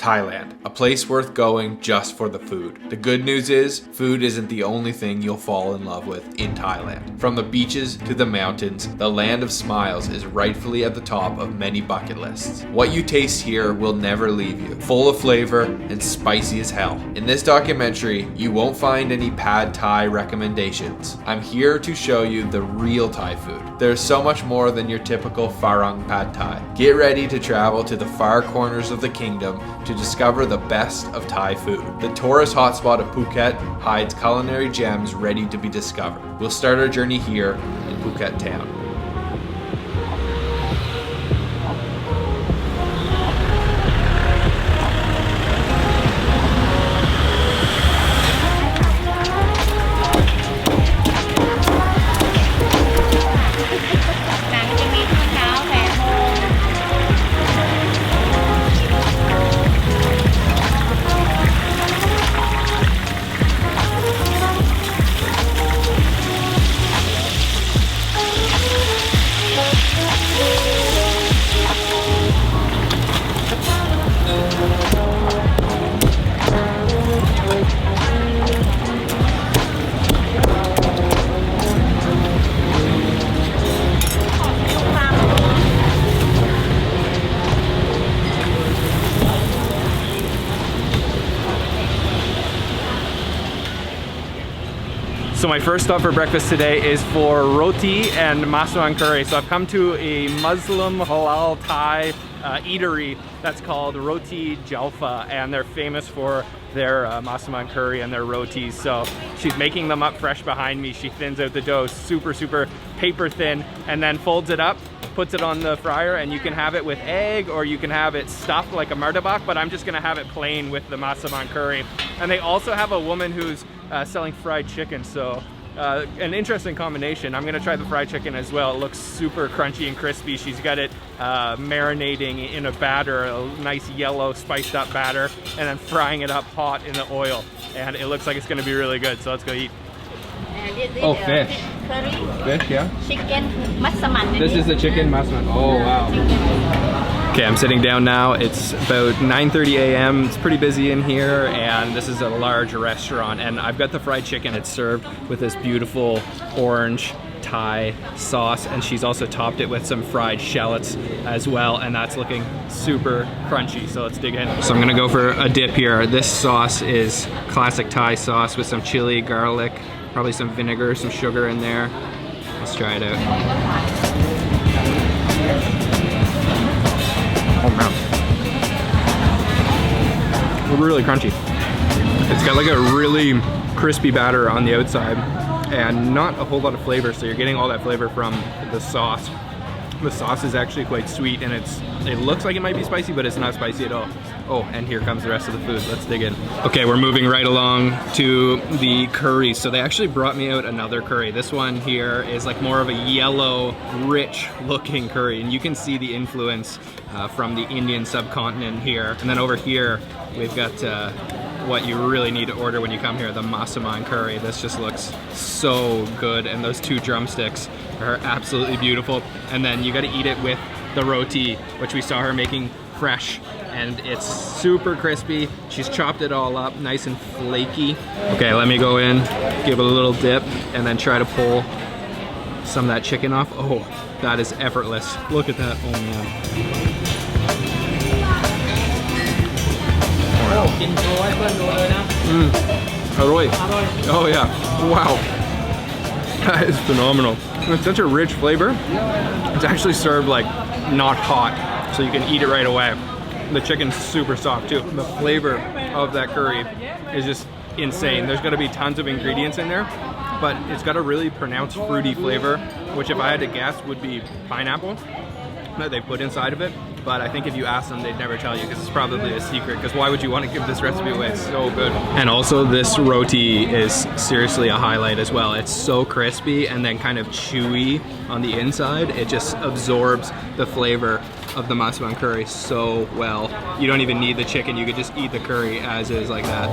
Thailand, a place worth going just for the food. The good news is, food isn't the only thing you'll fall in love with in Thailand. From the beaches to the mountains, the land of smiles is rightfully at the top of many bucket lists. What you taste here will never leave you, full of flavor and spicy as hell. In this documentary, you won't find any pad Thai recommendations. I'm here to show you the real Thai food. There's so much more than your typical farang pad Thai. Get ready to travel to the far corners of the kingdom to discover the best of Thai food. The tourist hotspot of Phuket hides culinary gems ready to be discovered. We'll start our journey here in Phuket town. So my first stop for breakfast today is for roti and massaman curry. So I've come to a Muslim halal Thai eatery that's called Roti Jalfa, and they're famous for their massaman curry and their rotis. So she's making them up fresh behind me. She thins out the dough super paper thin and then folds it up, puts it on the fryer, and you can have it with egg or you can have it stuffed like a martabak, but I'm just gonna have it plain with the massaman curry. And they also have a woman who's selling fried chicken, so an interesting combination. I'm gonna try the fried chicken as well. It looks super crunchy and crispy. She's got it marinating in a batter, a nice yellow spiced up batter, and then frying it up hot in the oil. And it looks like it's gonna be really good, so let's go eat. Oh, fish. Curry. Fish, yeah? Chicken massaman. This is the chicken massaman. Oh, wow. Okay, I'm sitting down now. It's about 9:30 a.m. It's pretty busy in here, and this is a large restaurant. And I've got the fried chicken. It's served with this beautiful orange Thai sauce, and she's also topped it with some fried shallots as well, and that's looking super crunchy. So let's dig in. So I'm gonna go for a dip here. This sauce is classic Thai sauce with some chili, garlic, probably some vinegar, some sugar in there. Let's try it out. Oh man, really crunchy. It's got like a really crispy batter on the outside and not a whole lot of flavor, so you're getting all that flavor from the sauce. The sauce is actually quite sweet, and it looks like it might be spicy, but it's not spicy at all. Oh, and here comes the rest of the food. Let's dig in. Okay, we're moving right along to the curry. So they actually brought me out another curry. This one here is like more of a yellow, rich looking curry, and you can see the influence from the Indian subcontinent here. And then over here, we've got what you really need to order when you come here, the massaman curry. This just looks so good, and those two drumsticks are absolutely beautiful. And then you got to eat it with the roti, which we saw her making fresh, and it's super crispy. She's chopped it all up nice and flaky. Okay, let me go in, give it a little dip, and then try to pull some of that chicken off. Oh, that is effortless. Look at that. Oh man. Oh yeah, wow, that is phenomenal. It's such a rich flavor. It's actually served like not hot, so you can eat it right away. The chicken's super soft too. The flavor of that curry is just insane. There's gonna be tons of ingredients in there, but it's got a really pronounced fruity flavor, which if I had to guess would be pineapple that they put inside of it. But I think if you ask them, they'd never tell you, because it's probably a secret, because why would you want to give this recipe away? It's so good. And also this roti is seriously a highlight as well. It's so crispy and then kind of chewy on the inside. It just absorbs the flavor of the massaman curry so well. You don't even need the chicken, you could just eat the curry as is like that.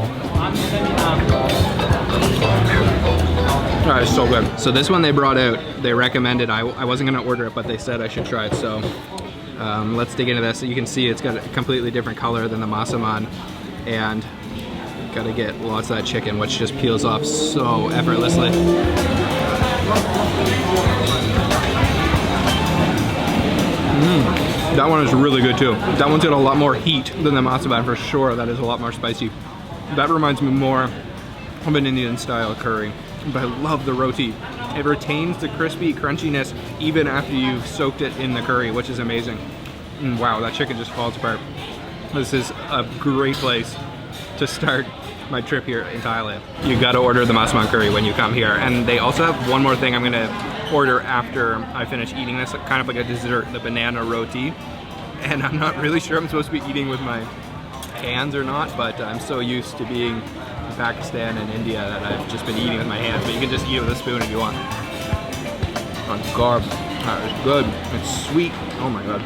Oh, it's so good. So this one they brought out, they recommended, I wasn't gonna order it, but they said I should try it, so Let's dig into this. So you can see it's got a completely different color than the masaman, and gotta get lots of that chicken, which just peels off so effortlessly. That one is really good too. That one's got a lot more heat than the masaman for sure. That is a lot more spicy. That reminds me more of an Indian style curry, but I love the roti. It retains the crispy crunchiness even after you've soaked it in the curry, which is amazing. Wow, that chicken just falls apart. This is a great place to start my trip here in Thailand. You gotta order the masaman curry when you come here. And they also have one more thing I'm gonna order after I finish eating this, kind of like a dessert, the banana roti. And I'm not really sure I'm supposed to be eating with my hands or not, but I'm so used to being in Pakistan and India that I've just been eating with my hands, but you can just eat it with a spoon if you want. On carb, that is good. It's sweet, oh my god.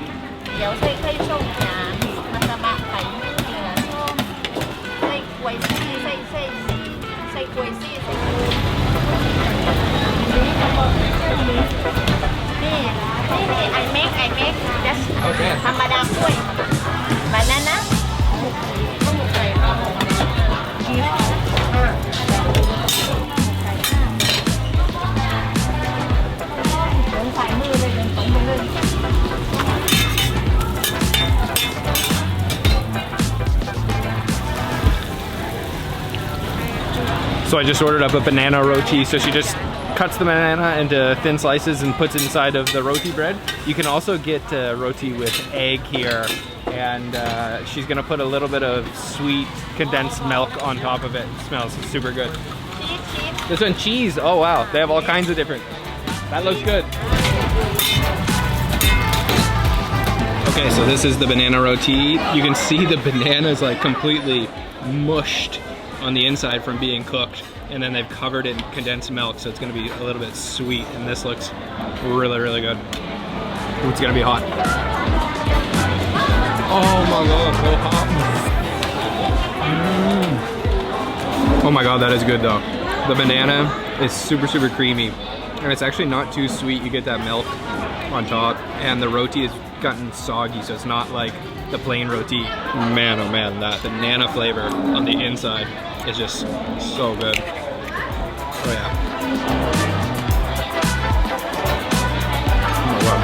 I make just Hamada kue. Banana. So I just ordered up a banana roti. So she just cuts the banana into thin slices and puts it inside of the roti bread. You can also get roti with egg here, and she's gonna put a little bit of sweet condensed milk on top of it. It smells super good. Cheese. This one, cheese. Oh wow, they have all kinds of different. That looks good. Okay, so this is the banana roti. You can see the banana is like completely mushed on the inside from being cooked, and then they've covered it in condensed milk, so it's gonna be a little bit sweet, and this looks really, really good. Ooh, it's gonna be hot. Oh my god, so hot. Oh my god, that is good though. The banana is super, super creamy, and it's actually not too sweet. You get that milk on top, and the roti has gotten soggy, so it's not like the plain roti. Man, oh man, that banana flavor on the inside is just so good. Oh yeah. Oh wow.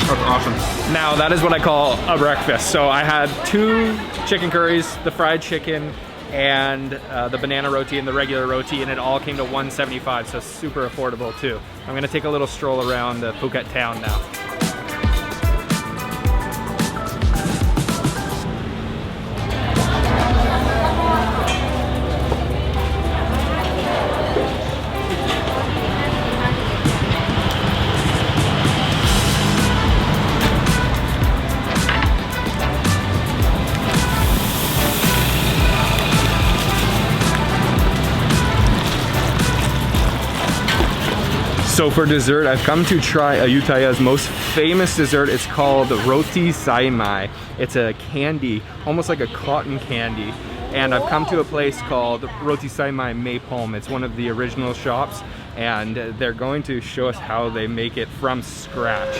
That's awesome. Now that is what I call a breakfast. So I had 2 chicken curries, the fried chicken, and the banana roti and the regular roti, and it all came to $175, so super affordable too. I'm gonna take a little stroll around the Phuket town now. So for dessert, I've come to try Ayutthaya's most famous dessert. It's called Roti Sai Mai. It's a candy, almost like a cotton candy. And I've come to a place called Roti Sai Mai Maypom. It's one of the original shops, and they're going to show us how they make it from scratch.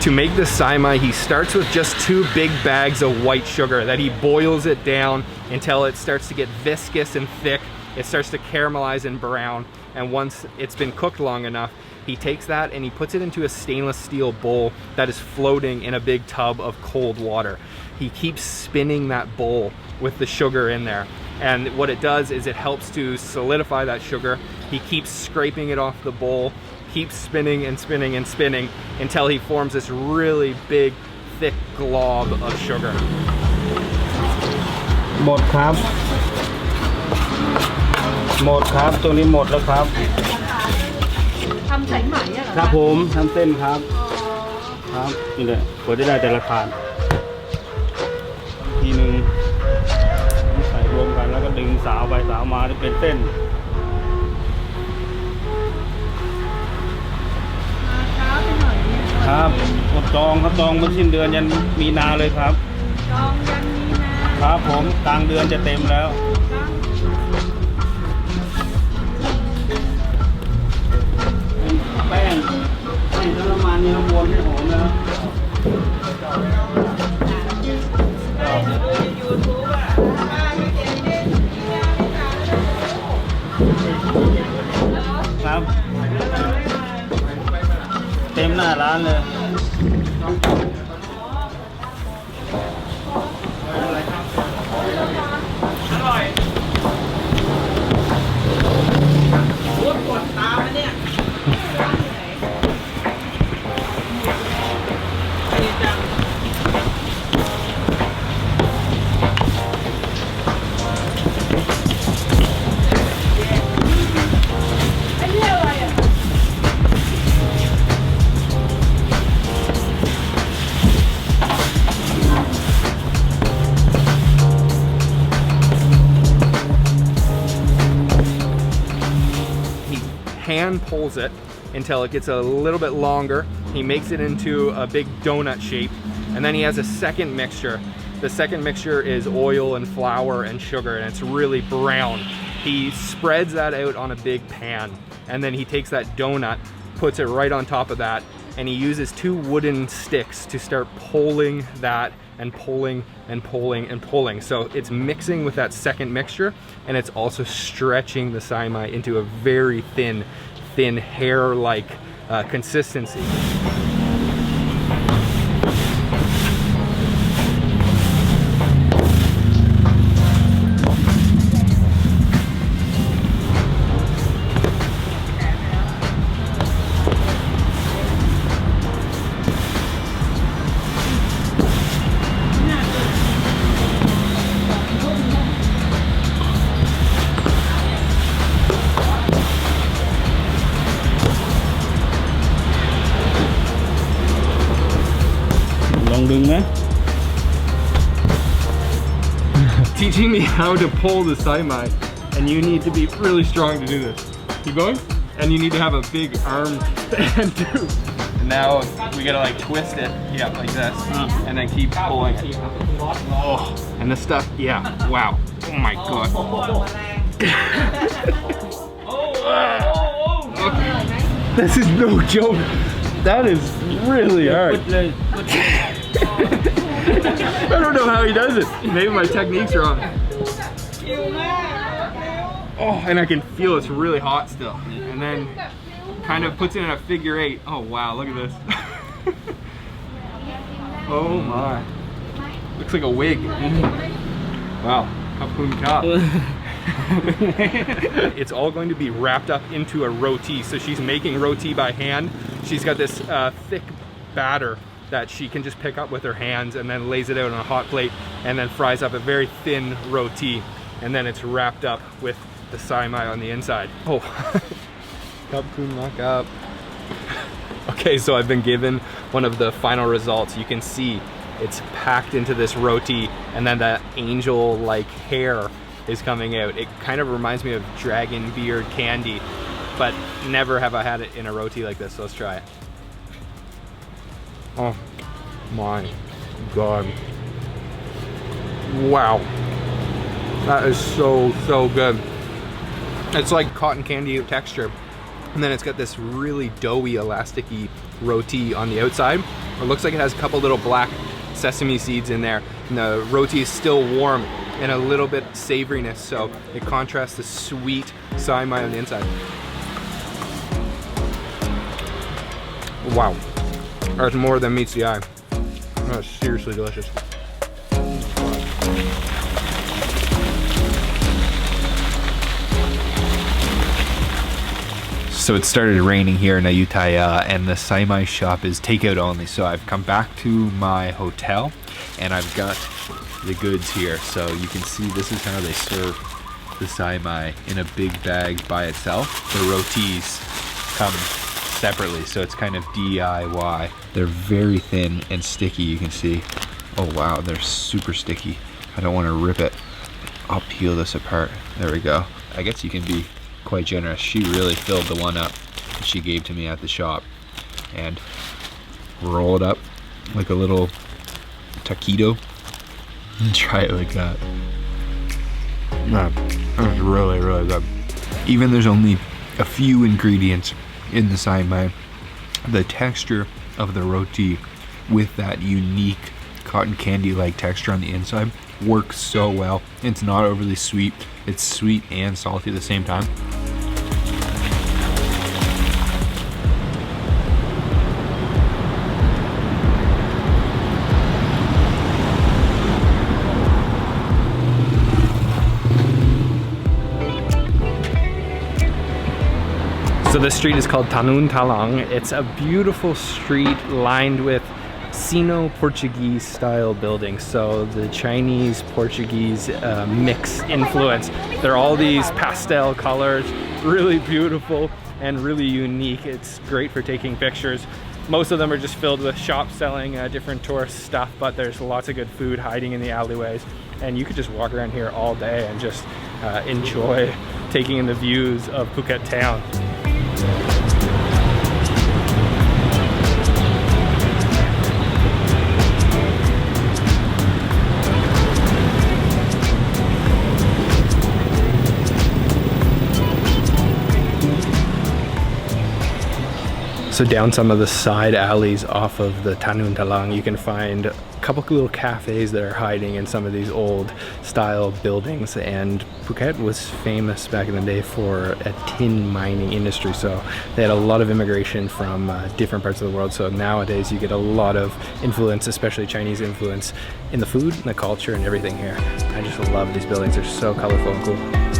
To make the sai mai, he starts with just 2 big bags of white sugar that he boils it down until it starts to get viscous and thick, it starts to caramelize and brown. And once it's been cooked long enough, he takes that and he puts it into a stainless steel bowl that is floating in a big tub of cold water. He keeps spinning that bowl with the sugar in there. And what it does is it helps to solidify that sugar. He keeps scraping it off the bowl, keeps spinning and spinning and spinning until he forms this really big, thick glob of sugar. หมดครับหมดครับตัวนี้หมดแล้วครับทำสายไหมอะครับผมทำเส้นครับครับนี่แหละกว่าจะได้แต่ละถาดทีนึงใส่รวมกันแล้วก็ดึงสาวไปสาวมาจะเป็นเส้นครับกดจองครับจองเมื่อสิ้นเดือนยันมีนาเลยครับจองยันมีนาครับผมกลางเดือนจะเต็มแล้วแป้งให้น้ำมันนี่น้ำวนให้หอมนะครับเต็มหน้าร้านเลยอร่อยปวดตาไหมเนี่ยhand pulls it until it gets a little bit longer. He makes it into a big donut shape, and then he has a second mixture. The second mixture is oil and flour and sugar, and it's really brown. He spreads that out on a big pan, and then he takes that donut, puts it right on top of that, and he uses 2 wooden sticks to start pulling that and pulling and pulling and pulling. So it's mixing with that second mixture, and it's also stretching the sai mai into a very thin hair-like consistency. Teaching me how to pull the sai mai, and you need to be really strong to do this. Keep going, and you need to have a big arm span too. And now we gotta like twist it, yeah, like this, and then keep pulling it. Oh, and this stuff, yeah, wow. Oh my god. Okay. This is no joke. That is really hard. I don't know how he does it. Maybe my technique's wrong. Oh, and I can feel it's really hot still. And then kind of puts it in a figure 8. Oh wow, look at this. Oh my. Looks like a wig. Wow, kapun kap. It's all going to be wrapped up into a roti. So she's making roti by hand. She's got this thick batter that she can just pick up with her hands, and then lays it out on a hot plate and then fries up a very thin roti, and then it's wrapped up with the sai mai on the inside. Oh, up. Okay, so I've been given one of the final results. You can see it's packed into this roti, and then that angel-like hair is coming out. It kind of reminds me of dragon beard candy, but never have I had it in a roti like this. So let's try it. Oh my god. Wow. That is so good. It's like cotton candy texture. And then it's got this really doughy, elasticy roti on the outside. It looks like it has a couple little black sesame seeds in there. And the roti is still warm and a little bit savoriness, so it contrasts the sweet Chiang Mai on the inside. Wow, that's more than meets the eye. That's seriously delicious. So it started raining here in Ayutthaya, and the Chiang Mai shop is takeout only. So I've come back to my hotel and I've got the goods here. So you can see this is how they serve the Chiang Mai in a big bag by itself. The rotis come separately, so it's kind of DIY. They're very thin and sticky, you can see. Oh wow, they're super sticky. I don't want to rip it. I'll peel this apart. There we go. I guess you can be quite generous. She really filled the one up that she gave to me at the shop, and roll it up like a little taquito and try it like that. Man, that's really, really good. Even there's only a few ingredients in the Chiang Mai, the texture of the roti with that unique cotton candy like texture on the inside works so well. It's not overly sweet, it's sweet and salty at the same time. So this street is called Tanun Talang. It's a beautiful street lined with Sino-Portuguese style buildings. So the Chinese-Portuguese mix influence. They're all these pastel colors, really beautiful and really unique. It's great for taking pictures. Most of them are just filled with shops selling different tourist stuff, but there's lots of good food hiding in the alleyways. And you could just walk around here all day and just enjoy taking in the views of Phuket town. So down some of the side alleys off of the Tanun Talang, you can find a couple little cafes that are hiding in some of these old style buildings. And Phuket was famous back in the day for a tin mining industry, so they had a lot of immigration from different parts of the world. So nowadays you get a lot of influence, especially Chinese influence, in the food and the culture and everything here. I just love these buildings. They're so colorful and cool.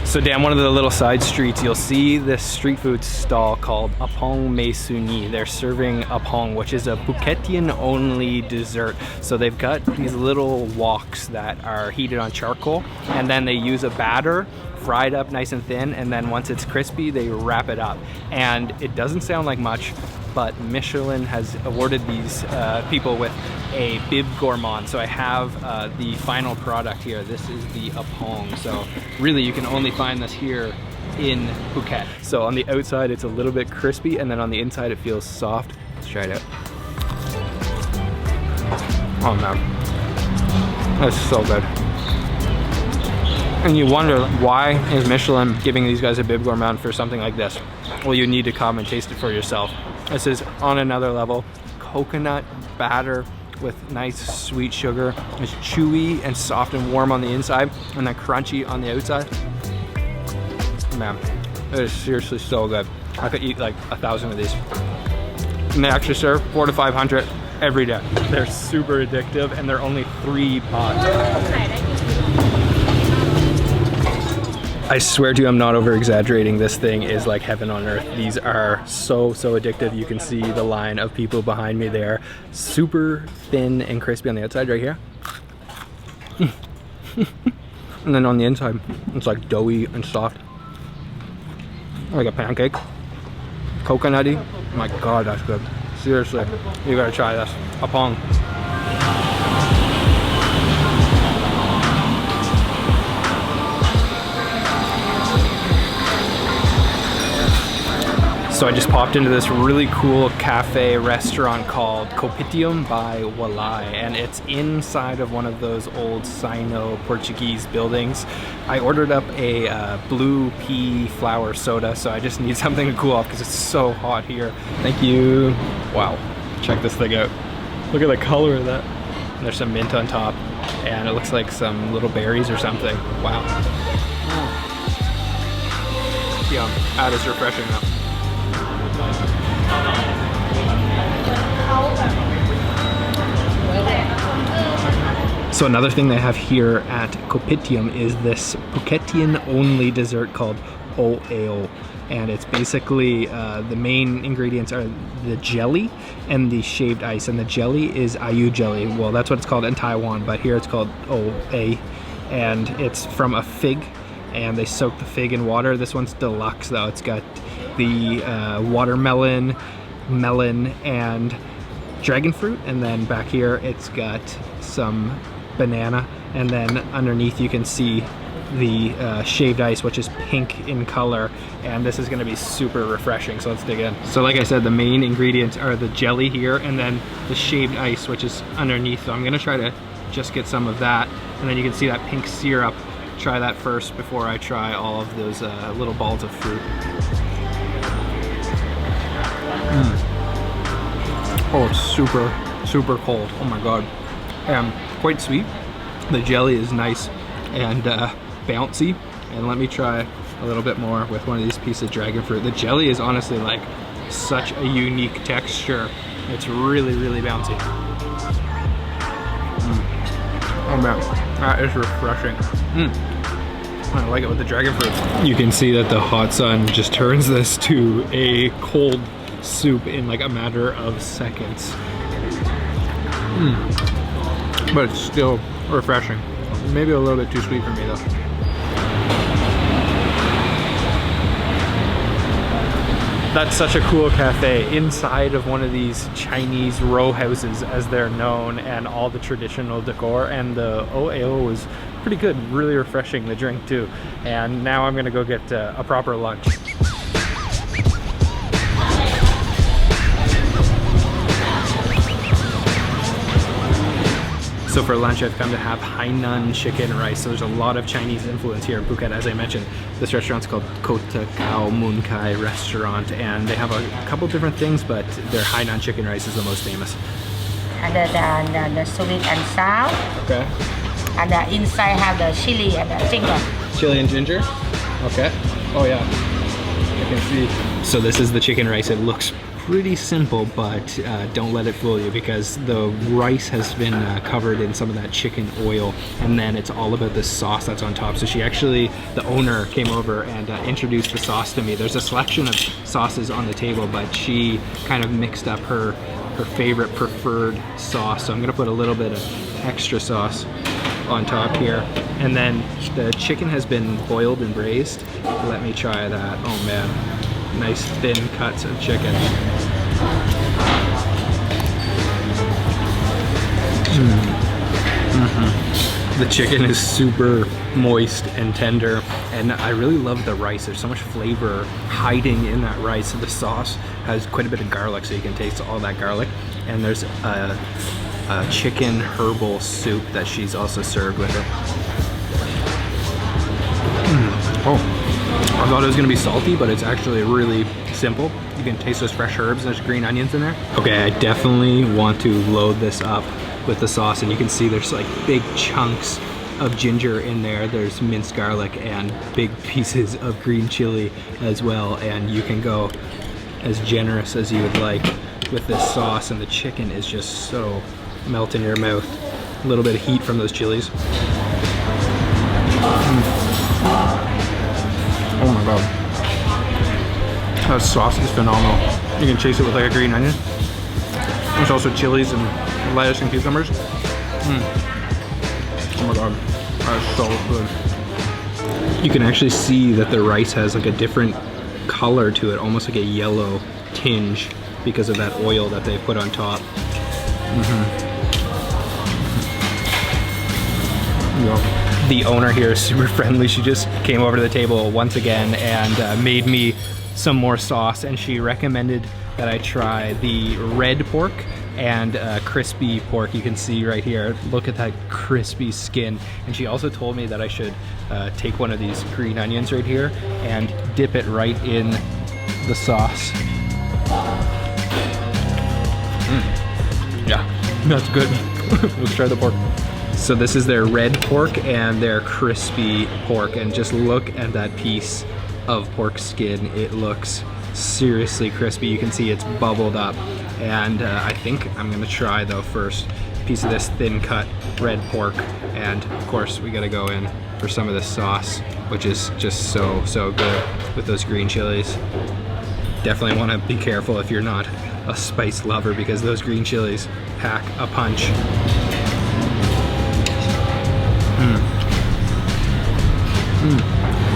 So down one of the little side streets, you'll see this street food stall called Aong Mei. They're serving apong, which is a Phuketian only dessert. So they've got these little woks that are heated on charcoal, and then they use a batter, fried up nice and thin, and then once it's crispy, they wrap it up. And it doesn't sound like much, but Michelin has awarded these people with a bib gourmand. So I have the final product here. This is the apong. So really you can only find this here in Phuket. So on the outside it's a little bit crispy, and then on the inside it feels soft. Let's try it out. Oh man, that's so good. And you wonder, why is Michelin giving these guys a bib gourmand for something like this? Well, you need to come and taste it for yourself. This is on another level. Coconut batter with nice sweet sugar. It's chewy and soft and warm on the inside, and then crunchy on the outside. Man, it is seriously so good. I could eat like 1,000 of these. And they actually serve 400 to 500 every day. They're super addictive, and they're only 3 pots. I swear to you, I'm not over exaggerating. This thing is like heaven on earth. These are so addictive. You can see the line of people behind me there. Super thin and crispy on the outside right here. And then on the inside, it's like doughy and soft, like a pancake. coconutty. My God, that's good. Seriously, you gotta try this. Apong. So I just popped into this really cool cafe restaurant called Kopitiam by Walai, and it's inside of one of those old Sino-Portuguese buildings. I ordered up a blue pea flower soda, so I just need something to cool off because it's so hot here. Thank you. Wow, check this thing out. Look at the color of that. And there's some mint on top, and it looks like some little berries or something. Wow. Yum, that is refreshing though. So another thing they have here at Kopitiam is this Phuketian only dessert called O-Aew, and it's basically the main ingredients are the jelly and the shaved ice, and the jelly is Ayu jelly. Well, that's what it's called in Taiwan, but here it's called O-Aew, and it's from a fig, and they soak the fig in water. This one's deluxe though. It's got the watermelon, melon, and dragon fruit, and then back here it's got some banana, and then underneath you can see the shaved ice, which is pink in color, and this is going to be super refreshing, so let's dig in. So like I said, the main ingredients are the jelly here and then the shaved ice, which is underneath, so I'm going to try to just get some of that, and then you can see that pink syrup. Try that first before I try all of those little balls of fruit. Oh, it's super cold. Oh my God. Quite sweet. The jelly is nice and bouncy. And let me try a little bit more with one of these pieces of dragon fruit. The jelly is honestly like such a unique texture. It's really bouncy. Oh man, that is refreshing. I like it with the dragon fruit. You can see that the hot sun just turns this to a cold soup in like a matter of seconds. But it's still refreshing. Maybe a little bit too sweet for me though. That's such a cool cafe inside of one of these Chinese row houses as they're known, and all the traditional decor, and the O-Aew was pretty good, really refreshing, the drink too. And now I'm gonna go get a proper lunch. So for lunch, I've come to have Hainan chicken rice. So there's a lot of Chinese influence here in Phuket. As I mentioned, this restaurant's called Kota Khao Mun Kai Restaurant, and they have a couple different things, but their Hainan chicken rice is the most famous. And the sweet and sour. Okay. And the inside have the chili and the ginger. Chili and ginger? Okay. Oh yeah, I can see. So this is the chicken rice. It looks pretty simple, but don't let it fool you, because the rice has been covered in some of that chicken oil, and then it's all about the sauce that's on top. So she actually, the owner came over and introduced the sauce to me. There's a selection of sauces on the table, but she kind of mixed up her favorite preferred sauce. So I'm gonna put a little bit of extra sauce on top here, and then the chicken has been boiled and braised. Let me try that. Oh man, nice thin cuts of chicken. The chicken is super moist and tender, and I really love the rice. There's so much flavor hiding in that rice. The sauce has quite a bit of garlic, so you can taste all that garlic. And there's a chicken herbal soup that she's also served with it. Oh, I thought it was gonna be salty, but it's actually really simple. You can taste those fresh herbs. There's green onions in there. Okay, I definitely want to load this up with the sauce, and you can see there's like big chunks of ginger in there. There's minced garlic and big pieces of green chili as well, and you can go as generous as you would like with this sauce, and the chicken is just so melt in your mouth. A little bit of heat from those chilies. Oh my god, that sauce is phenomenal. You can chase it with like a green onion. There's also chilies and lettuce and cucumbers. Oh my god, that is so good. You can actually see that the rice has like a different color to it, almost like a yellow tinge because of that oil that they put on top. The owner here is super friendly. She just came over to the table once again and made me some more sauce, and she recommended that I try the red pork and crispy pork. You can see right here, look at that crispy skin. And she also told me that I should take one of these green onions right here and dip it right in the sauce. Yeah, that's good. Let's try the pork. So this is their red pork and their crispy pork, and just look at that piece of pork skin. It looks seriously crispy. You can see it's bubbled up, and I think I'm gonna try though first a piece of this thin cut red pork, and of course we gotta go in for some of this sauce, which is just so good with those green chilies. Definitely want to be careful if you're not a spice lover, because those green chilies pack a punch.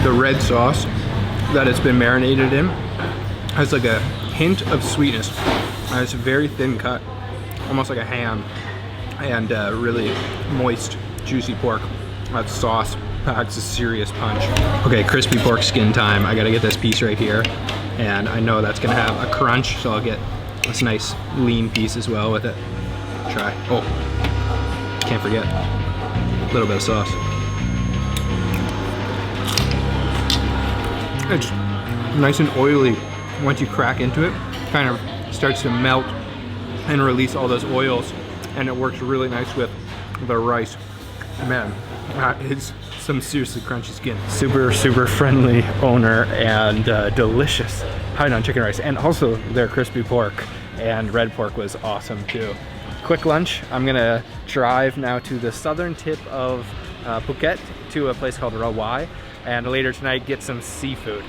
The red sauce that it's been marinated in has like a hint of sweetness. It's very thin cut, almost like a ham, and really moist, juicy pork. That sauce packs a serious punch. Okay, crispy pork skin time. I gotta get this piece right here, and I know that's gonna have a crunch, so I'll get this nice lean piece as well with it. Try. Oh, can't forget a little bit of sauce. It's nice and oily. Once you crack into it, kind of starts to melt and release all those oils, and it works really nice with the rice. Man, that is some seriously crunchy skin. Super friendly owner, and delicious Hainan chicken rice, and also their crispy pork and red pork was awesome too. Quick lunch. I'm gonna drive now to the southern tip of Phuket to a place called Rawai, and later tonight get some seafood.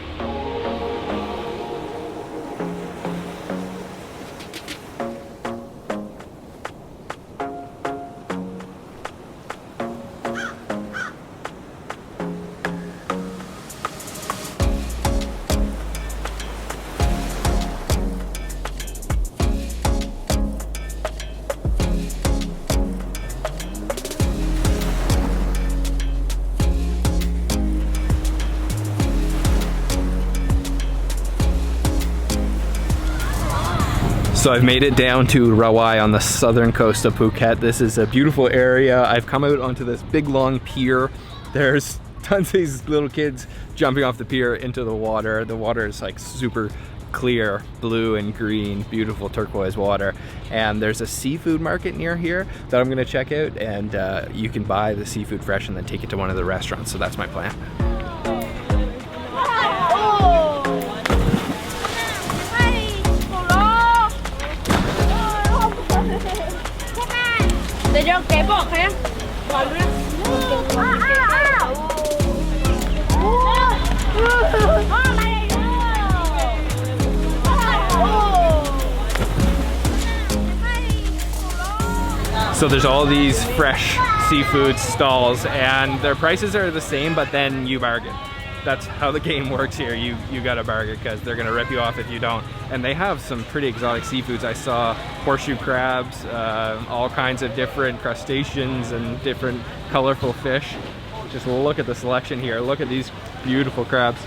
So I've made it down to Rawai on the southern coast of Phuket. This is a beautiful area. I've come out onto this big long pier. There's tons of these little kids jumping off the pier into the water. The water is like super clear, blue and green, beautiful turquoise water. And there's a seafood market near here that I'm gonna check out, and you can buy the seafood fresh and then take it to one of the restaurants. So that's my plan. So there's all these fresh seafood stalls, and their prices are the same, but then you bargain. That's how the game works here. You gotta bargain, because they're gonna rip you off if you don't. And they have some pretty exotic seafoods. I saw horseshoe crabs, all kinds of different crustaceans and different colorful fish. Just look at the selection here. Look at these beautiful crabs.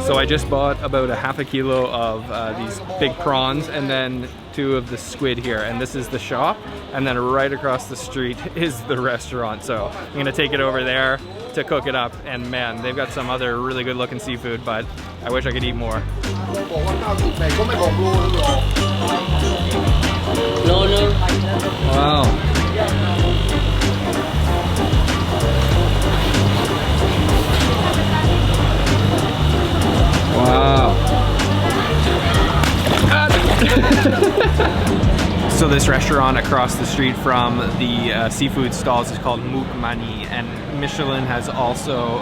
So I just bought about a half a kilo of these big prawns, and then 2 of the squid here, and this is the shop, and then right across the street is the restaurant. So I'm gonna take it over there to cook it up, and man, they've got some other really good looking seafood, but I wish I could eat more. Wow. Wow. So this restaurant across the street from the seafood stalls is called Muk Mani, and Michelin has also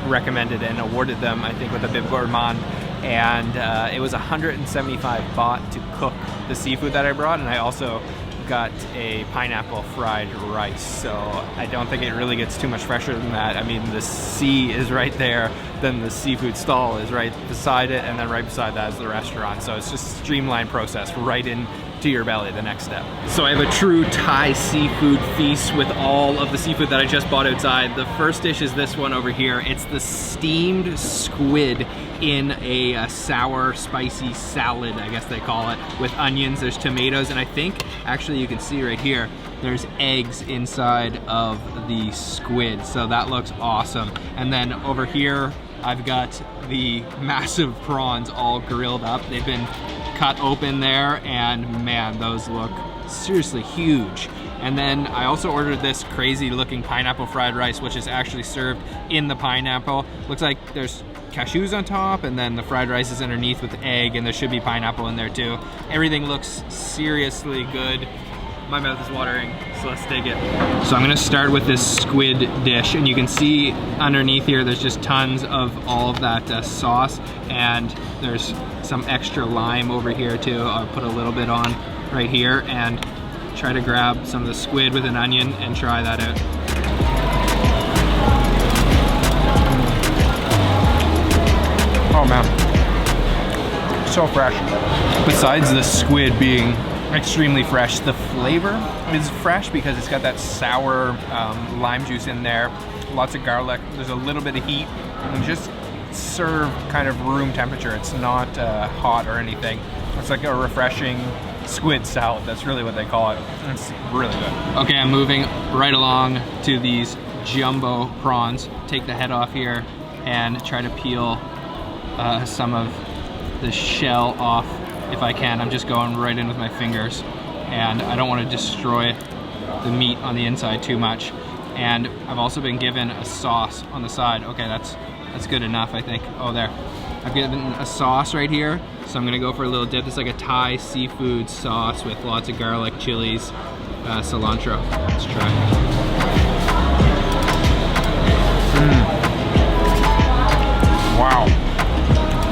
recommended and awarded them, I think, with a Bib Gourmand. And it was 175 baht to cook the seafood that I brought, and I also got a pineapple fried rice. So I don't think it really gets too much fresher than that. I mean, the sea is right there, then the seafood stall is right beside it, and then right beside that is the restaurant. So it's just a streamlined process right into your belly, the next step. So I have a true Thai seafood feast with all of the seafood that I just bought outside. The first dish is this one over here. It's the steamed squid in a sour, spicy salad, I guess they call it, with onions. There's tomatoes, and I think, actually you can see right here, there's eggs inside of the squid. So that looks awesome. And then over here, I've got the massive prawns all grilled up. They've been cut open there, and man, those look seriously huge. And then I also ordered this crazy looking pineapple fried rice, which is actually served in the pineapple. Looks like there's cashews on top, and then the fried rice is underneath with egg, and there should be pineapple in there too. Everything looks seriously good. My mouth is watering, so let's take it. So I'm gonna start with this squid dish, and you can see underneath here there's just tons of all of that sauce, and there's some extra lime over here too. I'll put a little bit on right here and try to grab some of the squid with an onion and try that out. Oh man, so fresh. Besides the squid being extremely fresh, the flavor is fresh because it's got that sour lime juice in there, lots of garlic, there's a little bit of heat, and just served kind of room temperature. It's not hot or anything. It's like a refreshing squid salad. That's really what they call it. It's really good. Okay, I'm moving right along to these jumbo prawns. Take the head off here and try to peel some of the shell off if I can. I'm just going right in with my fingers, and I don't want to destroy the meat on the inside too much. And I've also been given a sauce on the side. Okay, that's good enough, I think. Oh, there. I've given a sauce right here, so I'm gonna go for a little dip. It's like a Thai seafood sauce with lots of garlic, chilies, cilantro. Let's try. Wow.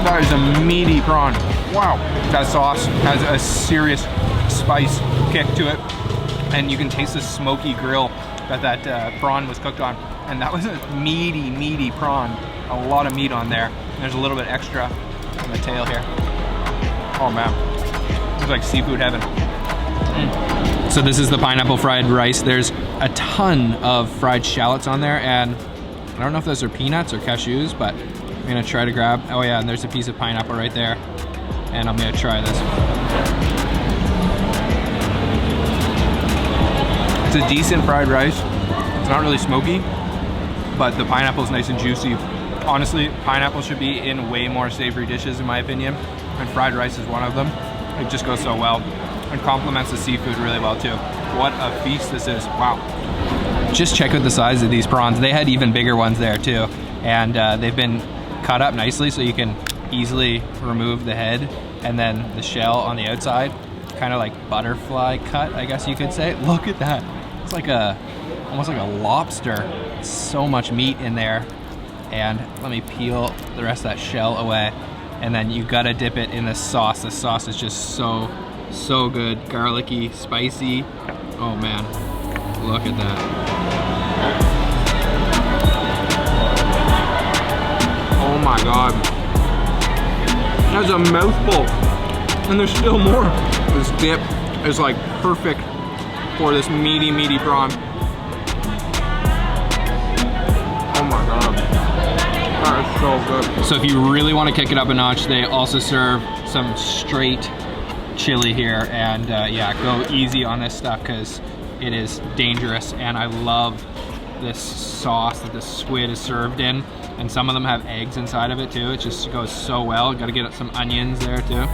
That is a meaty prawn. Wow. That sauce has a serious spice kick to it, and you can taste the smoky grill that prawn was cooked on. And that was a meaty prawn. A lot of meat on there. There's a little bit extra on the tail here. Oh man, it's like seafood heaven. So this is the pineapple fried rice. There's a ton of fried shallots on there, and I don't know if those are peanuts or cashews, but I'm gonna try to grab, oh yeah, and there's a piece of pineapple right there, and I'm gonna try this. It's a decent fried rice. It's not really smoky, but the pineapple is nice and juicy. Honestly, pineapple should be in way more savory dishes in my opinion, and fried rice is one of them. It just goes so well and complements the seafood really well too. What a feast this is, wow. Just check out the size of these prawns. They had even bigger ones there too, and they've been cut up nicely so you can easily remove the head and then the shell on the outside, kind of like butterfly cut, I guess you could say. Look at that, it's like almost like a lobster. So much meat in there. And let me peel the rest of that shell away, and then you gotta dip it in the sauce. The sauce is just so good, garlicky, spicy. Oh man, look at that. Oh my god, that's a mouthful, and there's still more. This dip is like perfect for this meaty prawn. Oh my god. That is so good. So if you really want to kick it up a notch, they also serve some straight chili here, and yeah, go easy on this stuff because it is dangerous. And I love this sauce that the squid is served in, and some of them have eggs inside of it too. It just goes so well. Got to get some onions there too.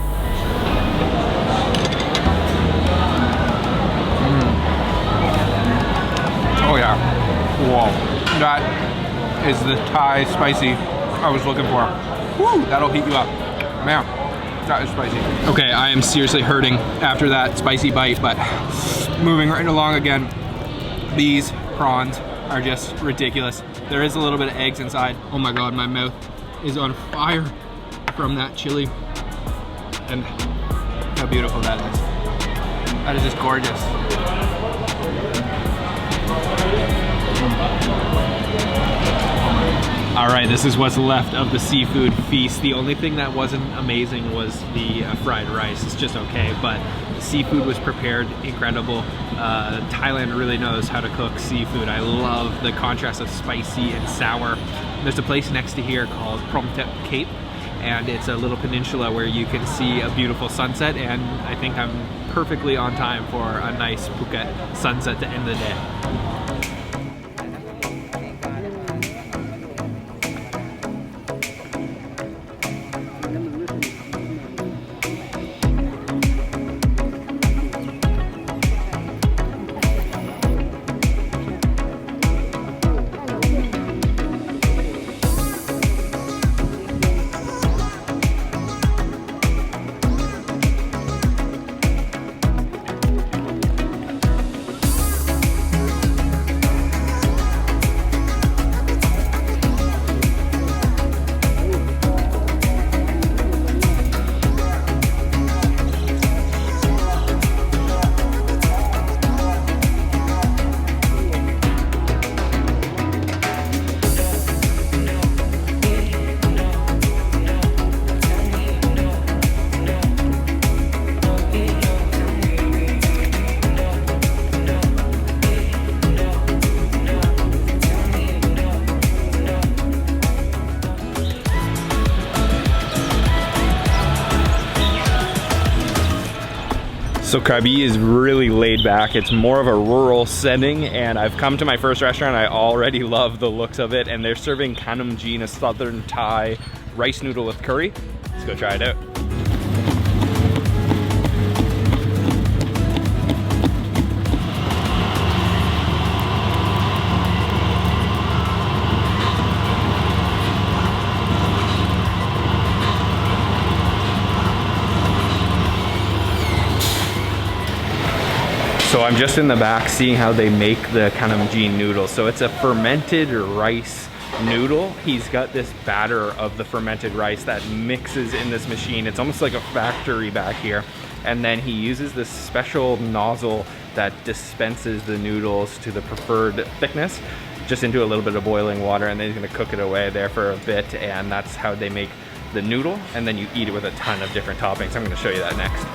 Oh yeah, whoa, that is the Thai spicy I was looking for. Woo, that'll heat you up. Man, that is spicy. Okay, I am seriously hurting after that spicy bite, but moving right along again. These prawns are just ridiculous. There is a little bit of eggs inside. Oh my God, my mouth is on fire from that chili. And how beautiful that is. That is just gorgeous. All right, this is what's left of the seafood feast. The only thing that wasn't amazing was the fried rice. It's just okay, but the seafood was prepared incredible. Thailand really knows how to cook seafood. I love the contrast of spicy and sour. There's a place next to here called Promtep Cape, and it's a little peninsula where you can see a beautiful sunset, and I think I'm perfectly on time for a nice Phuket sunset to end the day. So Krabi is really laid back. It's more of a rural setting, and I've come to my first restaurant. I already love the looks of it, and they're serving Hainanese, a southern Thai rice noodle with curry. Let's go try it out. So I'm just in the back seeing how they make the Hainanese noodles. So it's a fermented rice noodle. He's got this batter of the fermented rice that mixes in this machine. It's almost like a factory back here. And then he uses this special nozzle that dispenses the noodles to the preferred thickness, just into a little bit of boiling water, and then he's gonna cook it away there for a bit, and that's how they make the noodle. And then you eat it with a ton of different toppings. I'm gonna show you that next.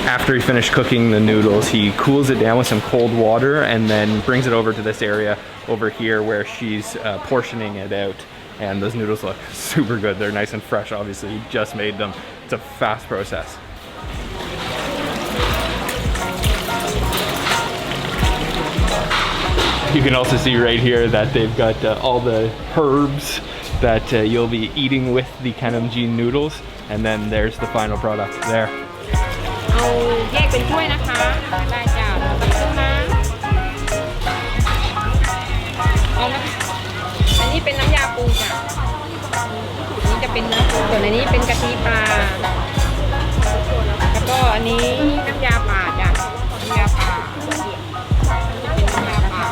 After he finished cooking the noodles, he cools it down with some cold water and then brings it over to this area over here where she's portioning it out. And those noodles look super good. They're nice and fresh, obviously. He just made them. It's a fast process. You can also see right here that they've got all the herbs that you'll be eating with the Hainanese noodles. And then there's the final product there. เอาแยกเป็นถ้วยนะคะได้จ้าสักครู่นะเอานะอันนี้เป็นน้ำยาปูจ้ะอันนี้จะเป็นน้ำปูส่วนอันนี้เป็นกะทิปลาแล้วก็อันนี้น้ำยาป่าจ้ะน้ำยาป่าจะเป็นน้ำยาป่า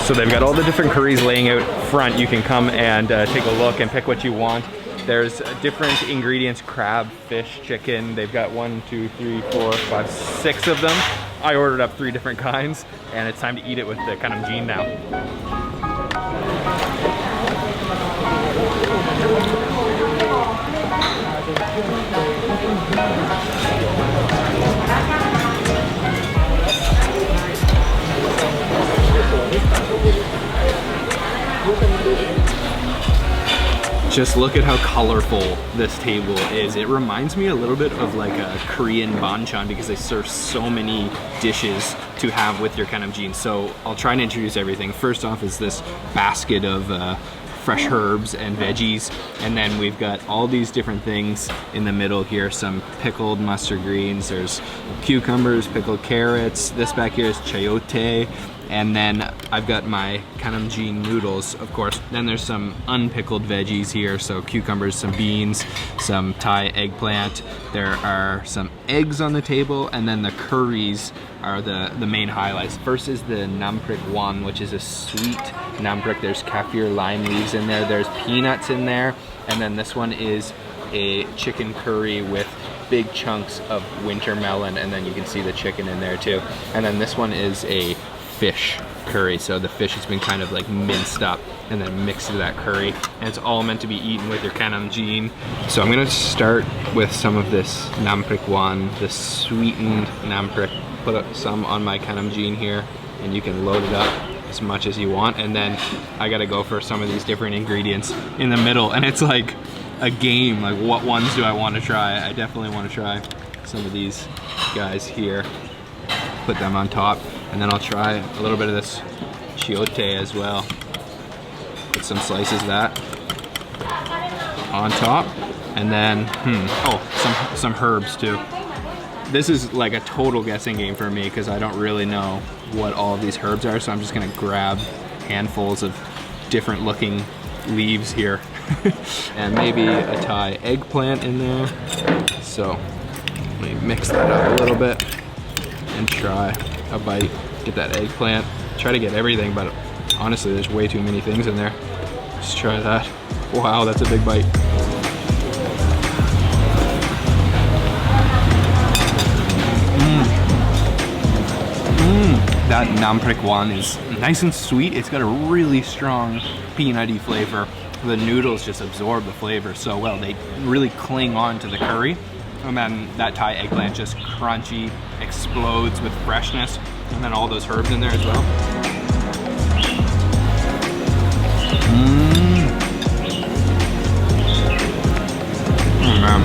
So they've got all the different curries laying out front. You can come and take a look and pick what you want. There's different ingredients: crab, fish, chicken. They've got 1, 2, 3, 4, 5, 6 of them. I ordered up 3 different kinds, and it's time to eat it with the Hainanese now. Just look at how colorful this table is. It reminds me a little bit of like a Korean banchan because they serve so many dishes to have with your kanamjin. So I'll try and introduce everything. First off is this basket of fresh herbs and veggies, and then we've got all these different things in the middle here. Some pickled mustard greens, there's cucumbers, pickled carrots. This back here is chayote. And then I've got my kanamjin noodles, of course. Then there's some unpickled veggies here, so cucumbers, some beans, some Thai eggplant. There are some eggs on the table, and then the curries are the main highlights. First is the nam prik wan, which is a sweet nam prik. There's kaffir lime leaves in there, there's peanuts in there, and then this one is a chicken curry with big chunks of winter melon, and then you can see the chicken in there too. And then this one is a fish curry, so the fish has been kind of like minced up and then mixed into that curry, and it's all meant to be eaten with your kanamjin. So I'm gonna start with some of this nam prik wan, the sweetened nam prik. Put up some on my kanamjin here, and you can load it up as much as you want, and then I gotta go for some of these different ingredients in the middle, and it's like a game, like what ones do I want to try? I definitely want to try some of these guys here, put them on top, and then I'll try a little bit of this chayote as well. Put some slices of that on top, and then oh, some herbs too. This is like a total guessing game for me because I don't really know what all of these herbs are, so I'm just gonna grab handfuls of different looking leaves here. And maybe a Thai eggplant in there. So let me mix that up a little bit and try a bite. Get that eggplant. Try to get everything, but honestly there's way too many things in there. Just try that. Wow, that's a big bite. That nam prik wan is nice and sweet. It's got a really strong peanutty flavor. The noodles just absorb the flavor so well. They really cling on to the curry. And then that Thai eggplant just crunchy, explodes with freshness. And then all those herbs in there as well. Oh man.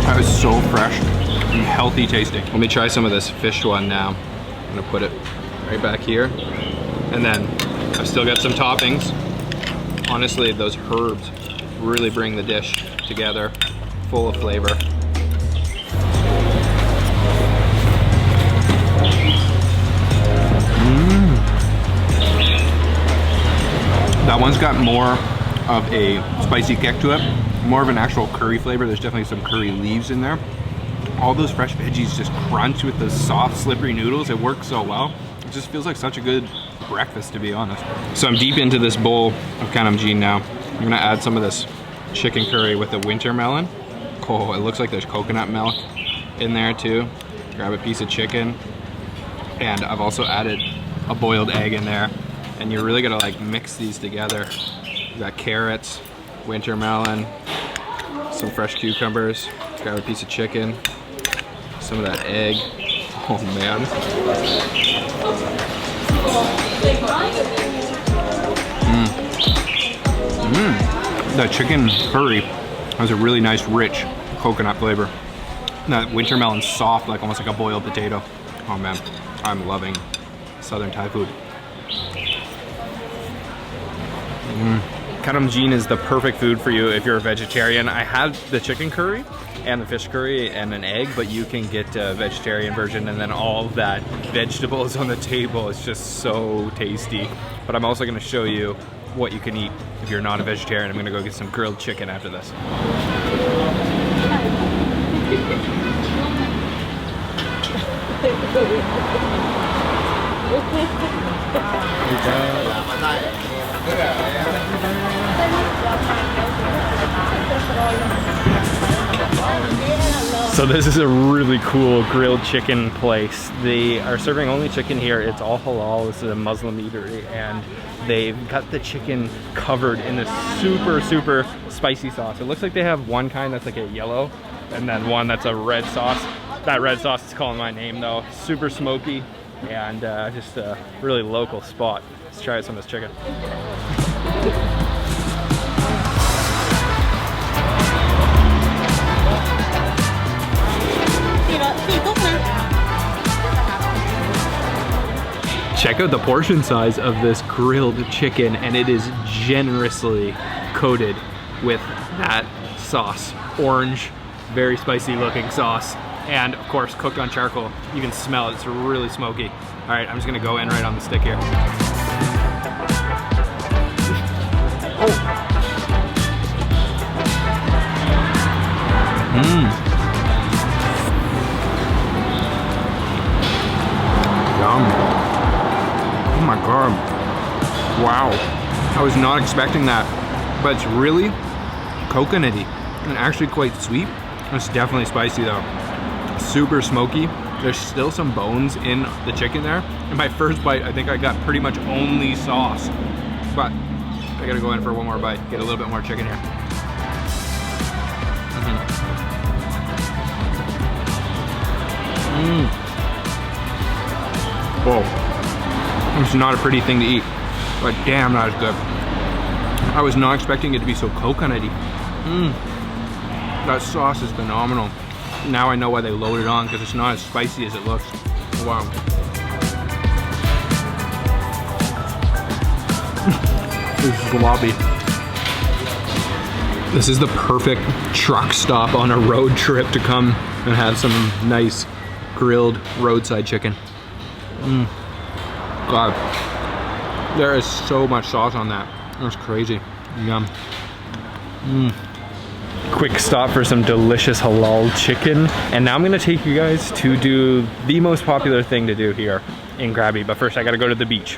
That was so fresh and healthy tasting. Let me try some of this fish one now. I'm gonna put it right back here. And then I've still got some toppings. Honestly, those herbs really bring the dish together, full of flavor. That one's got more of a spicy kick to it, more of an actual curry flavor. There's definitely some curry leaves in there. All those fresh veggies just crunch with the soft, slippery noodles. It works so well. It just feels like such a good breakfast, to be honest. So I'm deep into this bowl of kanamjin now. I'm gonna add some of this chicken curry with the winter melon. Oh, it looks like there's coconut milk in there too. Grab a piece of chicken. And I've also added a boiled egg in there. And you're really gonna like mix these together. You got carrots, winter melon, some fresh cucumbers. Grab a piece of chicken, some of that egg. Oh man. That chicken curry has a really nice, rich coconut flavor. That winter melon's soft, like almost like a boiled potato. Oh man, I'm loving Southern Thai food. Kanamjin is the perfect food for you if you're a vegetarian. I had the chicken curry and the fish curry and an egg, but you can get a vegetarian version, and then all of that vegetables on the table. It's just so tasty. But I'm also gonna show you what you can eat if you're not a vegetarian. I'm gonna go get some grilled chicken after this. So this is a really cool grilled chicken place. They are serving only chicken here. It's all halal. This is a Muslim eatery, and they've got the chicken covered in this super, super spicy sauce. It looks like they have one kind that's like a yellow, and then one that's a red sauce. That red sauce is calling my name though. Super smoky, and just a really local spot. Let's try some of this chicken. Check out the portion size of this grilled chicken, and it is generously coated with that sauce. Orange, very spicy looking sauce. And of course, cooked on charcoal. You can smell it, it's really smoky. All right, I'm just gonna go in right on the stick here. Oh. Yum. Oh my God. Wow. I was not expecting that, but it's really coconutty and actually quite sweet. It's definitely spicy though. Super smoky. There's still some bones in the chicken there. In my first bite, I think I got pretty much only sauce, but I gotta go in for one more bite, get a little bit more chicken here. Whoa. It's not a pretty thing to eat, but damn, that is good. I was not expecting it to be so coconutty. That sauce is phenomenal. Now I know why they load it on, because it's not as spicy as it looks. Wow. This is gloppy. This is the perfect truck stop on a road trip to come and have some nice grilled roadside chicken. God, there is so much sauce on that. That's crazy. Yum. Quick stop for some delicious halal chicken. And now I'm gonna take you guys to do the most popular thing to do here in Krabi. But first I gotta go to the beach.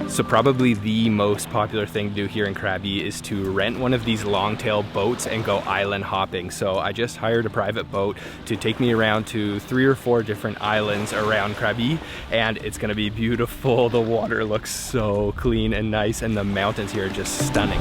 So probably the most popular thing to do here in Krabi is to rent one of these long-tail boats and go island hopping. So I just hired a private boat to take me around to 3 or 4 different islands around Krabi, and it's gonna be beautiful. The water looks so clean and nice, and the mountains here are just stunning.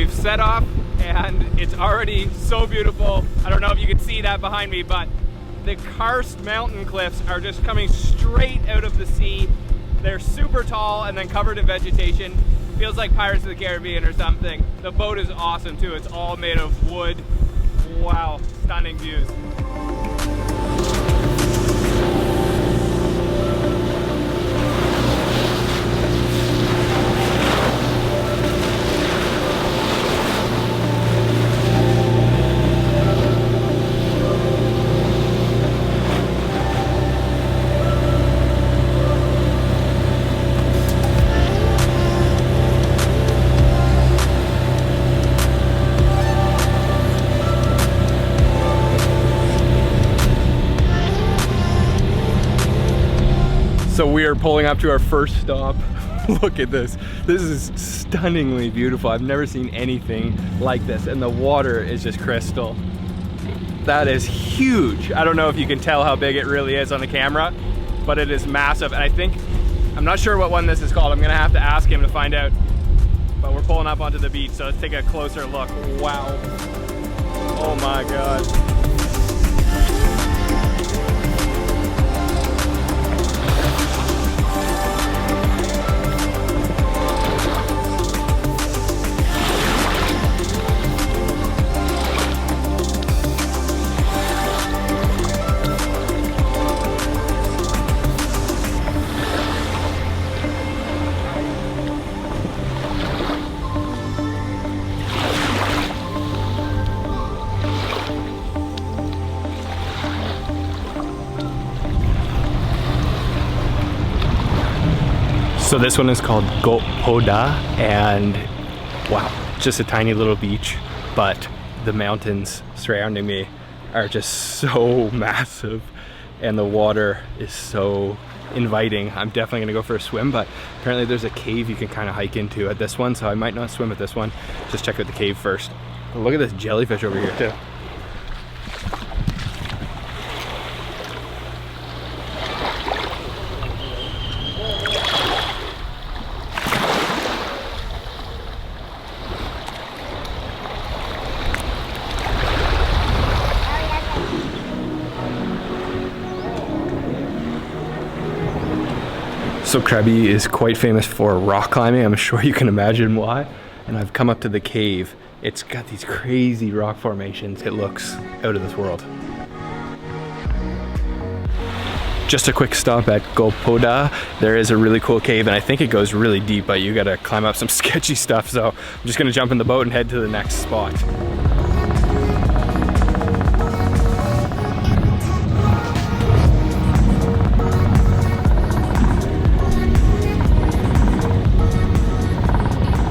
Set off, and it's already so beautiful. I don't know if you can see that behind me, but the karst mountain cliffs are just coming straight out of the sea. They're super tall and then covered in vegetation. Feels like Pirates of the Caribbean or something. The boat is awesome too. It's all made of wood. Wow, stunning views. So we are pulling up to our first stop. Look at this. This is stunningly beautiful. I've never seen anything like this, and the water is just crystal. That is huge. I don't know if you can tell how big it really is on the camera, but it is massive. And I think, I'm not sure what one this is called. I'm gonna have to ask him to find out. But we're pulling up onto the beach, so let's take a closer look. Wow. Oh my God. So this one is called Poda, and wow, just a tiny little beach, but the mountains surrounding me are just so massive, and the water is so inviting, I'm definitely gonna go for a swim, but apparently there's a cave you can kind of hike into at this one, so I might not swim at this one. Just check out the cave first. Oh, look at this jellyfish over here too. So Krabi is quite famous for rock climbing. I'm sure you can imagine why. And I've come up to the cave. It's got these crazy rock formations. It looks out of this world. Just a quick stop at Gopoda. There is a really cool cave, and I think it goes really deep, but you gotta climb up some sketchy stuff. So I'm just gonna jump in the boat and head to the next spot.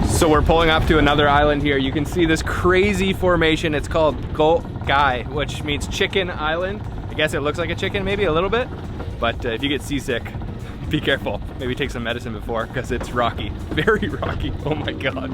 So we're pulling up to another island here. You can see this crazy formation. It's called Go Gai, which means chicken island. I guess it looks like a chicken, maybe a little bit. But if you get seasick, be careful. Maybe take some medicine before, because it's rocky, very rocky. Oh my God.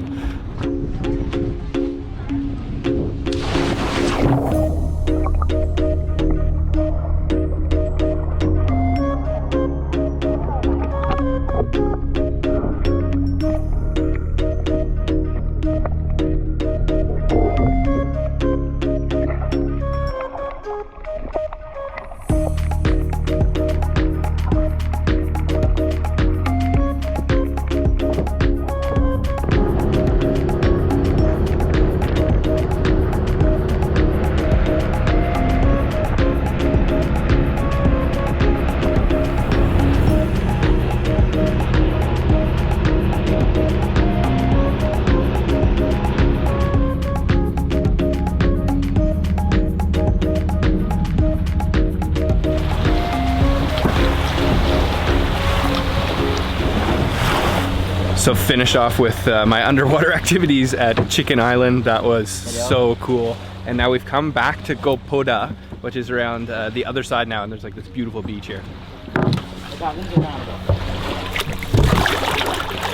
So finish off with my underwater activities at Chicken Island. That was so cool. And now we've come back to Gopoda, which is around the other side now, and there's like this beautiful beach here.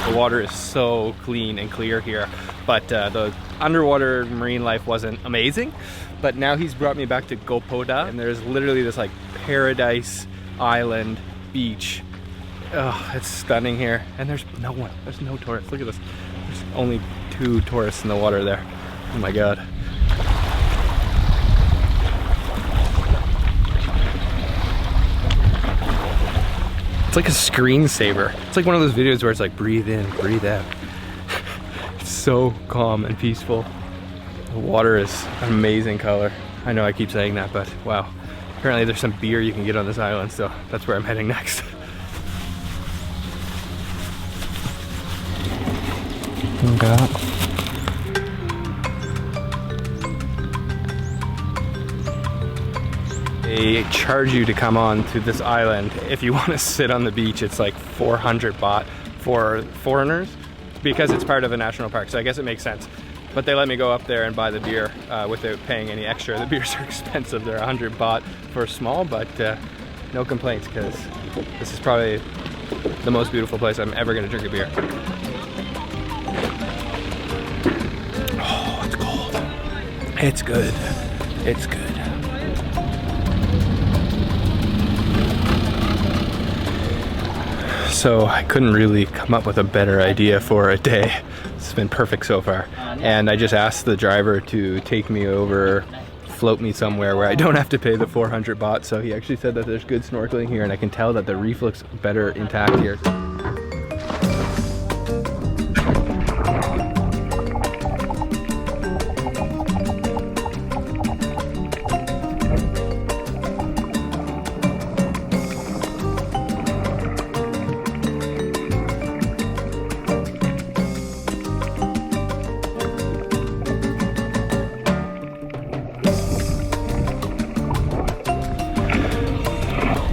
The water is so clean and clear here, but the underwater marine life wasn't amazing. But now he's brought me back to Gopoda, and there's literally this like paradise island beach. Oh, it's stunning here, and there's no one. There's no tourists. Look at this. There's only 2 tourists in the water there. Oh my God. It's like a screensaver. It's like one of those videos where it's like breathe in, breathe out. It's so calm and peaceful. The water is an amazing color. I know I keep saying that, but wow. Apparently there's some beer you can get on this island, so that's where I'm heading next. They charge you to come on to this island. If you want to sit on the beach, it's like 400 baht for foreigners because it's part of a national park, so I guess it makes sense. But they let me go up there and buy the beer without paying any extra. The beers are expensive. They're 100 baht for small, but no complaints, because this is probably the most beautiful place I'm ever going to drink a beer. Oh, it's cold. It's good. It's good. So I couldn't really come up with a better idea for a day. It's been perfect so far. And I just asked the driver to take me over, float me somewhere where I don't have to pay the 400 baht. So he actually said that there's good snorkeling here, and I can tell that the reef looks better intact here.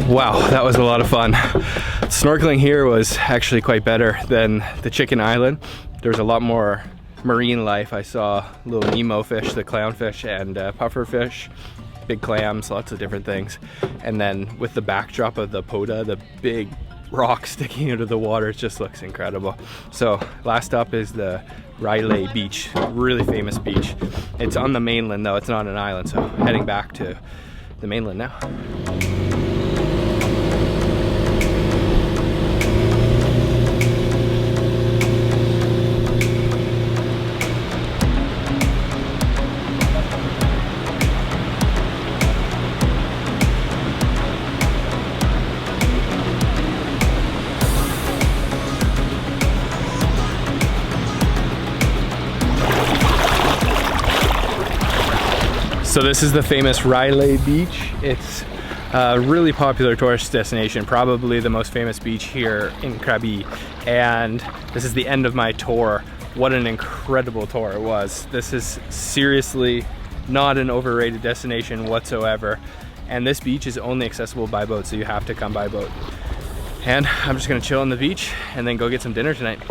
Wow, that was a lot of fun. Snorkeling here was actually quite better than the Chicken Island. There was a lot more marine life. I saw little Nemo fish, the clownfish, and puffer fish, big clams, lots of different things. And then with the backdrop of the Poda, the big rock sticking out of the water. It just looks incredible. So last up is the Rawai beach, really famous beach. It's on the mainland though, it's not an island, so heading back to the mainland now. So this is the famous Rawai beach. It's a really popular tourist destination, probably the most famous beach here in Krabi. And this is the end of my tour. What an incredible tour it was. This is seriously not an overrated destination whatsoever. And this beach is only accessible by boat, so you have to come by boat. And I'm just gonna chill on the beach and then go get some dinner tonight.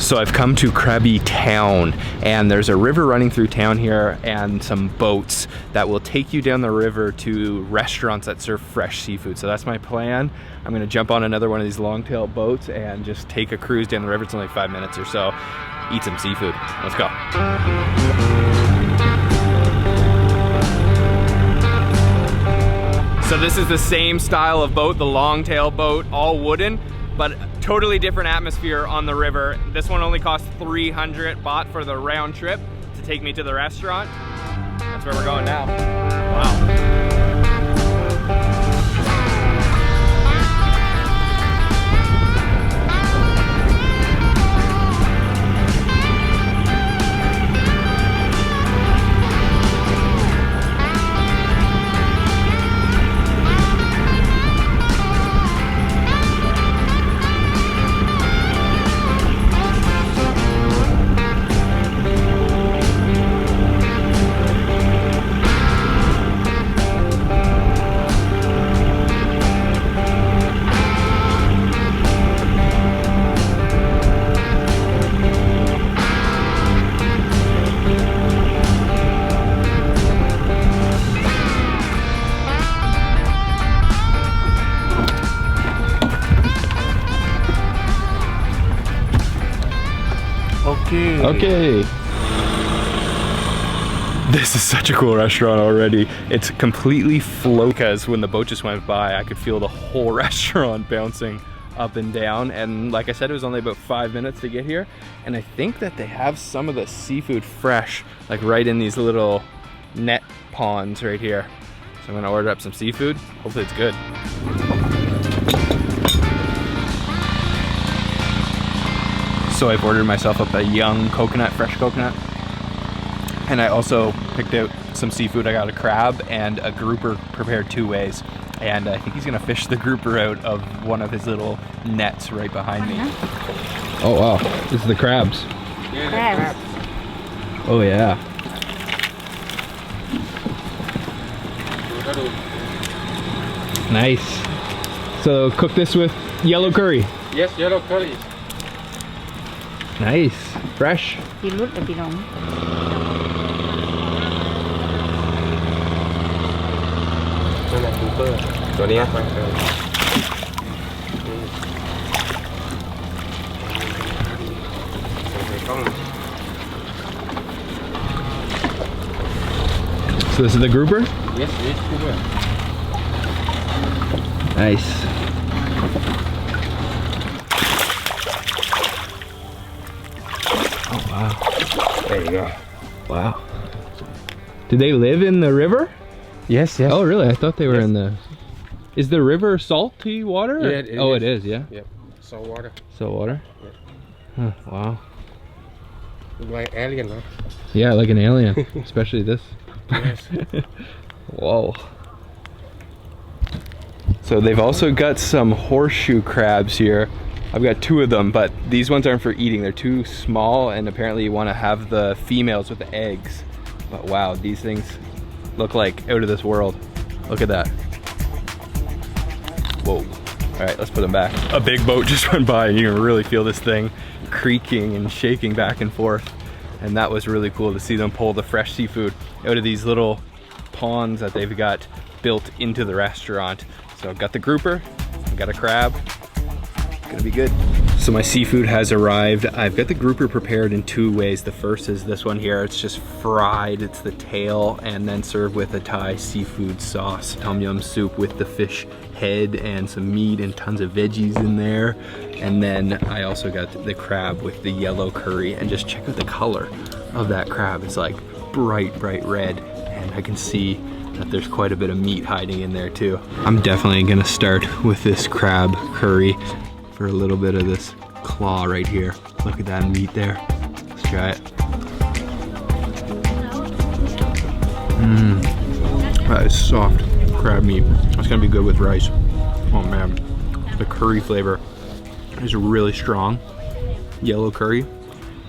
So I've come to Krabi town, and there's a river running through town here and some boats that will take you down the river to restaurants that serve fresh seafood. So that's my plan. I'm gonna jump on another one of these long-tail boats and just take a cruise down the river. It's only 5 minutes or so. Eat some seafood. Let's go. So this is the same style of boat, the long-tail boat, all wooden, but totally different atmosphere on the river. This one only costs 300 baht for the round trip to take me to the restaurant. That's where we're going now. Wow. Okay. This is such a cool restaurant already. It's completely floating because when the boat just went by, I could feel the whole restaurant bouncing up and down. And like I said, it was only about 5 minutes to get here. And I think that they have some of the seafood fresh, like right in these little net ponds right here. So I'm gonna order up some seafood. Hopefully it's good. So I've ordered myself up a young coconut, fresh coconut. And I also picked out some seafood. I got a crab and a grouper prepared 2 ways. And I think he's gonna fish the grouper out of one of his little nets right behind me. Oh wow, this is the crabs. Crabs. Oh yeah. Nice. So cook this with yellow curry. Yes, yellow curry. Nice. Fresh. You look a bit on. So this is the grouper? Yes, it's grouper. Nice. Wow. There you go. Wow. Do they live in the river? Yes, yes. Oh, really? I thought they were in the... Is the river salty water? Yeah, it oh, is. it is, yeah? Yep. Salt water. Salt water? Yeah. Huh, wow. Like alien, huh? Yeah, like an alien. Especially this. Yes. Whoa. So they've also got some horseshoe crabs here. I've got 2 of them, but these ones aren't for eating. They're too small, and apparently you want to have the females with the eggs. But wow, these things look like out of this world. Look at that. Whoa. All right, let's put them back. A big boat just went by, and you can really feel this thing creaking and shaking back and forth. And that was really cool to see them pull the fresh seafood out of these little ponds that they've got built into the restaurant. So I've got the grouper, I've got a crab, gonna be good. So my seafood has arrived. I've got the grouper prepared in 2 ways. The first is this one here. It's just fried, it's the tail, and then served with a Thai seafood sauce. Tom yum soup with the fish head and some meat and tons of veggies in there. And then I also got the crab with the yellow curry, and just check out the color of that crab. It's like bright, bright red, and I can see that there's quite a bit of meat hiding in there too. I'm definitely gonna start with this crab curry for a little bit of this claw right here. Look at that meat there. Let's try it. That is soft crab meat. It's gonna be good with rice. Oh man, the curry flavor is really strong. Yellow curry.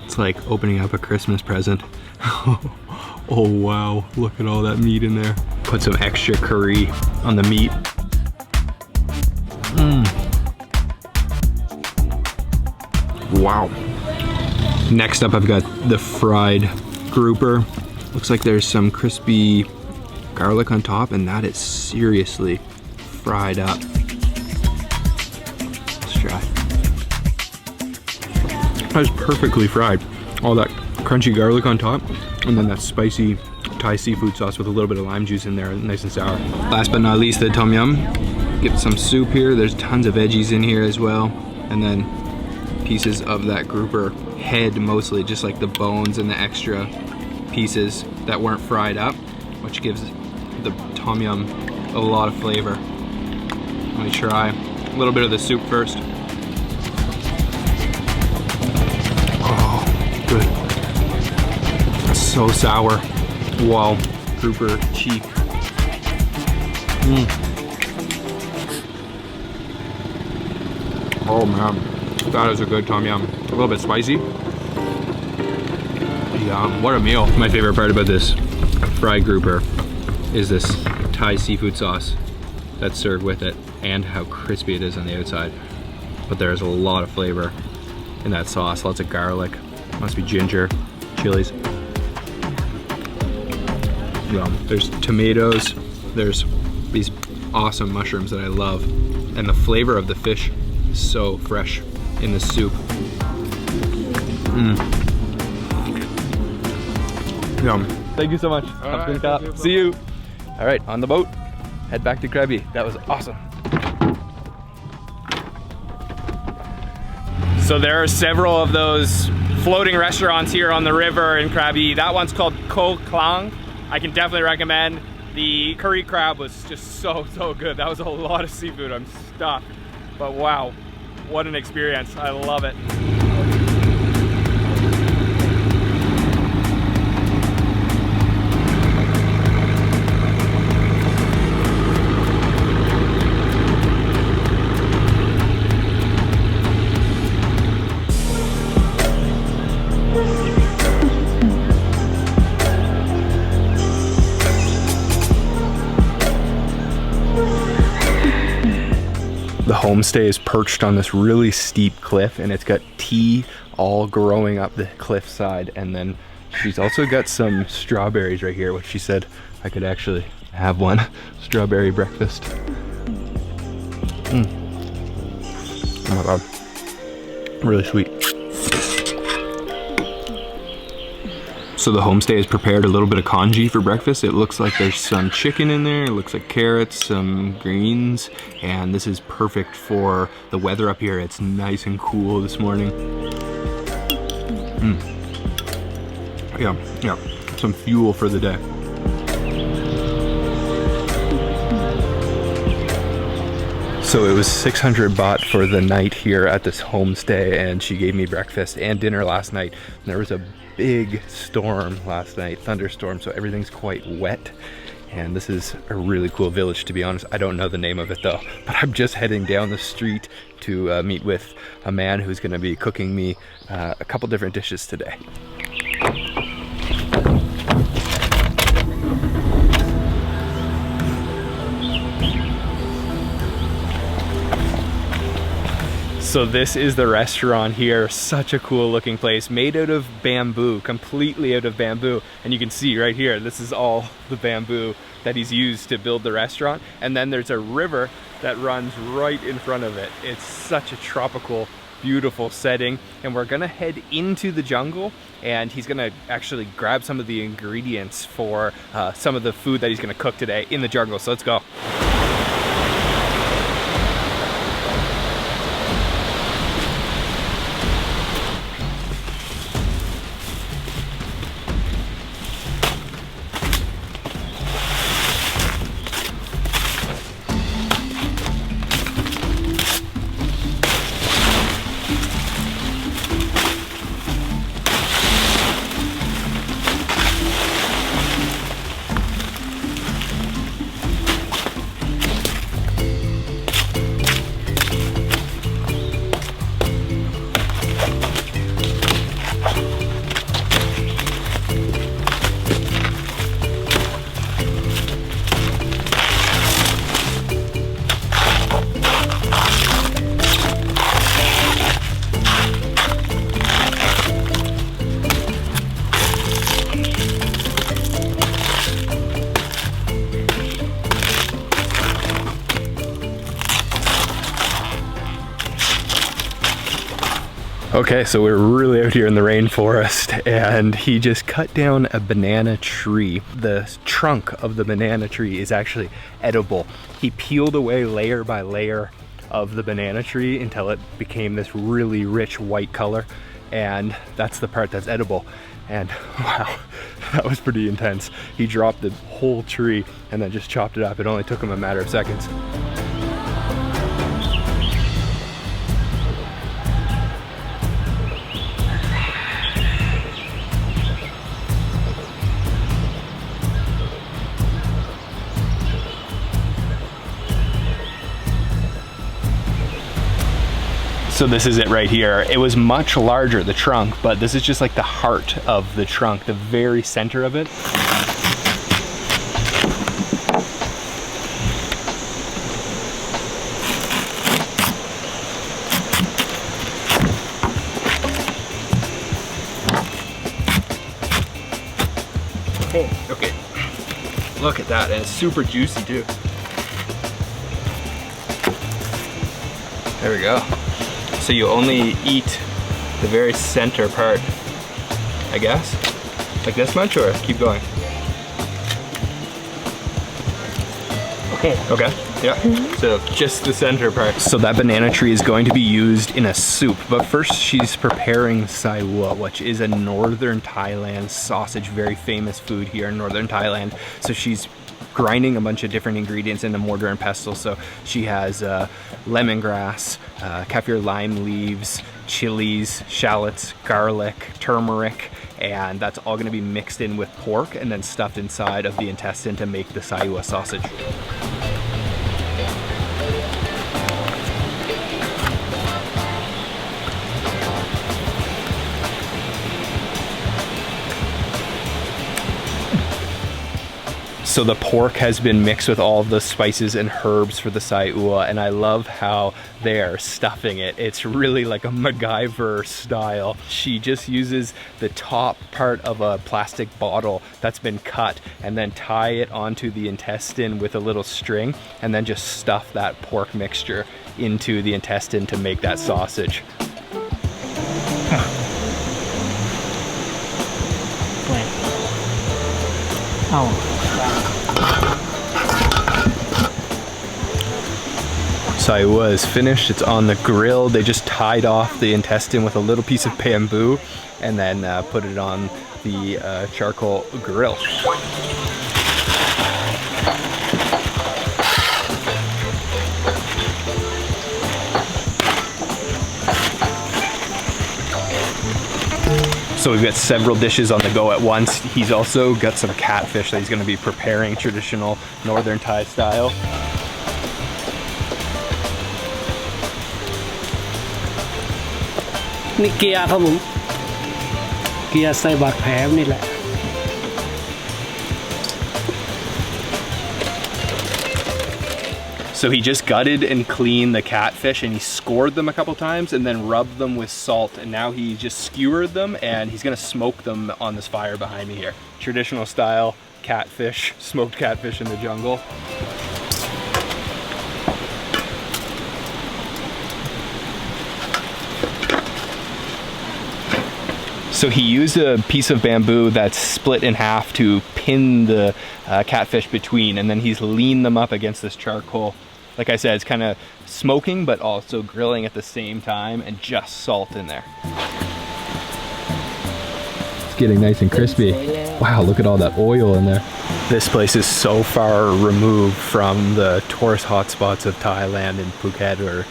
It's like opening up a Christmas present. Oh wow, look at all that meat in there. Put some extra curry on the meat. Wow. Next up I've got the fried grouper. Looks like there's some crispy garlic on top, and that is seriously fried up. Let's try. That is perfectly fried. All that crunchy garlic on top, and then that spicy Thai seafood sauce with a little bit of lime juice in there, nice and sour. Last but not least, the tom yum. Get some soup here. There's tons of veggies in here as well, and then pieces of that grouper head, mostly just like the bones and the extra pieces that weren't fried up, which gives the tom yum a lot of flavor. Let me try a little bit of the soup first. Oh, good. It's so sour. Wow, grouper cheek. Oh man, that is a good tom yum. A little bit spicy. Yum, what a meal. My favorite part about this fried grouper is this Thai seafood sauce that's served with it, and how crispy it is on the outside. But there's a lot of flavor in that sauce. Lots of garlic, must be ginger, chilies. Yum. There's tomatoes, there's these awesome mushrooms that I love, and the flavor of the fish is so fresh in the soup. Yum. Thank you so much. Have a good cup. See you. All right, on the boat, head back to Krabi. That was awesome. So there are several of those floating restaurants here on the river in Krabi. That one's called Ko Klang. I can definitely recommend. The curry crab was just so good. That was a lot of seafood. I'm stuffed. But wow, what an experience. I love it. The homestay is perched on this really steep cliff, and it's got tea all growing up the cliffside, and then she's also got some strawberries right here, which she said I could actually have one. Strawberry breakfast. Oh my god, really sweet. So the homestay has prepared a little bit of congee for breakfast. It looks like there's some chicken in there. It looks like carrots, some greens, and this is perfect for the weather up here. It's nice and cool this morning. Yeah, some fuel for the day. So it was 600 baht for the night here at this homestay, and she gave me breakfast and dinner last night. And there was a big storm last night, thunderstorm, so everything's quite wet. And this is a really cool village, to be honest. I don't know the name of it though, but I'm just heading down the street to meet with a man who's gonna be cooking me a couple different dishes today. So this is the restaurant here. Such a cool looking place, made out of bamboo, completely out of bamboo. And you can see right here, this is all the bamboo that he's used to build the restaurant. And then there's a river that runs right in front of it. It's such a tropical, beautiful setting. And we're gonna head into the jungle, and he's gonna actually grab some of the ingredients for some of the food that he's gonna cook today in the jungle. So let's go. Okay, so we're really out here in the rainforest, and he just cut down a banana tree. The trunk of the banana tree is actually edible. He peeled away layer by layer of the banana tree until it became this really rich white color, and that's the part that's edible. And wow, that was pretty intense. He dropped the whole tree and then just chopped it up. It only took him a matter of seconds. So this is it right here. It was much larger, the trunk, but this is just like the heart of the trunk, the very center of it. Okay, look at that, and it's super juicy too. There we go. So you only eat the very center part, I guess? Like this much, or keep going? Okay, yeah. So just the center part. So that banana tree is going to be used in a soup, but first she's preparing sai ua, which is a northern Thailand sausage, very famous food here in northern Thailand. So she's grinding a bunch of different ingredients in a mortar and pestle. So she has lemongrass, kaffir lime leaves, chilies, shallots, garlic, turmeric, and that's all going to be mixed in with pork and then stuffed inside of the intestine to make the sai ua sausage. So the pork has been mixed with all the spices and herbs for the sai ua, and I love how they're stuffing it. It's really like a MacGyver style. She just uses the top part of a plastic bottle that's been cut and then tie it onto the intestine with a little string and then just stuff that pork mixture into the intestine to make that sausage. Sai ua is finished, it's on the grill. They just tied off the intestine with a little piece of bamboo, and then put it on the charcoal grill. So we've got several dishes on the go at once. He's also got some catfish that he's going to be preparing traditional northern Thai style. นี่เกียร์ครับผมเกียร์ใส่บาดแผลนี่แหละ So he just gutted and cleaned the catfish and he scored them a couple times and then rubbed them with salt, and now he just skewered them and he's gonna smoke them on this fire behind me here. Traditional style catfish, smoked catfish in the jungle. So he used a piece of bamboo that's split in half to pin the catfish between, and then he's leaned them up against this charcoal. Like I said, it's kind of smoking, but also grilling at the same time, and just salt in there. It's getting nice and crispy. Wow, look at all that oil in there. This place is so far removed from the tourist hotspots of Thailand and Phuket or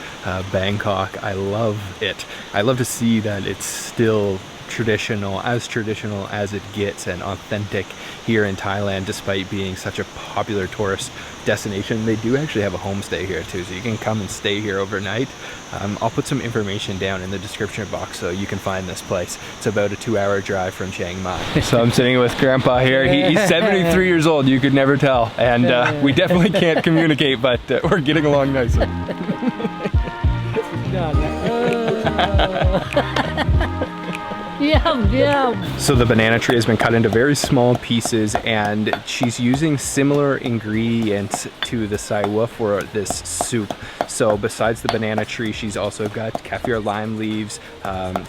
Bangkok. I love it. I love to see that it's still traditional as it gets and authentic here in Thailand, despite being such a popular tourist destination. They do actually have a homestay here too, so you can come and stay here overnight. I'll put some information down in the description box so you can find this place. It's about a 2-hour drive from Chiang Mai. So I'm sitting with Grandpa here. He's 73 years old, you could never tell, and we definitely can't communicate, but we're getting along nicely. So the banana tree has been cut into very small pieces, and she's using similar ingredients to the saiwa for this soup. So besides the banana tree, she's also got kaffir lime leaves,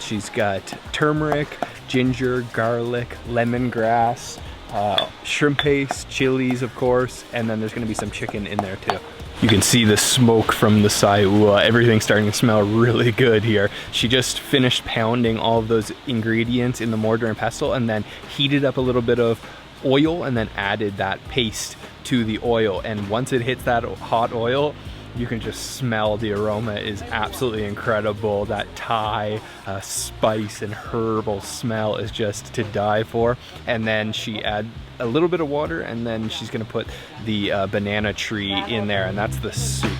she's got turmeric, ginger, garlic, lemongrass, shrimp paste, chilies of course, and then there's going to be some chicken in there too. You can see the smoke from the saiwa. Everything's starting to smell really good here. She just finished pounding all of those ingredients in the mortar and pestle, and then heated up a little bit of oil and then added that paste to the oil. And once it hits that hot oil, you can just smell the aroma is absolutely incredible. That Thai spice and herbal smell is just to die for. And then she adds a little bit of water, and then she's gonna put the banana tree in there, and that's the soup.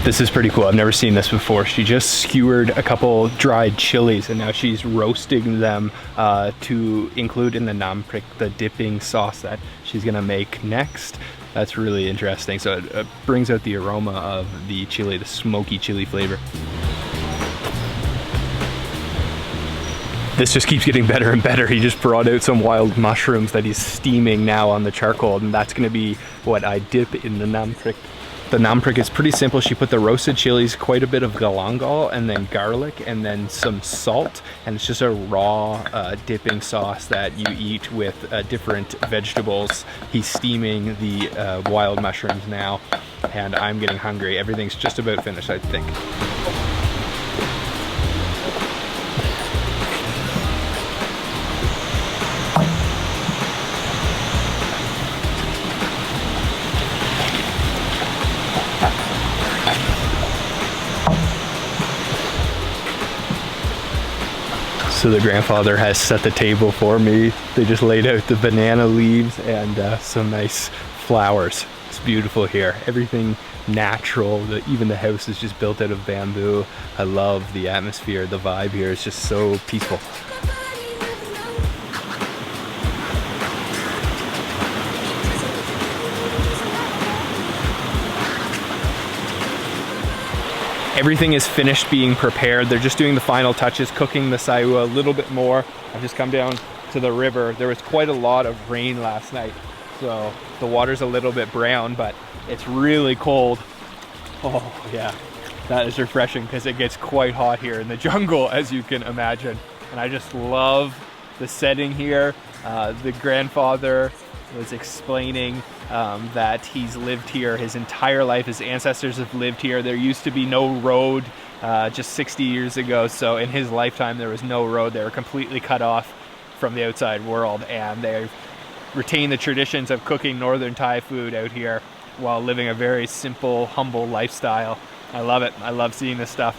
This is pretty cool. I've never seen this before. She just skewered a couple dried chilies, and now she's roasting them to include in the nam prik, the dipping sauce that she's gonna make next. That's really interesting. So it brings out the aroma of the chili, the smoky chili flavor. This just keeps getting better and better. He just brought out some wild mushrooms that he's steaming now on the charcoal, and that's gonna be what I dip in the nam prik. The nam prik is pretty simple. She put the roasted chilies, quite a bit of galangal, and then garlic, and then some salt, and it's just a raw dipping sauce that you eat with different vegetables. He's steaming the wild mushrooms now, and I'm getting hungry. Everything's just about finished, I think. So the grandfather has set the table for me. They just laid out the banana leaves and some nice flowers. It's beautiful here. Everything natural. Even the house is just built out of bamboo. I love the atmosphere. The vibe here is just so peaceful. Everything is finished being prepared. They're just doing the final touches, cooking the saiwa a little bit more. I've just come down to the river. There was quite a lot of rain last night, so the water's a little bit brown, but it's really cold. Oh yeah, that is refreshing because it gets quite hot here in the jungle, as you can imagine. And I just love the setting here. The grandfather was explaining that he's lived here his entire life. His ancestors have lived here. There used to be no road just 60 years ago, so in his lifetime there was no road. They were completely cut off from the outside world, and they've retained the traditions of cooking northern Thai food out here while living a very simple, humble lifestyle. I love it. I love seeing this stuff.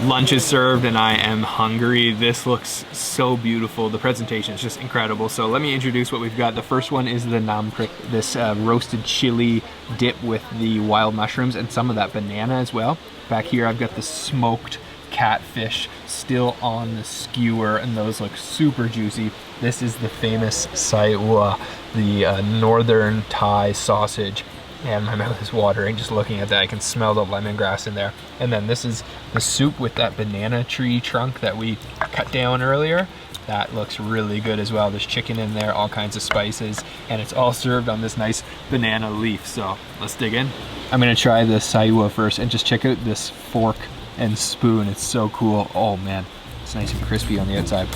Lunch is served and I am hungry. This looks so beautiful. The presentation is just incredible. So let me introduce what we've got. The first one is the nam prik, this roasted chili dip with the wild mushrooms and some of that banana as well. Back here I've got the smoked catfish still on the skewer, and those look super juicy. This is the famous sai ua, the northern Thai sausage. And my mouth is watering just looking at that. I can smell the lemongrass in there. And then this is the soup with that banana tree trunk that we cut down earlier. That looks really good as well. There's chicken in there, all kinds of spices, and it's all served on this nice banana leaf. So let's dig in. I'm gonna try the sai ua first and just check out this fork and spoon. It's so cool. Oh man, it's nice and crispy on the outside.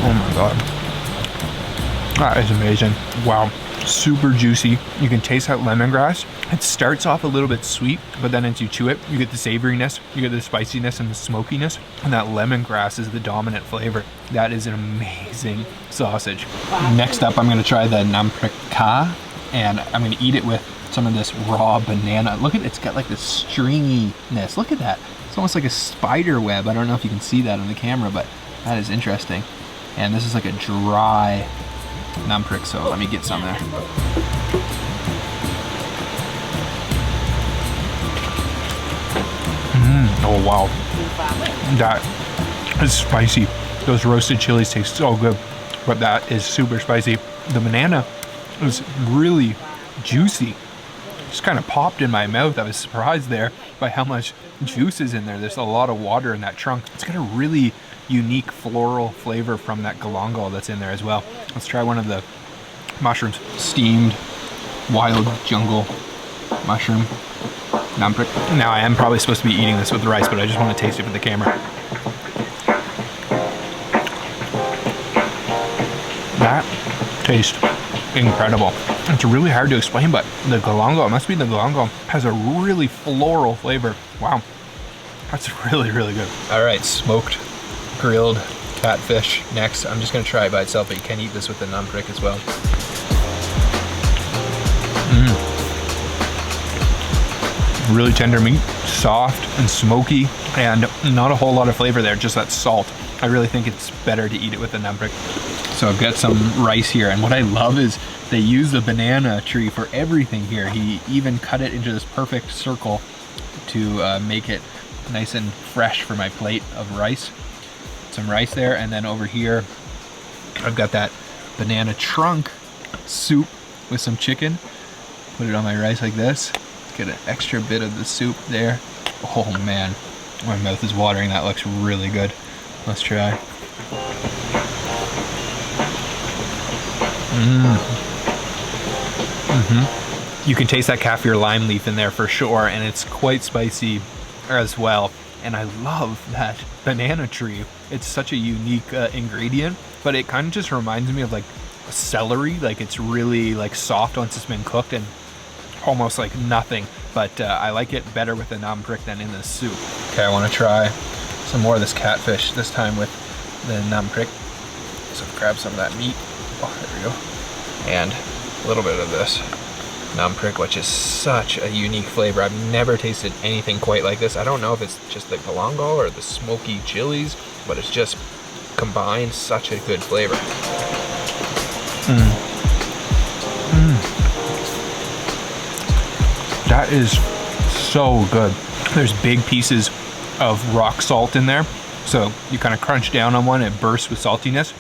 Oh my God. That is amazing. Wow, super juicy. You can taste that lemongrass. It starts off a little bit sweet, but then as you chew it, you get the savoriness, you get the spiciness and the smokiness, and that lemongrass is the dominant flavor. That is an amazing sausage. Next up, I'm gonna try the nam prik ka, and I'm gonna eat it with some of this raw banana. Look at it, it's got like this stringiness. Look at that. It's almost like a spider web. I don't know if you can see that on the camera, but that is interesting. And this is like a dry nam prik, so let me get some there. Oh wow, that is spicy. Those roasted chilies taste so good, but that is super spicy. The banana is really juicy. Just kind of popped in my mouth. I was surprised there by how much juice is in there. There's a lot of water in that trunk. It's got a really unique floral flavor from that galangal that's in there as well. Let's try one of the mushrooms. Steamed wild jungle mushroom nam prik. Now I am probably supposed to be eating this with the rice, but I just want to taste it for the camera. That tastes incredible. It's really hard to explain, but the galangal, it must be the galangal, has a really floral flavor. Wow, that's really, really good. All right, smoked grilled catfish next. I'm just gonna try it by itself, but you can eat this with the nam prik as well. Really tender meat, soft and smoky, and not a whole lot of flavor there, just that salt. I really think it's better to eat it with the nam prik. So I've got some rice here, and what I love is they use the banana tree for everything here. He even cut it into this perfect circle to make it nice and fresh for my plate of rice. Some rice there, and then over here I've got that banana trunk soup with some chicken. Put it on my rice like this. Let's get an extra bit of the soup there. Oh man, my mouth is watering. That looks really good. Let's try. You can taste that kaffir lime leaf in there for sure, and it's quite spicy as well. And I love that banana tree. It's such a unique ingredient, but it kind of just reminds me of like celery. Like it's really like soft once it's been cooked and almost like nothing. But I like it better with the nam prik than in the soup. Okay, I want to try some more of this catfish, this time with the nam prik. So grab some of that meat. Oh, there we go. And a little bit of this nam prik, which is such a unique flavor. I've never tasted anything quite like this. I don't know if it's just the galangal or the smoky chilies, but it's just combined such a good flavor. That is so good. There's big pieces of rock salt in there, so you kind of crunch down on one, it bursts with saltiness,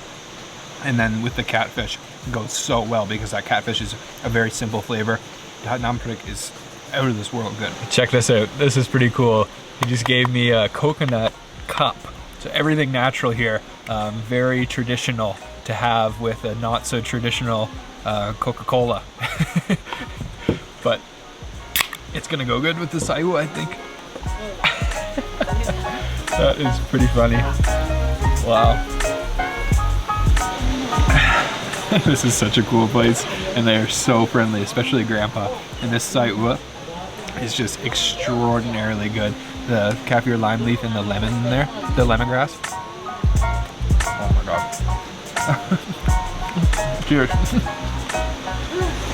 and then with the catfish, it goes so well because that catfish is a very simple flavor. That nam prik is out of this world good. Check this out. This is pretty cool. He just gave me a coconut cup. So everything natural here, very traditional to have with a not so traditional Coca-Cola. But it's gonna go good with the saiwa, I think. That is pretty funny. Wow. This is such a cool place, and they are so friendly, especially Grandpa. And this saiwa is just extraordinarily good. The kaffir lime leaf and the lemon in there, the lemongrass. Oh my god. Cheers.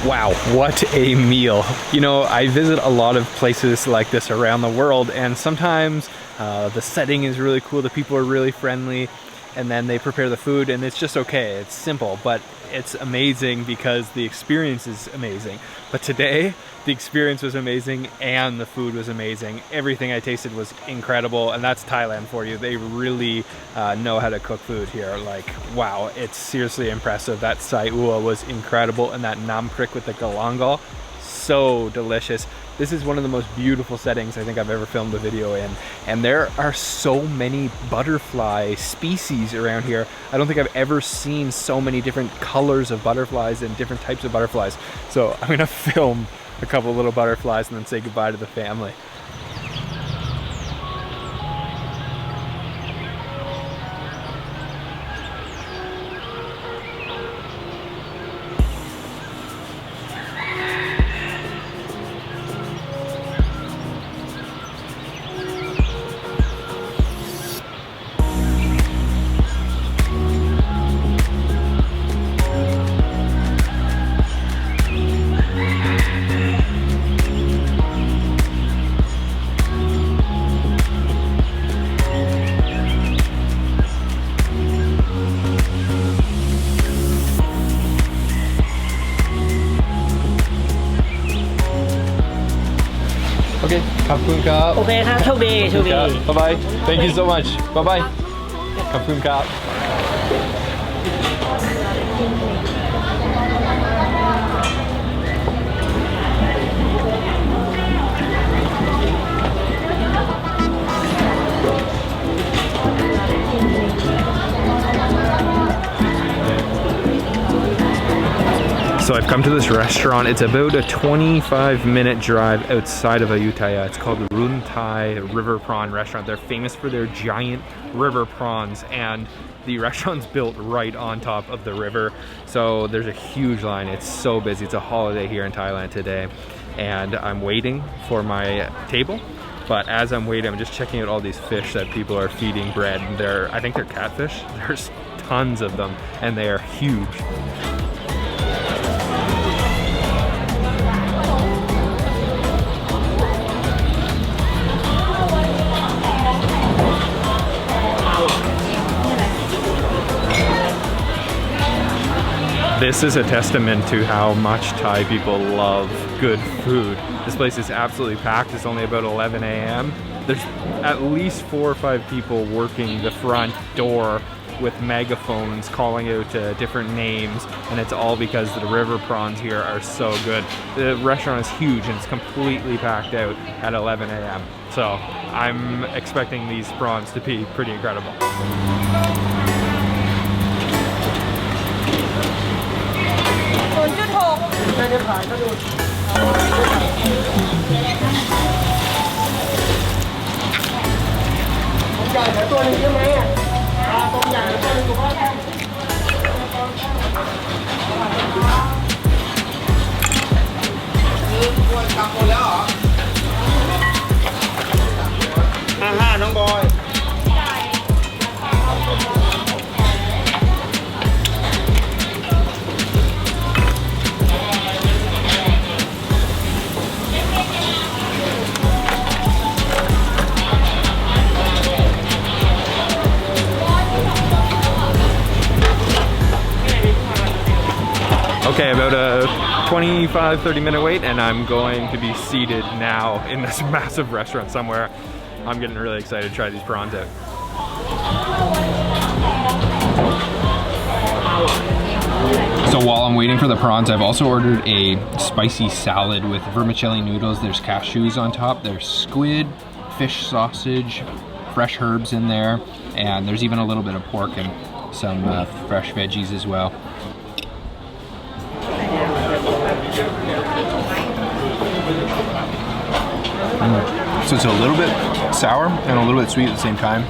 Wow, what a meal. You know, I visit a lot of places like this around the world, and sometimes the setting is really cool, the people are really friendly, and then they prepare the food and it's just okay, it's simple, but it's amazing because the experience is amazing. But today, the experience was amazing and the food was amazing. Everything I tasted was incredible, and that's Thailand for you. They really know how to cook food here. Like, wow, it's seriously impressive. That sai ua was incredible, and that nam prik with the galangal, so delicious. This is one of the most beautiful settings I think I've ever filmed a video in, and there are so many butterfly species around here. I don't think I've ever seen so many different colors of butterflies and different types of butterflies. So I'm gonna film a couple little butterflies and then say goodbye to the family. Okay, ขอบคุณครับ โอเคครับโชคดีโชคดี Bye bye. Thank you so much. Bye bye. ขอบคุณครับ So I've come to this restaurant. It's about a 25-minute drive outside of Ayutthaya. It's called the Run Thai River Prawn Restaurant. They're famous for their giant river prawns, and the restaurant's built right on top of the river. So there's a huge line. It's so busy. It's a holiday here in Thailand today. And I'm waiting for my table. But as I'm waiting, I'm just checking out all these fish that people are feeding bread. And I think they're catfish. There's tons of them, and they are huge. This is a testament to how much Thai people love good food. This place is absolutely packed. It's only about 11 a.m. There's at least 4 or 5 people working the front door with megaphones calling out different names, and it's all because the river prawns here are so good. The restaurant is huge and it's completely packed out at 11 a.m. So I'm expecting these prawns to be pretty incredible. Okay, about a 25-30 minute wait, and I'm going to be seated now in this massive restaurant somewhere. I'm getting really excited to try these prawns out. So While I'm waiting for the prawns, I've also ordered a spicy salad with vermicelli noodles. There's cashews on top, there's squid, fish sausage, fresh herbs in there, and there's even a little bit of pork and some fresh veggies as well. So it's a little bit sour and a little bit sweet at the same time.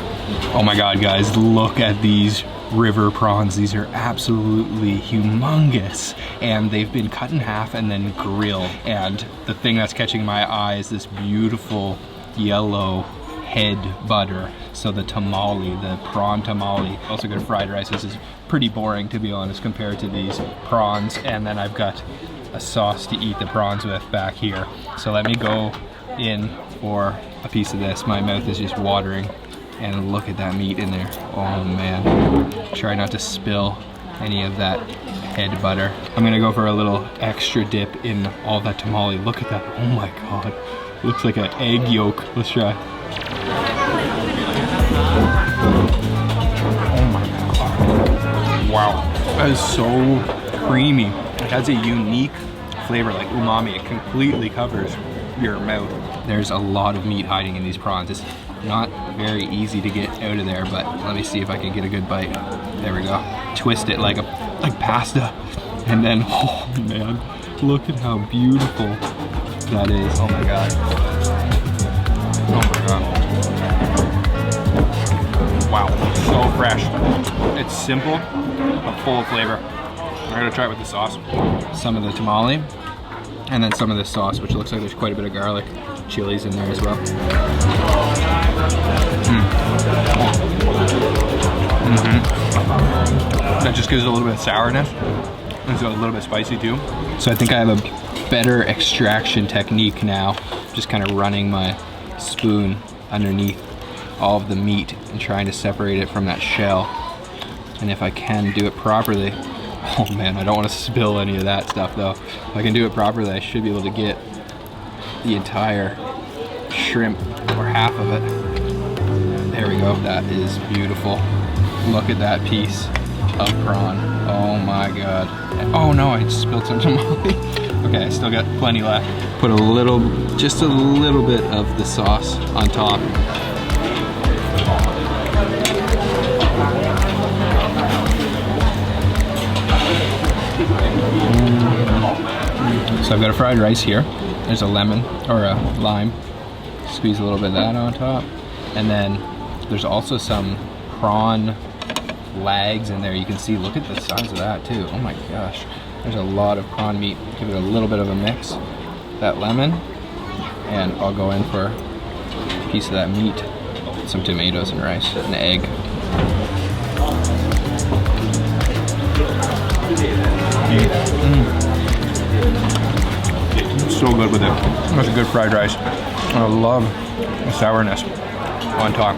Oh my god, guys, look at these river prawns. These are absolutely humongous, and they've been cut in half and then grilled. And the thing that's catching my eye is this beautiful yellow head butter. So the tamale, the prawn tamale, also good fried rice. This is pretty boring, to be honest, compared to these prawns. And then I've got a sauce to eat the prawns with back here. So let me go in for a piece of this. My mouth is just watering, and look at that meat in there. Oh man, try not to spill any of that head butter. I'm gonna go for a little extra dip in all that tamale. Look at that, oh my god. Looks like an egg yolk. Let's try. Oh my god. Wow, that is so creamy. It has a unique flavor, like umami. It completely covers your mouth. There's a lot of meat hiding in these prawns. It's not very easy to get out of there, but let me see if I can get a good bite. There we go. Twist it like pasta, and then, oh man, look at how beautiful that is. Oh my god. Oh my god. Wow, so fresh. It's simple, but full of flavor. I'm gonna try it with the sauce. Some of the tamale, and then some of this sauce, which looks like there's quite a bit of garlic, chilies in there as well. That just gives it a little bit of sourness. It's a little bit spicy too. So I think I have a better extraction technique now. Just kind of running my spoon underneath all of the meat and trying to separate it from that shell. And if I can do it properly, oh man, I don't want to spill any of that stuff though. If I can do it properly, I should be able to get the entire shrimp or half of it. There we go, that is beautiful. Look at that piece of prawn. Oh my god. Oh no, I just spilled some tamale. Okay, I still got plenty left. Put a little, just a little bit of the sauce on top. So I've got a fried rice here. There's a lemon, or a lime. Squeeze a little bit of that on top. And then there's also some prawn legs in there. You can see, look at the size of that too. Oh my gosh. There's a lot of prawn meat. Give it a little bit of a mix. That lemon. And I'll go in for a piece of that meat. Some tomatoes and rice, an egg. So good with it. That's a good fried rice. I love the sourness on top.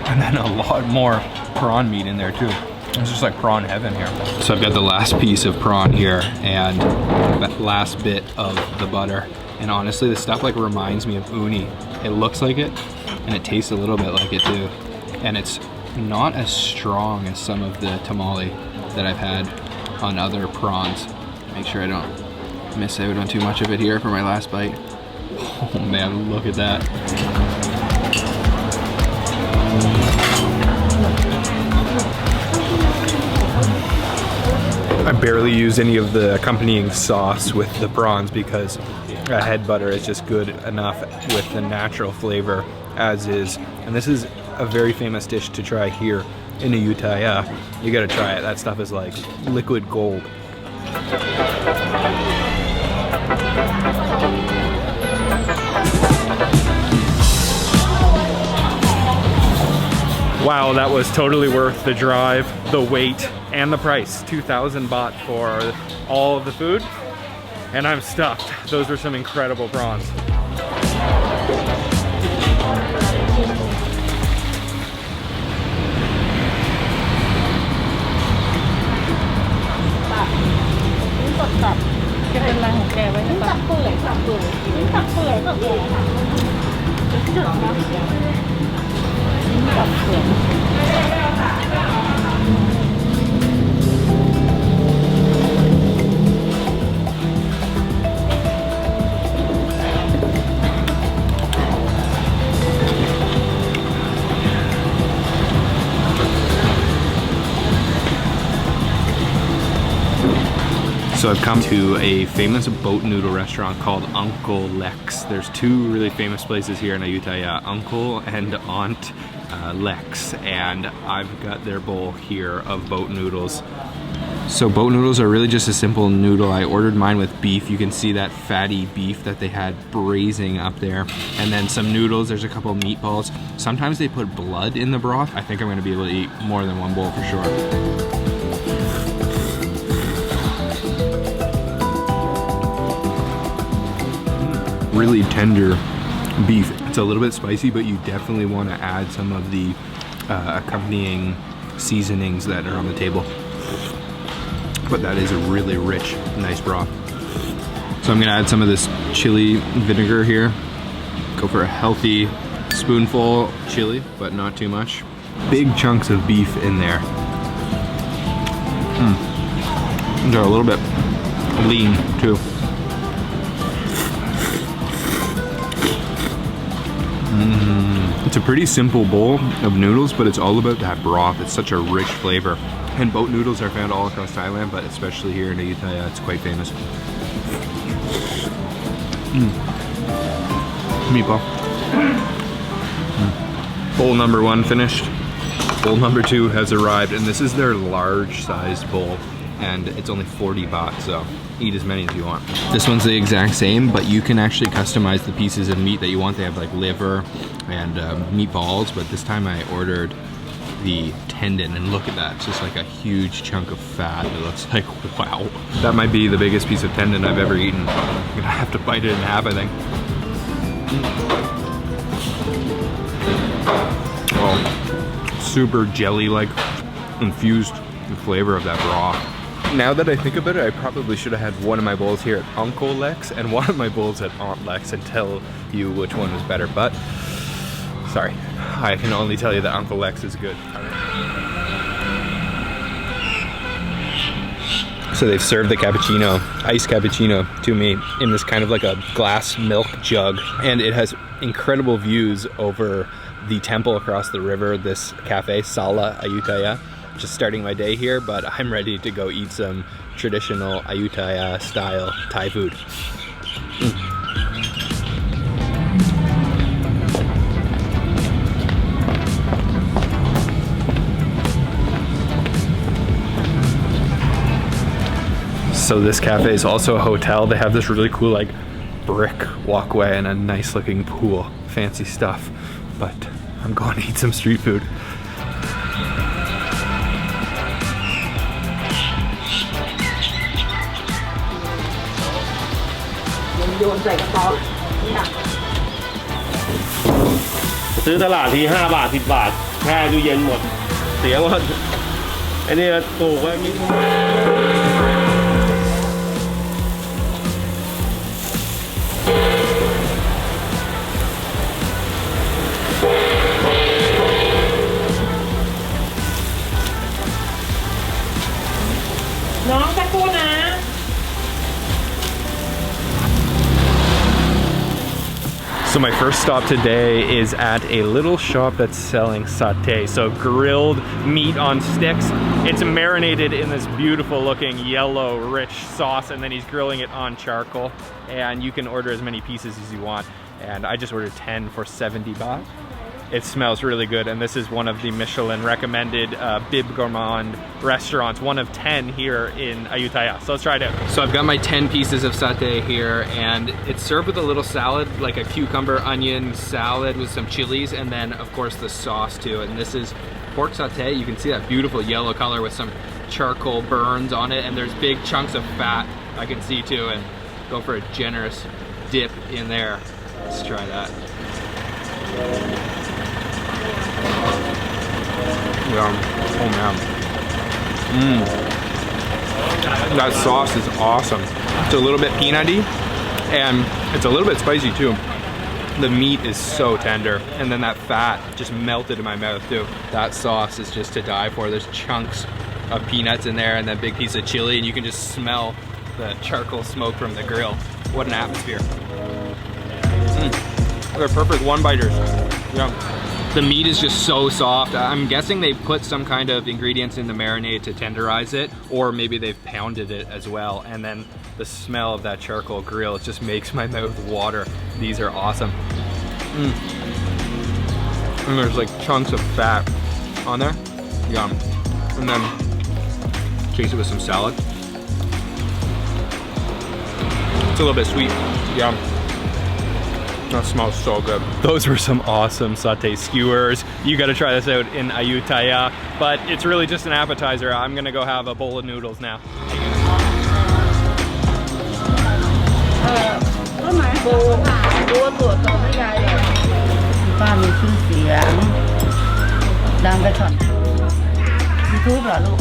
And then a lot more prawn meat in there too. It's just like prawn heaven here. So I've got the last piece of prawn here and that last bit of the butter. And honestly, this stuff like reminds me of uni. It looks like it and it tastes a little bit like it too. And it's not as strong as some of the tamale that I've had on other prawns. Make sure I don't miss out on too much of it here for my last bite. Oh man, look at that. I barely use any of the accompanying sauce with the prawns because a head butter is just good enough with the natural flavor as is. And this is a very famous dish to try here in Ayutthaya. You gotta try it. That stuff is like liquid gold. Wow, that was totally worth the drive, the wait, and the price. 2,000 baht for all of the food, and I'm stuffed. Those were some incredible prawns. So I've come to a famous boat noodle restaurant called Uncle Lex. There's two really famous places here in Ayutthaya, Uncle and Aunt Lex, and I've got their bowl here of boat noodles. So boat noodles are really just a simple noodle. I ordered mine with beef. You can see that fatty beef that they had braising up there. And then some noodles, there's a couple meatballs. Sometimes they put blood in the broth. I think I'm gonna be able to eat more than one bowl for sure. Really tender beef. It's a little bit spicy, but you definitely want to add some of the accompanying seasonings that are on the table. But that is a really rich, nice broth. So I'm gonna add some of this chili vinegar here. Go for a healthy spoonful chili, but not too much. Big chunks of beef in there. They're a little bit lean too. It's a pretty simple bowl of noodles, but it's all about that broth. It's such a rich flavor. And boat noodles are found all across Thailand, but especially here in Ayutthaya, it's quite famous. Meatball. Bowl number 1 finished. Bowl number 2 has arrived, and this is their large sized bowl. And it's only 40 baht, so eat as many as you want. This one's the exact same, but you can actually customize the pieces of meat that you want. They have like liver and meatballs, but this time I ordered the tendon, and look at that. It's just like a huge chunk of fat. It looks like, wow. That might be the biggest piece of tendon I've ever eaten. I'm gonna have to bite it in half, I think. Oh, super jelly-like infused the flavor of that broth. Now that I think about it, I probably should have had one of my bowls here at Uncle Lex and one of my bowls at Aunt Lex and tell you which one was better, but sorry, I can only tell you that Uncle Lex is good. So they've served the cappuccino, iced cappuccino, to me in this kind of like a glass milk jug, and it has incredible views over the temple across the river, this cafe, Sala Ayutthaya. Just starting my day here, but I'm ready to go eat some traditional Ayutthaya style Thai food. So this cafe is also a hotel. They have this really cool like brick walkway and a nice looking pool. Fancy stuff, but I'm going to eat some street food.ซื้อตลาดที่5 บาท 10 บาทแช่ตู้เย็นหมดเสียหมดไอ้นี่ปลูกไว้มิน้องสักครู่นะ So my first stop today is at a little shop that's selling satay, so grilled meat on sticks. It's marinated in this beautiful looking yellow rich sauce, and then he's grilling it on charcoal, and you can order as many pieces as you want, and I just ordered 10 for 70 baht. It smells really good, and this is one of the Michelin recommended Bib Gourmand restaurants, one of 10 here in Ayutthaya. So let's try it out. So I've got my 10 pieces of satay here, and it's served with a little salad, like a cucumber onion salad with some chilies, and then of course the sauce too. And this is pork satay. You can see that beautiful yellow color with some charcoal burns on it, and there's big chunks of fat I can see too, and go for a generous dip in there. Let's try that. Yum. Oh man. That sauce is awesome. It's a little bit peanutty, and it's a little bit spicy too. The meat is so tender, and then that fat just melted in my mouth too. That sauce is just to die for. There's chunks of peanuts in there, and that big piece of chili, and you can just smell the charcoal smoke from the grill. What an atmosphere. They're perfect one-biters. Yum. The meat is just so soft. I'm guessing they put some kind of ingredients in the marinade to tenderize it, or maybe they've pounded it as well. And then the smell of that charcoal grill, it just makes my mouth water. These are awesome. And there's like chunks of fat on there. Yum. And then chase it with some salad. It's a little bit sweet. Yum. That smells so good. Those were some awesome satay skewers. You gotta try this out in Ayutthaya, but it's really just an appetizer. I'm gonna go have a bowl of noodles now. ป้ามีชื่อเสียงดังไปก่อน YouTube เหรอลูก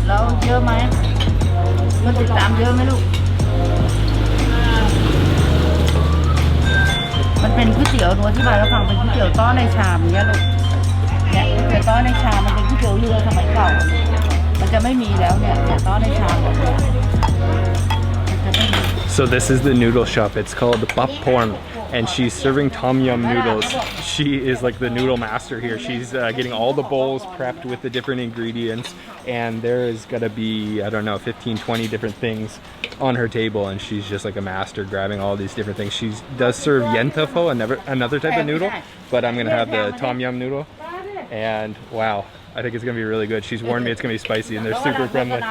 แล้วเยอะไหมมันติดตามเยอะไหมลูกมันเป็นก๋วยเตี๋ยวหนูอธิบายแล้วฟังเป็นก๋วยเตี๋ยวต้อในชามเนี้ยลูกเนี่ยก๋วยเตี๋ยวต้อในชามมันเป็นก๋วยเตี๋ยวเรือสมัยเก่ามันจะไม่มีแล้วเนี่ยต้อในชามมันจะไม่มี So this is the noodle shop. It's called Bap Porn, and she's serving tom yum noodles. She is like the noodle master here. She's getting all the bowls prepped with the different ingredients, and there is gonna be, I don't know, 15, 20 different things on her table, and she's just like a master grabbing all these different things. She does serve yentafo, another type of noodle, but I'm gonna have the tom yum noodle, and wow. I think it's gonna be really good. She's warned me it's gonna be spicy and they're super friendly.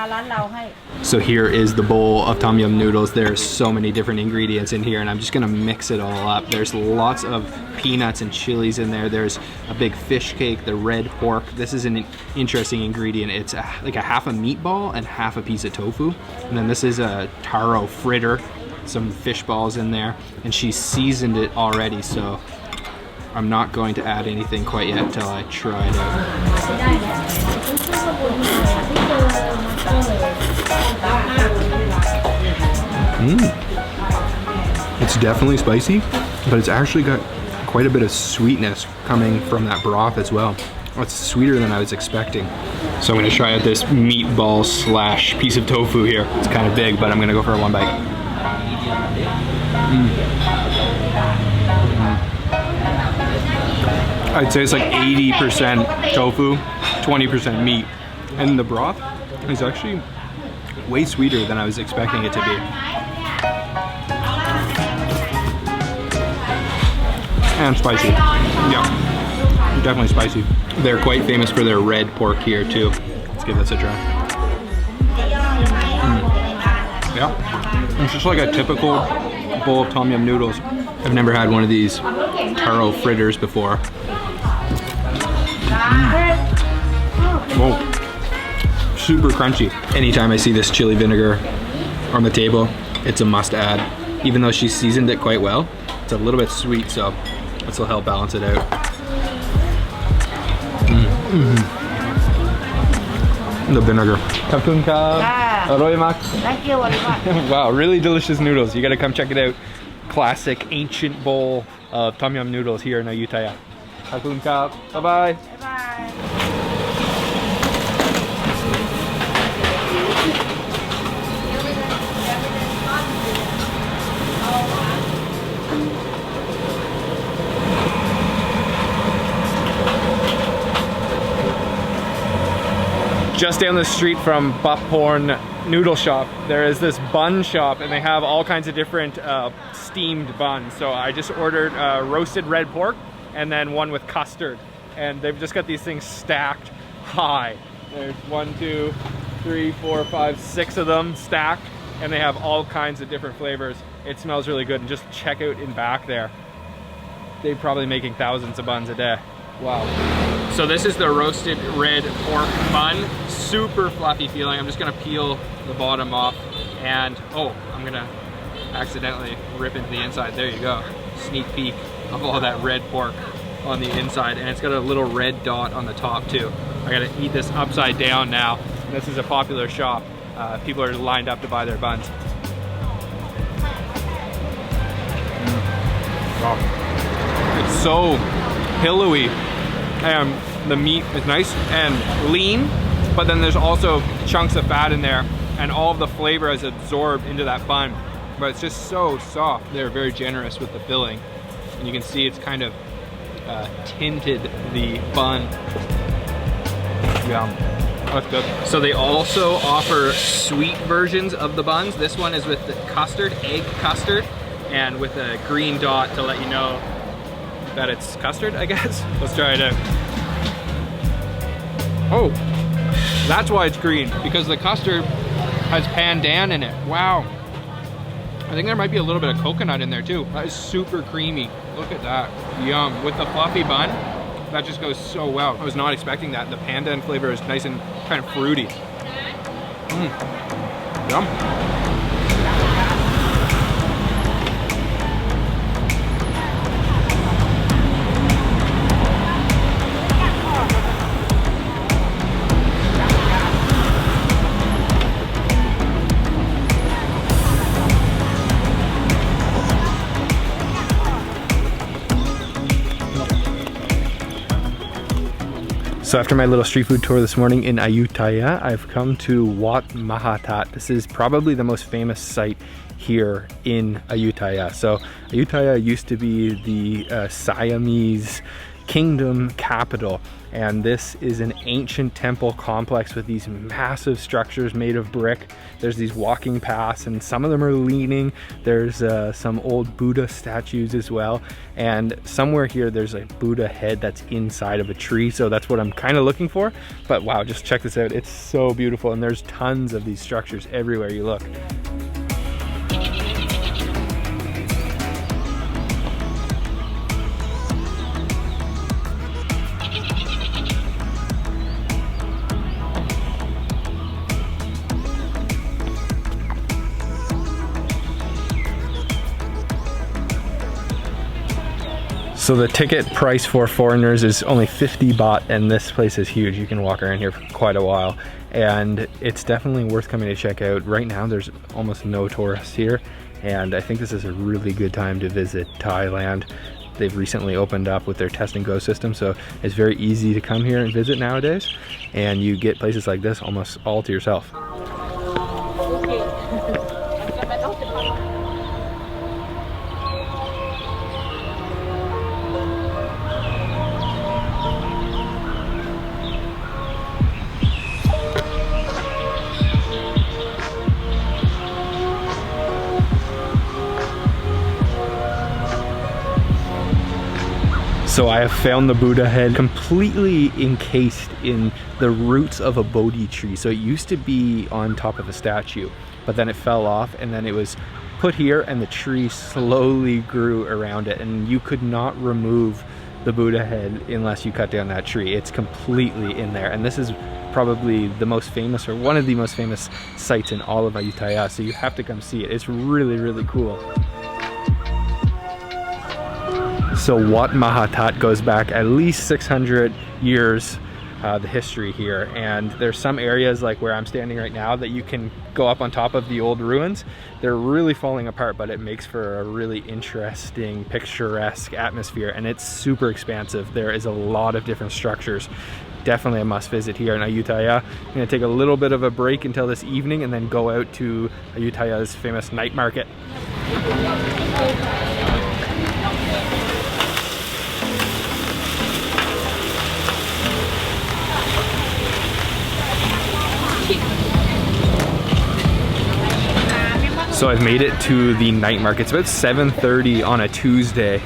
So here is the bowl of tom yum noodles. There's so many different ingredients in here and I'm just gonna mix it all up. There's lots of peanuts and chilies in there. There's a big fish cake, the red pork. This is an interesting ingredient. It's like a half a meatball and half a piece of tofu. And then this is a taro fritter, some fish balls in there. And she seasoned it already, so I'm not going to add anything quite yet until I try it out. It's definitely spicy, but it's actually got quite a bit of sweetness coming from that broth as well. It's sweeter than I was expecting. So I'm gonna try out this meatball slash piece of tofu here. It's kind of big, but I'm gonna go for a one bite. I'd say it's like 80% tofu, 20% meat. And the broth is actually way sweeter than I was expecting it to be. And spicy. Yeah, definitely spicy. They're quite famous for their red pork here too. Let's give this a try. Yeah, it's just like a typical bowl of tom yum noodles. I've never had one of these taro fritters before. Whoa, super crunchy. Anytime I see this chili vinegar on the table, it's a must add. Even though she seasoned it quite well, it's a little bit sweet, so this will help balance it out. The vinegar. Wow, really delicious noodles. You gotta come check it out. Classic ancient bowl of tom yum noodles here in Ayutthaya. Bye bye. Just down the street from Baporn noodle shop, there is this bun shop and they have all kinds of different steamed buns. So I just ordered roasted red pork and then one with custard. And they've just got these things stacked high. There's 1, 2, 3, 4, 5, 6 of them stacked and they have all kinds of different flavors. It smells really good and just check out in back there. They're probably making thousands of buns a day. Wow. So this is the roasted red pork bun. Super fluffy feeling. I'm just gonna peel the bottom off and, oh, I'm gonna accidentally rip into the inside. There you go. Sneak peek of all that red pork on the inside. And it's got a little red dot on the top too. I gotta eat this upside down now. And this is a popular shop. People are lined up to buy their buns. Wow. It's so pillowy. And the meat is nice and lean, but then there's also chunks of fat in there and all of the flavor is absorbed into that bun, but it's just so soft. They're very generous with the filling and you can see it's kind of tinted the bun. Yum. That's good. So they also offer sweet versions of the buns. This one is with the custard, egg custard, and with a green dot to let you know that it's custard, I guess. Let's try it out. Oh, that's why it's green, because the custard has pandan in it. Wow. I think there might be a little bit of coconut in there too. That is super creamy. Look at that. Yum. With the fluffy bun, that just goes so well. I was not expecting that. The pandan flavor is nice and kind of fruity. Yum. So after my little street food tour this morning in Ayutthaya, I've come to Wat Mahathat. This is probably the most famous site here in Ayutthaya. So Ayutthaya used to be the Siamese kingdom capital, and this is an ancient temple complex with these massive structures made of brick. There's these walking paths, and some of them are leaning. There's some old Buddha statues as well, and somewhere here there's a Buddha head that's inside of a tree, so that's what I'm kind of looking for. But wow, just check this out. It's so beautiful, and there's tons of these structures everywhere you look. So the ticket price for foreigners is only 50 baht, and this place is huge. You can walk around here for quite a while, and it's definitely worth coming to check out. Right now there's almost no tourists here, and I think this is a really good time to visit Thailand. They've recently opened up with their test and go system, so it's very easy to come here and visit nowadays, and you get places like this almost all to yourself. So I have found the Buddha head completely encased in the roots of a Bodhi tree. So it used to be on top of a statue, but then it fell off, and then it was put here, and the tree slowly grew around it, and you could not remove the Buddha head unless you cut down that tree. It's completely in there, and this is probably the most famous, or one of the most famous sites in all of Ayutthaya, so you have to come see it. It's really, really cool. So Wat Mahathat goes back at least 600 years, the history here, and there's some areas like where I'm standing right now that you can go up on top of the old ruins. They're really falling apart, but it makes for a really interesting, picturesque atmosphere, and it's super expansive. There is a lot of different structures. Definitely a must visit here in Ayutthaya. I'm gonna take a little bit of a break until this evening and then go out to Ayutthaya's famous night market. So I've made it to the night market. It's about 7:30 on a Tuesday,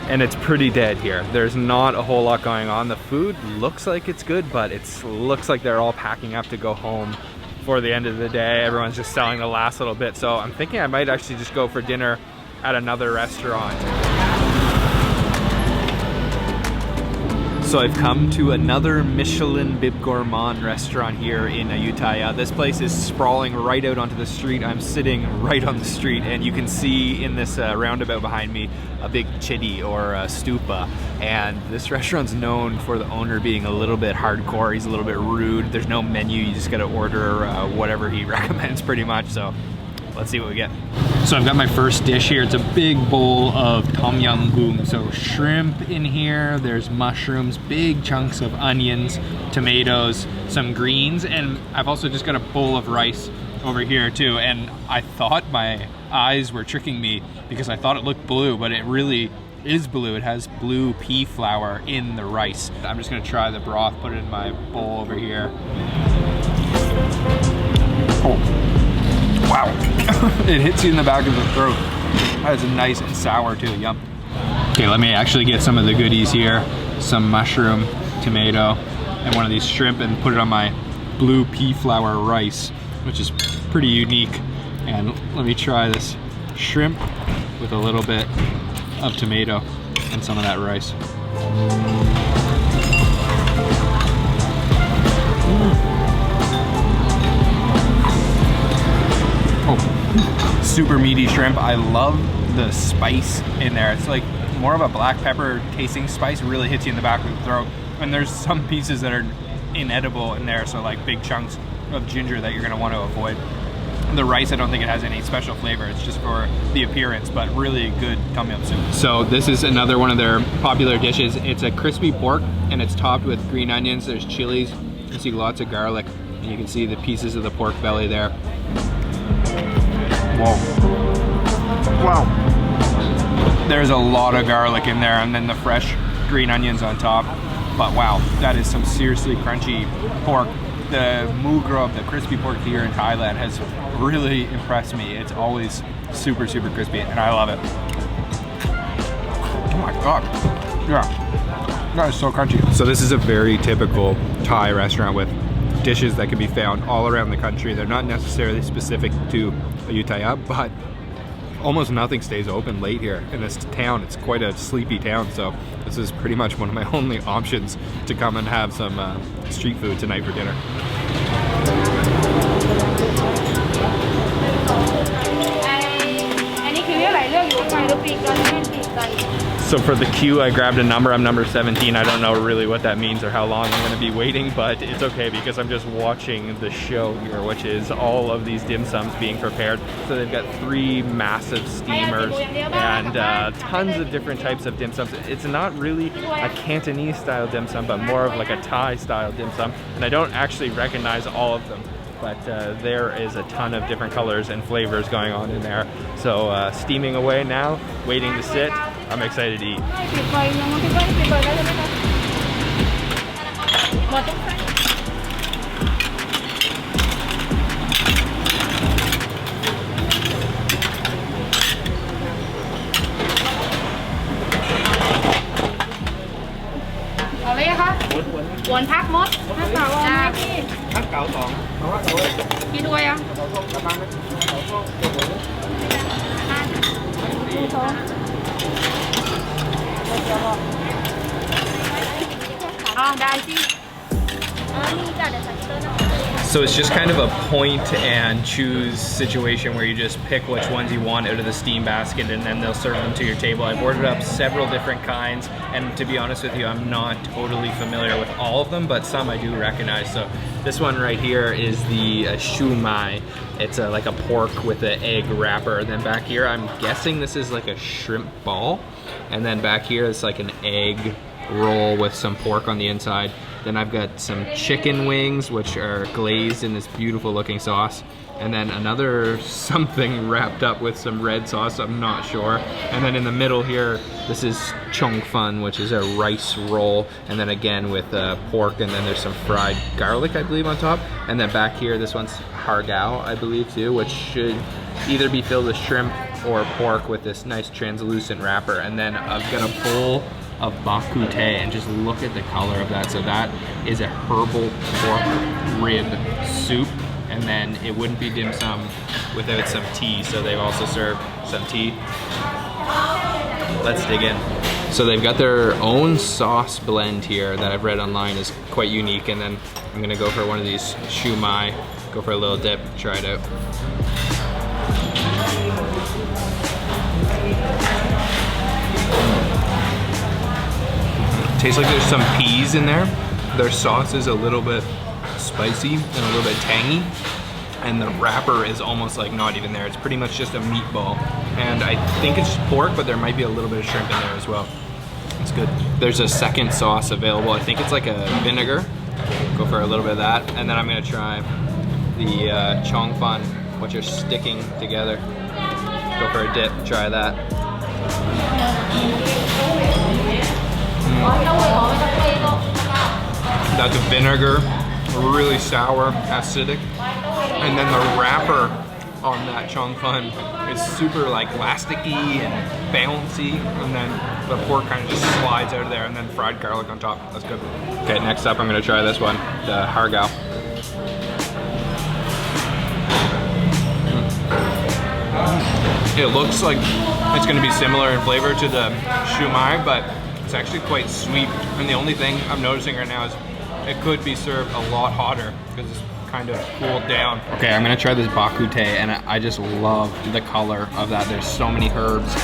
and it's pretty dead here. There's not a whole lot going on. The food looks like it's good, but it looks like they're all packing up to go home for the end of the day. Everyone's just selling the last little bit. So I'm thinking I might actually just go for dinner at another restaurant. So I've come to another Michelin Bib Gourmand restaurant here in Ayutthaya. This place is sprawling right out onto the street. I'm sitting right on the street, and you can see in this roundabout behind me a big chitty or a stupa. And this restaurant's known for the owner being a little bit hardcore. He's a little bit rude. There's no menu. You just gotta order whatever he recommends pretty much. So let's see what we get. So I've got my first dish here. It's a big bowl of tom yum goong. So shrimp in here, there's mushrooms, big chunks of onions, tomatoes, some greens, and I've also just got a bowl of rice over here too. And I thought my eyes were tricking me because I thought it looked blue, but it really is blue. It has blue pea flour in the rice. I'm just gonna try the broth, put it in my bowl over here. Oh, wow. It hits you in the back of the throat. That is nice and sour too, yum. Okay, let me actually get some of the goodies here. Some mushroom, tomato, and one of these shrimp, and put it on my blue pea flour rice, which is pretty unique. And let me try this shrimp with a little bit of tomato and some of that rice. Oh, super meaty shrimp. I love the spice in there. It's like more of a black pepper tasting spice, really hits you in the back of the throat. And there's some pieces that are inedible in there, so like big chunks of ginger that you're gonna want to avoid. The rice, I don't think it has any special flavor. It's just for the appearance, but really good tom yum soup. So this is another one of their popular dishes. It's a crispy pork, and it's topped with green onions. There's chilies. You see lots of garlic, and you can see the pieces of the pork belly there. Whoa. Wow. There's a lot of garlic in there, and then the fresh green onions on top. But wow, that is some seriously crunchy pork. The mugro of the crispy pork here in Thailand has really impressed me. It's always super, super crispy, and I love it. Oh my God. Yeah, that is so crunchy. So this is a very typical Thai restaurant with dishes that can be found all around the country. They're not necessarily specific to Ayutthaya, but almost nothing stays open late here in this town. It's quite a sleepy town, so this is pretty much one of my only options to come and have some street food tonight for dinner. So for the queue, I grabbed a number. I'm number 17. I don't know really what that means or how long I'm going to be waiting, but it's okay because I'm just watching the show here, which is all of these dim sums being prepared. So they've got 3 massive steamers and tons of different types of dim sums. It's not really a Cantonese style dim sum, but more of like a Thai style dim sum. And I don't actually recognize all of them, but there is a ton of different colors and flavors going on in there. So steaming away now, waiting to sit. I'm excited to eat. So it's just kind of a point and choose situation where you just pick which ones you want out of the steam basket, and then they'll serve them to your table. I've ordered up several different kinds, and to be honest with you, I'm not totally familiar with all of them, but some I do recognize. So this one right here is the Chiang Mai. It's like a pork with an egg wrapper. And then back here, I'm guessing this is like a shrimp ball. And then back here, it's like an egg roll with some pork on the inside. Then I've got some chicken wings, which are glazed in this beautiful looking sauce. And then another something wrapped up with some red sauce, I'm not sure. And then in the middle here, this is chong fun, which is a rice roll. And then again with pork, and then there's some fried garlic, I believe, on top. And then back here, this one's hargao, I believe too, which should either be filled with shrimp or pork with this nice translucent wrapper. And then I've got a bowl of bak kut teh, and just look at the color of that. So that is a herbal pork rib soup, and then it wouldn't be dim sum without some tea, so they've also served some tea. Let's dig in. So they've got their own sauce blend here that I've read online is quite unique, and then I'm gonna go for one of these Chiang Mai, go for a little dip, try it out. Tastes like there's some peas in there. Their sauce is a little bit spicy and a little bit tangy, and the wrapper is almost like not even there. It's pretty much just a meatball, and I think it's pork, but there might be a little bit of shrimp in there as well. It's good. There's a second sauce available. I think it's like a vinegar. Go for a little bit of that, and then I'm gonna try the chong fun, which are sticking together. Go for a dip, try that. That's vinegar, really sour, acidic. And then the wrapper on that chong fun is super like plasticky and bouncy. And then the pork kind of just slides out of there, and then fried garlic on top. That's good. Okay, next up I'm gonna try this one, the hargao. It looks like it's gonna be similar in flavor to the shumai, but it's actually quite sweet. And the only thing I'm noticing right now is it could be served a lot hotter because it's kind of cooled down. Okay, I'm gonna try this bakute, and I just love the color of that. There's so many herbs.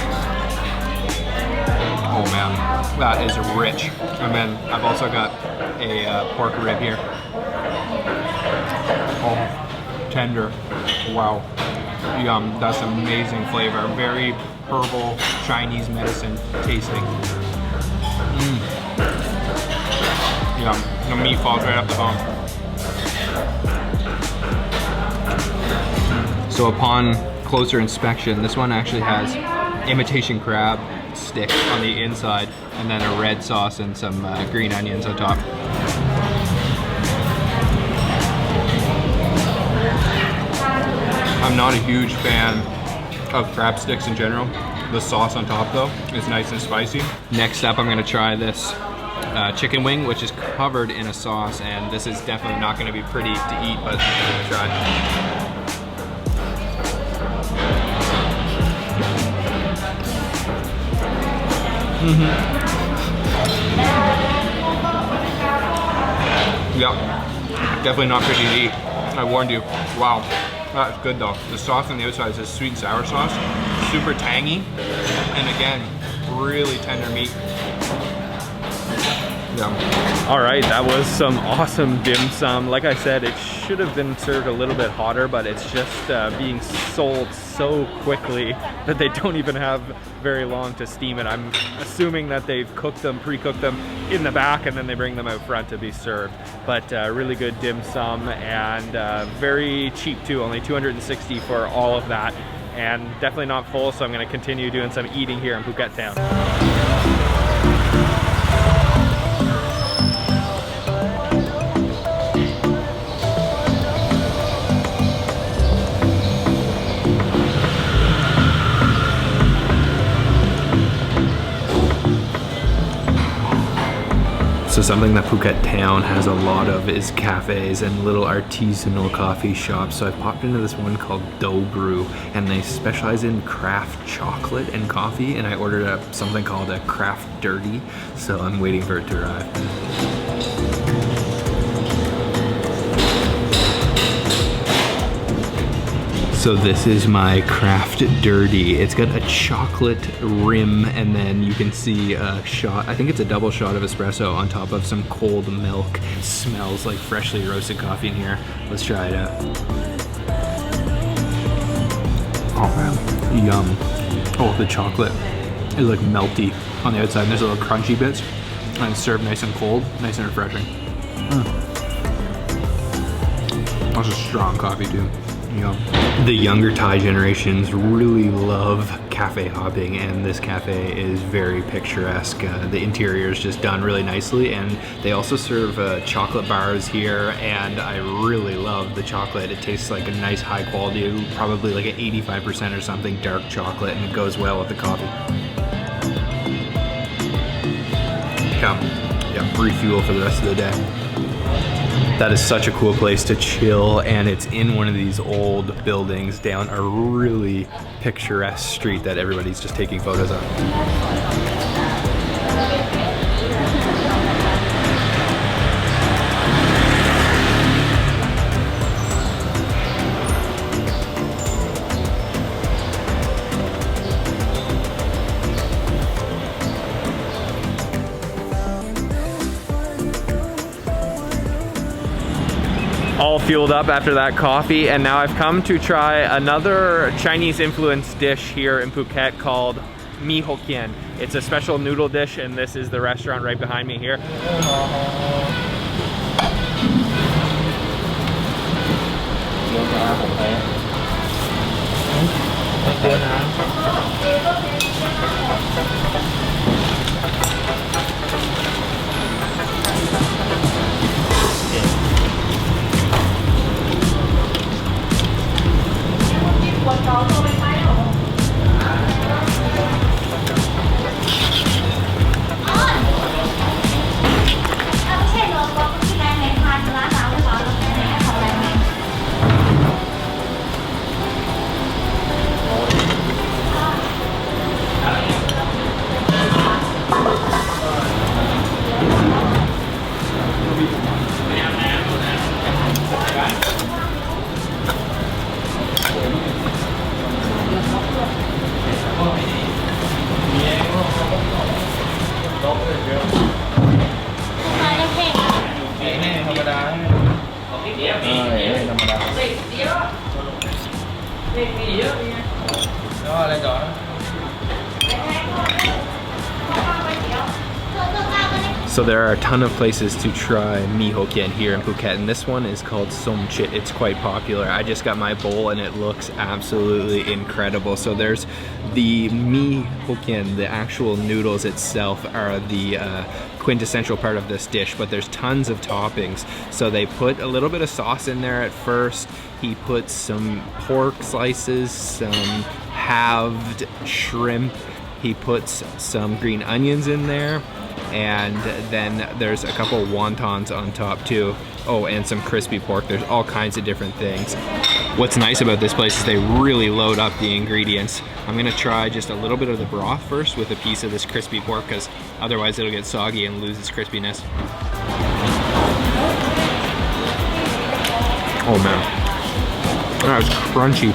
Oh man, that is rich. And then I've also got a pork rib here. Oh, tender. Wow. Yum, that's amazing flavor. Very herbal Chinese medicine tasting. Yum, the meat falls right off the bone. So upon closer inspection, this one actually has imitation crab stick on the inside, and then a red sauce and some green onions on top. I'm not a huge fan of crab sticks in general. The sauce on top though is nice and spicy. Next up I'm gonna try this chicken wing, which is covered in a sauce, and this is definitely not gonna be pretty to eat, but I'm gonna try. Yeah, definitely not pretty to eat. I warned you. Wow. That's good though. The sauce on the outside is a sweet and sour sauce, super tangy, and again, really tender meat. Yum. All right, that was some awesome dim sum. Like I said, it should have been served a little bit hotter, but it's just being sold so quickly that they don't even have very long to steam it. I'm assuming that they've cooked them, pre-cooked them in the back, and then they bring them out front to be served. But really good dim sum, and very cheap too, only 260 for all of that, and definitely not full, so I'm gonna continue doing some eating here in Phuket town. So something that Phuket town has a lot of is cafes and little artisanal coffee shops. So I popped into this one called Dough Brew, and they specialize in craft chocolate and coffee, and I ordered something called a craft dirty, so I'm waiting for it to arrive. So this is my craft dirty. It's got a chocolate rim, and then you can see a shot, I think it's a double shot of espresso on top of some cold milk. It smells like freshly roasted coffee in here. Let's try it out. Oh man, yum. Oh, the chocolate is like melty on the outside, and there's little crunchy bits, and it's served nice and cold, nice and refreshing. That's a strong coffee too. Yum. The younger Thai generations really love cafe hopping, and this cafe is very picturesque. The interior is just done really nicely, and they also serve chocolate bars here, and I really love the chocolate. It tastes like a nice high quality, probably like an 85% or something dark chocolate, and it goes well with the coffee. Yeah, refuel for the rest of the day. That is such a cool place to chill, and it's in one of these old buildings down a really picturesque street that everybody's just taking photos of. All fueled up after that coffee, and now I've come to try another Chinese influenced dish here in Phuket called Mi Hokkien. It's a special noodle dish, and this is the restaurant right behind me here. So there are a ton of places to try mee Hokkien here in Phuket, and this one is called Som Chit. It's quite popular. I just got my bowl and it looks absolutely incredible. So there's the mee Hokkien, the actual noodles itself are the quintessential part of this dish, but there's tons of toppings. So they put a little bit of sauce in there at first. He puts some pork slices, some halved shrimp. He puts some green onions in there. And then there's a couple wontons on top too. Oh, and some crispy pork. There's all kinds of different things. What's nice about this place is they really load up the ingredients. I'm gonna try just a little bit of the broth first with a piece of this crispy pork, because otherwise it'll get soggy and lose its crispiness. Oh man, that was crunchy.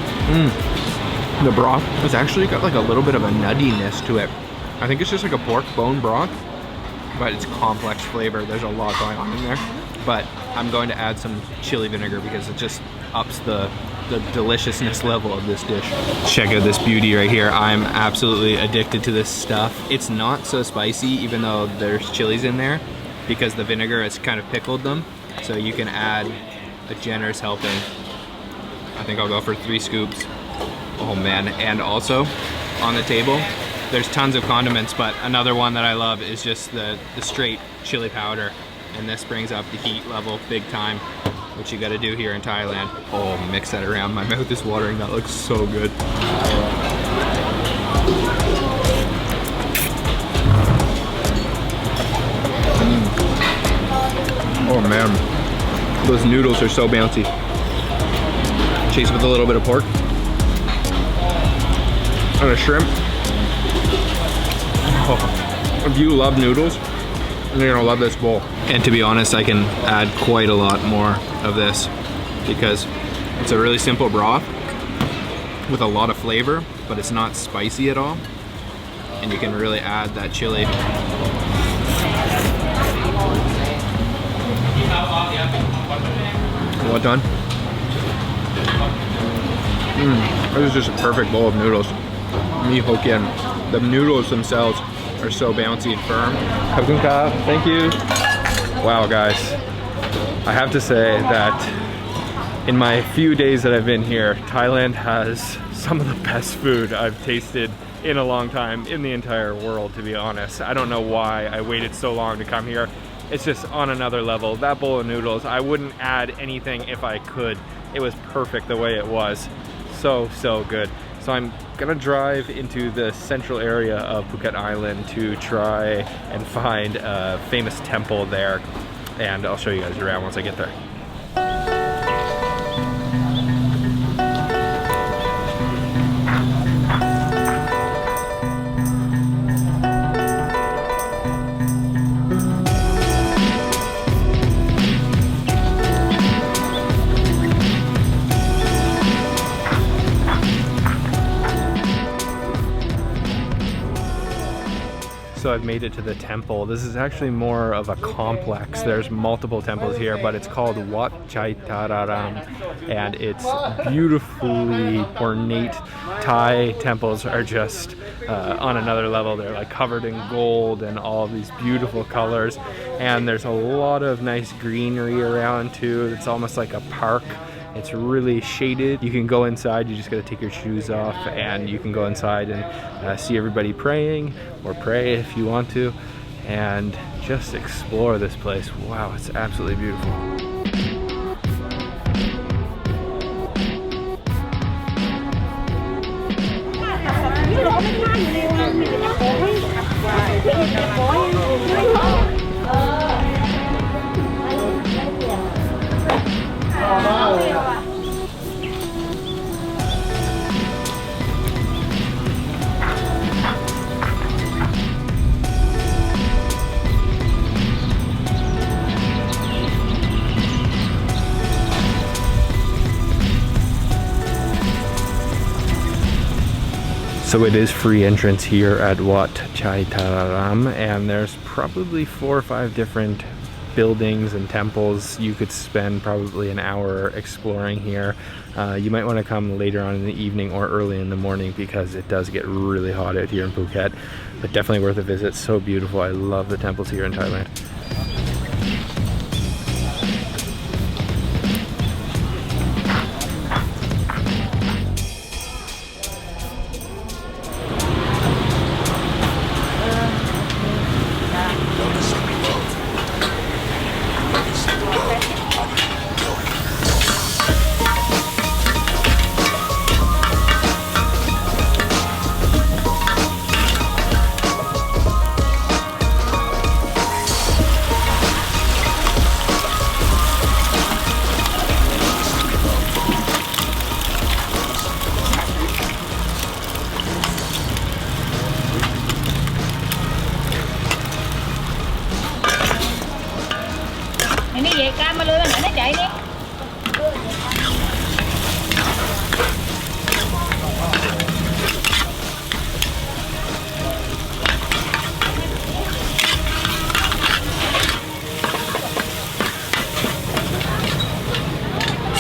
The broth has actually got like a little bit of a nuttiness to it. I think it's just like a pork bone broth, but it's complex flavor. There's a lot going on in there. But I'm going to add some chili vinegar because it just ups the deliciousness level of this dish. Check out this beauty right here. I'm absolutely addicted to this stuff. It's not so spicy even though there's chilies in there, because the vinegar has kind of pickled them. So you can add a generous helping. I think I'll go for 3 scoops. Oh man, and also on the table, there's tons of condiments, but another one that I love is just the straight chili powder. And this brings up the heat level big time, which you gotta do here in Thailand. Oh, mix that around. My mouth is watering. That looks so good. Oh man, those noodles are so bouncy. Chase with a little bit of pork and a shrimp. Oh, if you love noodles, you're gonna love this bowl. And to be honest, I can add quite a lot more of this because it's a really simple broth with a lot of flavor, but it's not spicy at all. And you can really add that chili. Well done. This is just a perfect bowl of noodles. Mee Hokkien. The noodles themselves are so bouncy and firm. Thank you. Wow guys, I have to say that in my few days that I've been here, Thailand has some of the best food I've tasted in a long time in the entire world, to be honest. I don't know why I waited so long to come here. It's just on another level. That bowl of noodles, I wouldn't add anything if I could. It was perfect the way it was. So good. So I'm gonna drive into the central area of Phuket Island to try and find a famous temple there, and I'll show you guys around once I get there. So I've made it to the temple. This is actually more of a complex. There's multiple temples here, but it's called Wat Chai Tararam, and it's beautifully ornate. Thai temples are just on another level. They're like covered in gold and all of these beautiful colors, and there's a lot of nice greenery around too. It's almost like a park. It's really shaded. You can go inside, you just gotta take your shoes off, and you can go inside and see everybody praying, or pray if you want to, and just explore this place. Wow, it's absolutely beautiful. So it is free entrance here at Wat Chai Tararam, and there's probably 4 or 5 different buildings and temples. You could spend probably an hour exploring here. You might want to come later on in the evening or early in the morning because it does get really hot out here in Phuket, but definitely worth a visit. So beautiful. I love the temples here in Thailand.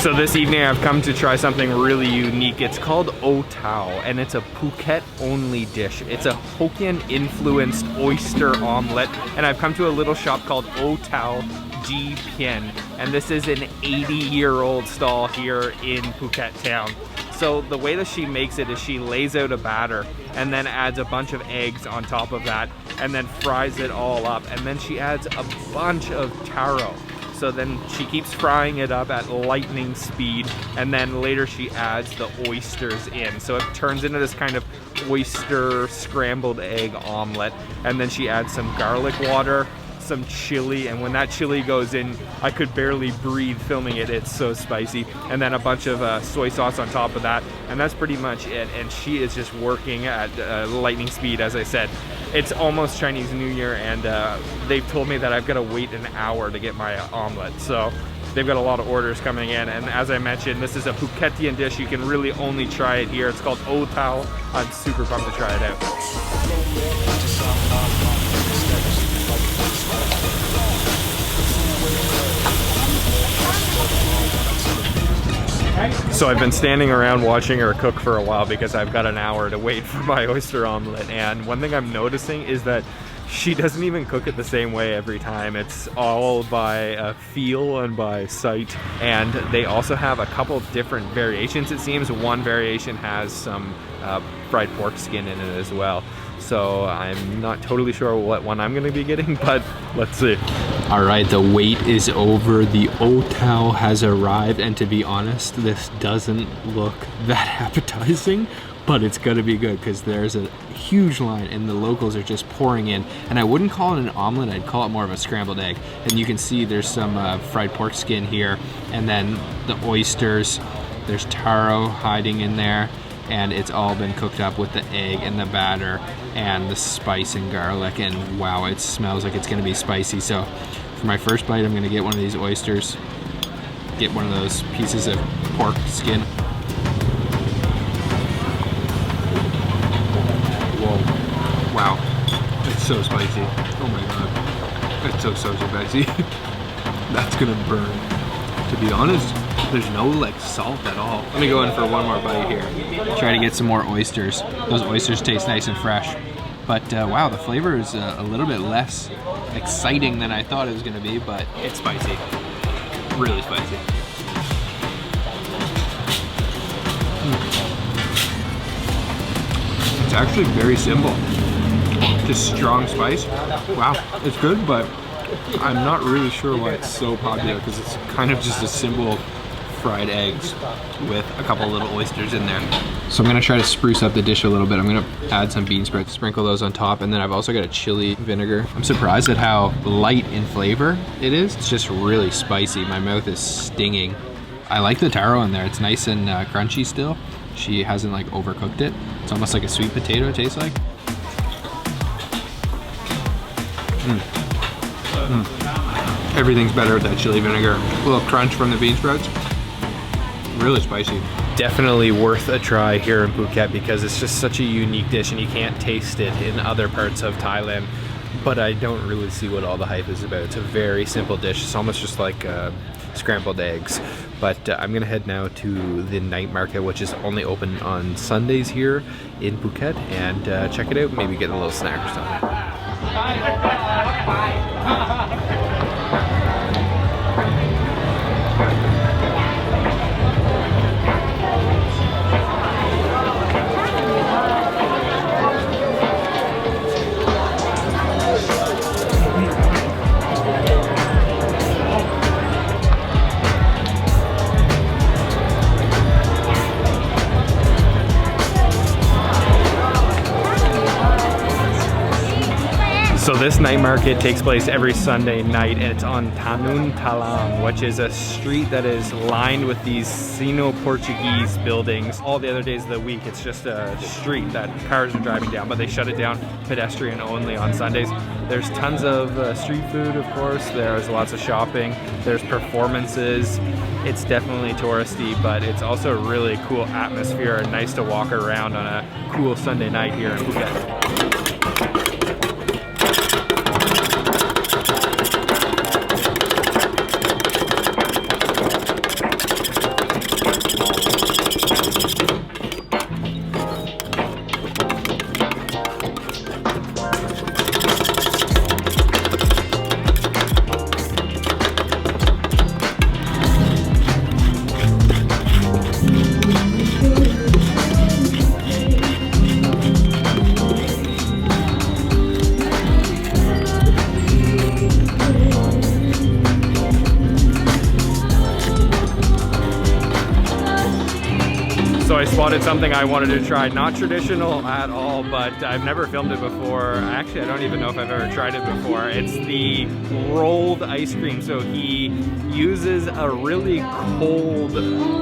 So this evening I've come to try something really unique. It's called O-Aew, and it's a Phuket only dish. It's a Hokkien influenced oyster omelet, and I've come to a little shop called O-Aew Ji Pien, and this is an 80-year-old stall here in Phuket town. So the way that she makes it is she lays out a batter and then adds a bunch of eggs on top of that and then fries it all up, and then she adds a bunch of taro. So then she keeps frying it up at lightning speed, and then later she adds the oysters in. So it turns into this kind of oyster scrambled egg omelet, and then she adds some garlic water, some chili, and when that chili goes in, I could barely breathe filming it. It's so spicy. And then a bunch of soy sauce on top of that, and that's pretty much it. And she is just working at lightning speed, as I said. It's almost Chinese New Year, and they've told me that I've got to wait an hour to get my omelet. So they've got a lot of orders coming in, and as I mentioned, this is a Phuketian dish. You can really only try it here. It's called O-Aew. I'm super pumped to try it out. So I've been standing around watching her cook for a while because I've got an hour to wait for my oyster omelet, and one thing I'm noticing is that she doesn't even cook it the same way every time. It's all by feel and by sight, and they also have a couple different variations, it seems. One variation has some fried pork skin in it as well. So I'm not totally sure what one I'm gonna be getting, but let's see. All right, the wait is over. The O-Aew has arrived, and to be honest, this doesn't look that appetizing, but it's gonna be good because there's a huge line and the locals are just pouring in. And I wouldn't call it an omelet, I'd call it more of a scrambled egg. And you can see there's some fried pork skin here, and then the oysters, there's taro hiding in there, and it's all been cooked up with the egg and the batter and the spice and garlic, and wow, it smells like it's gonna be spicy. So for my first bite, I'm gonna get one of these oysters, get one of those pieces of pork skin. Whoa, wow, it's so spicy. Oh my God, it's so spicy. That's gonna burn. To be honest, there's no like salt at all. Let me go in for one more bite here. Try to get some more oysters. Those oysters taste nice and fresh. But wow, the flavor is a little bit less exciting than I thought it was gonna be, but it's spicy. Really spicy. It's actually very simple. Just strong spice. Wow, it's good, but I'm not really sure why it's so popular, because it's kind of just a simple fried eggs with a couple little oysters in there. So I'm gonna try to spruce up the dish a little bit. I'm gonna add some bean sprouts, sprinkle those on top, and then I've also got a chili vinegar. I'm surprised at how light in flavor it is. It's just really spicy. My mouth is stinging. I like the taro in there. It's nice and crunchy still. She hasn't like overcooked it. It's almost like a sweet potato, it tastes like. Everything's better with that chili vinegar. A little crunch from the bean sprouts. Really spicy. Definitely worth a try here in Phuket because it's just such a unique dish and you can't taste it in other parts of Thailand. but I don't really see what all the hype is about. It's a very simple dish. It's almost just like scrambled eggs. But I'm gonna head now to the night market, which is only open on Sundays here in Phuket, and check it out. Maybe get a little snack or something. So this night market takes place every Sunday night, and it's on Tanun Talang, which is a street that is lined with these Sino-Portuguese buildings. All the other days of the week, it's just a street that cars are driving down, but they shut it down pedestrian only on Sundays. There's tons of street food, of course. There's lots of shopping. There's performances. It's definitely touristy, but it's also a really cool atmosphere and nice to walk around on a cool Sunday night here in Phuket. So I spotted something I wanted to try, not traditional at all, but I've never filmed it before. Actually, I don't even know if I've ever tried it before. It's the rolled ice cream. So he uses a really cold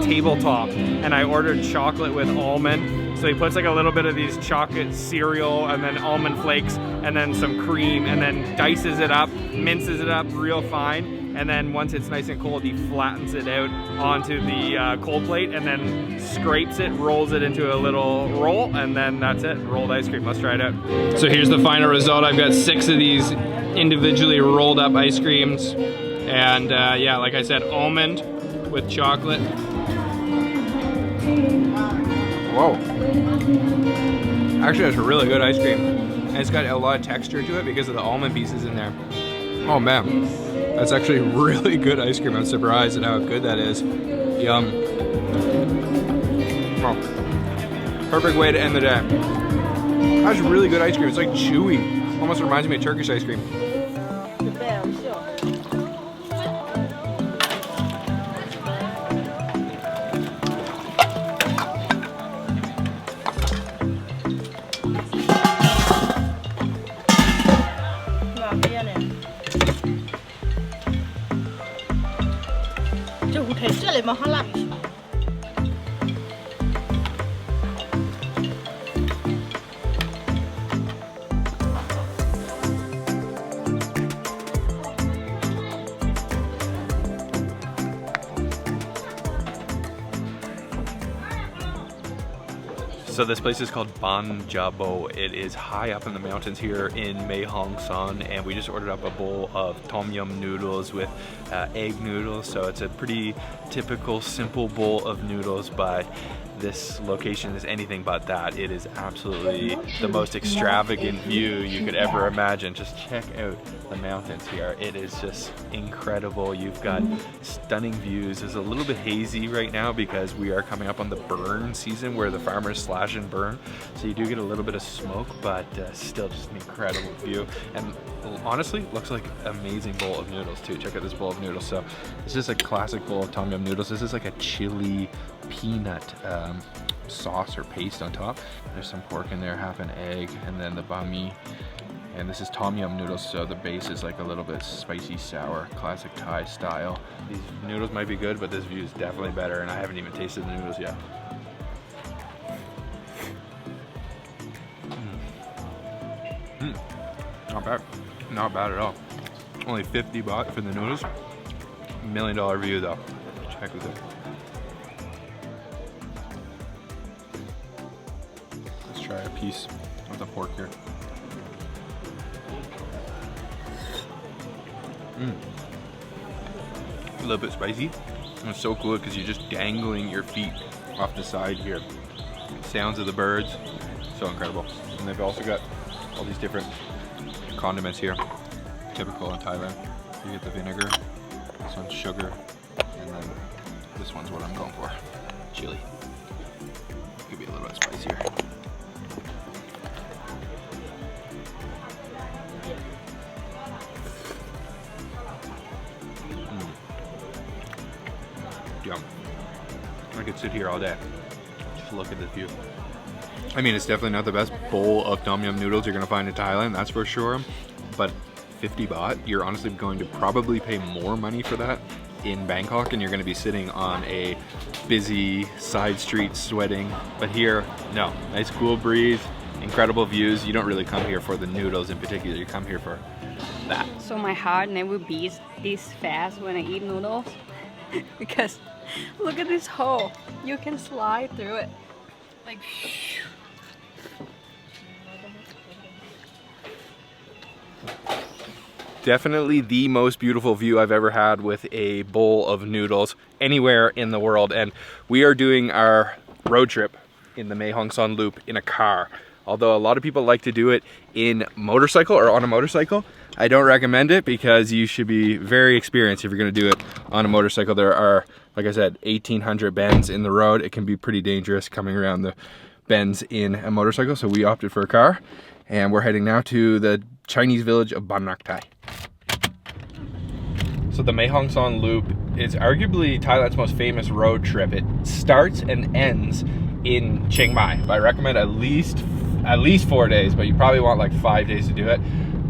tabletop, and I ordered chocolate with almond. So he puts like a little bit of these chocolate cereal and then almond flakes and then some cream, and then dices it up, minces it up real fine. And then once it's nice and cold, he flattens it out onto the cold plate and then scrapes it, rolls it into a little roll, and then that's it, rolled ice cream. Let's try it out. So here's the final result. I've got 6 of these individually rolled up ice creams. And yeah, like I said, almond with chocolate. Whoa. Actually, that's a really good ice cream. And it's got a lot of texture to it because of the almond pieces in there. Oh man, that's actually really good ice cream. I'm surprised at how good that is. Yum. Oh, perfect way to end the day. That's really good ice cream. It's like chewy. Almost reminds me of Turkish ice cream. So this place is called Ban Jabo. It is high up in the mountains here in Mae Hong Son, and we just ordered up a bowl of tom yum noodles with egg noodles. So it's a pretty typical simple bowl of noodles, but this location is anything but that. It is absolutely the most extravagant view you could ever imagine. Just check out the mountains here. It is just incredible. You've got stunning views. It's a little bit hazy right now because we are coming up on the burn season where the farmers slash and burn. So you do get a little bit of smoke, but still just an incredible view. And honestly, looks like an amazing bowl of noodles too. Check out this bowl of noodles. So it's just a classic bowl of tom yum noodles. This is like a chili peanut sauce or paste on top. There's some pork in there, half an egg, and then the banh mi. And this is tom yum noodles, so the base is like a little bit spicy sour, classic Thai style. These noodles might be good, but this view is definitely better, and I haven't even tasted the noodles yet. Not bad. Not bad at all. Only 50 baht for the noodles. $1 million view though. Check this out. Let's try a piece of the pork here. A little bit spicy. And it's so cool because you're just dangling your feet off the side here. Sounds of the birds, so incredible. And they've also got all these different condiments here, typical in Thailand. You get the vinegar, this one's sugar, and then this one's what I'm going for, chili. Could be a little bit spicier. Yum. I could sit here all day. Just look at this view. I mean, it's definitely not the best bowl of tom yum noodles you're gonna find in Thailand, that's for sure. But 50 baht, you're honestly going to probably pay more money for that in Bangkok, and you're gonna be sitting on a busy side street sweating. But here, no, nice cool breeze, incredible views. You don't really come here for the noodles in particular, you come here for that. So my heart never beats this fast when I eat noodles because look at this hole. You can slide through it. Like, Definitely the most beautiful view I've ever had with a bowl of noodles anywhere in the world. And we are doing our road trip in the Mae Hong Son Loop in a car. Although a lot of people like to do it in motorcycle or on a motorcycle, I don't recommend it because you should be very experienced if you're gonna do it on a motorcycle. There are, like I said, 1,800 bends in the road. It can be pretty dangerous coming around the bends in a motorcycle. So we opted for a car, and we're heading now to the Chinese village of Ban Rak Thai. So the Mae Hong Son Loop is arguably Thailand's most famous road trip. It starts and ends in Chiang Mai. But I recommend at least 4 days, but you probably want like 5 days to do it.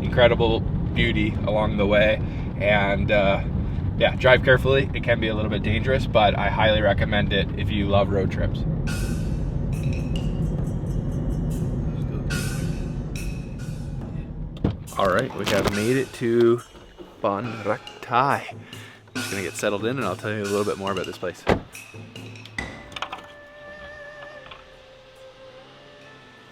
Incredible beauty along the way, and yeah, drive carefully. It can be a little bit dangerous, but I highly recommend it if you love road trips. All right, we have made it to Ban Rak Thai. Just gonna get settled in and I'll tell you a little bit more about this place.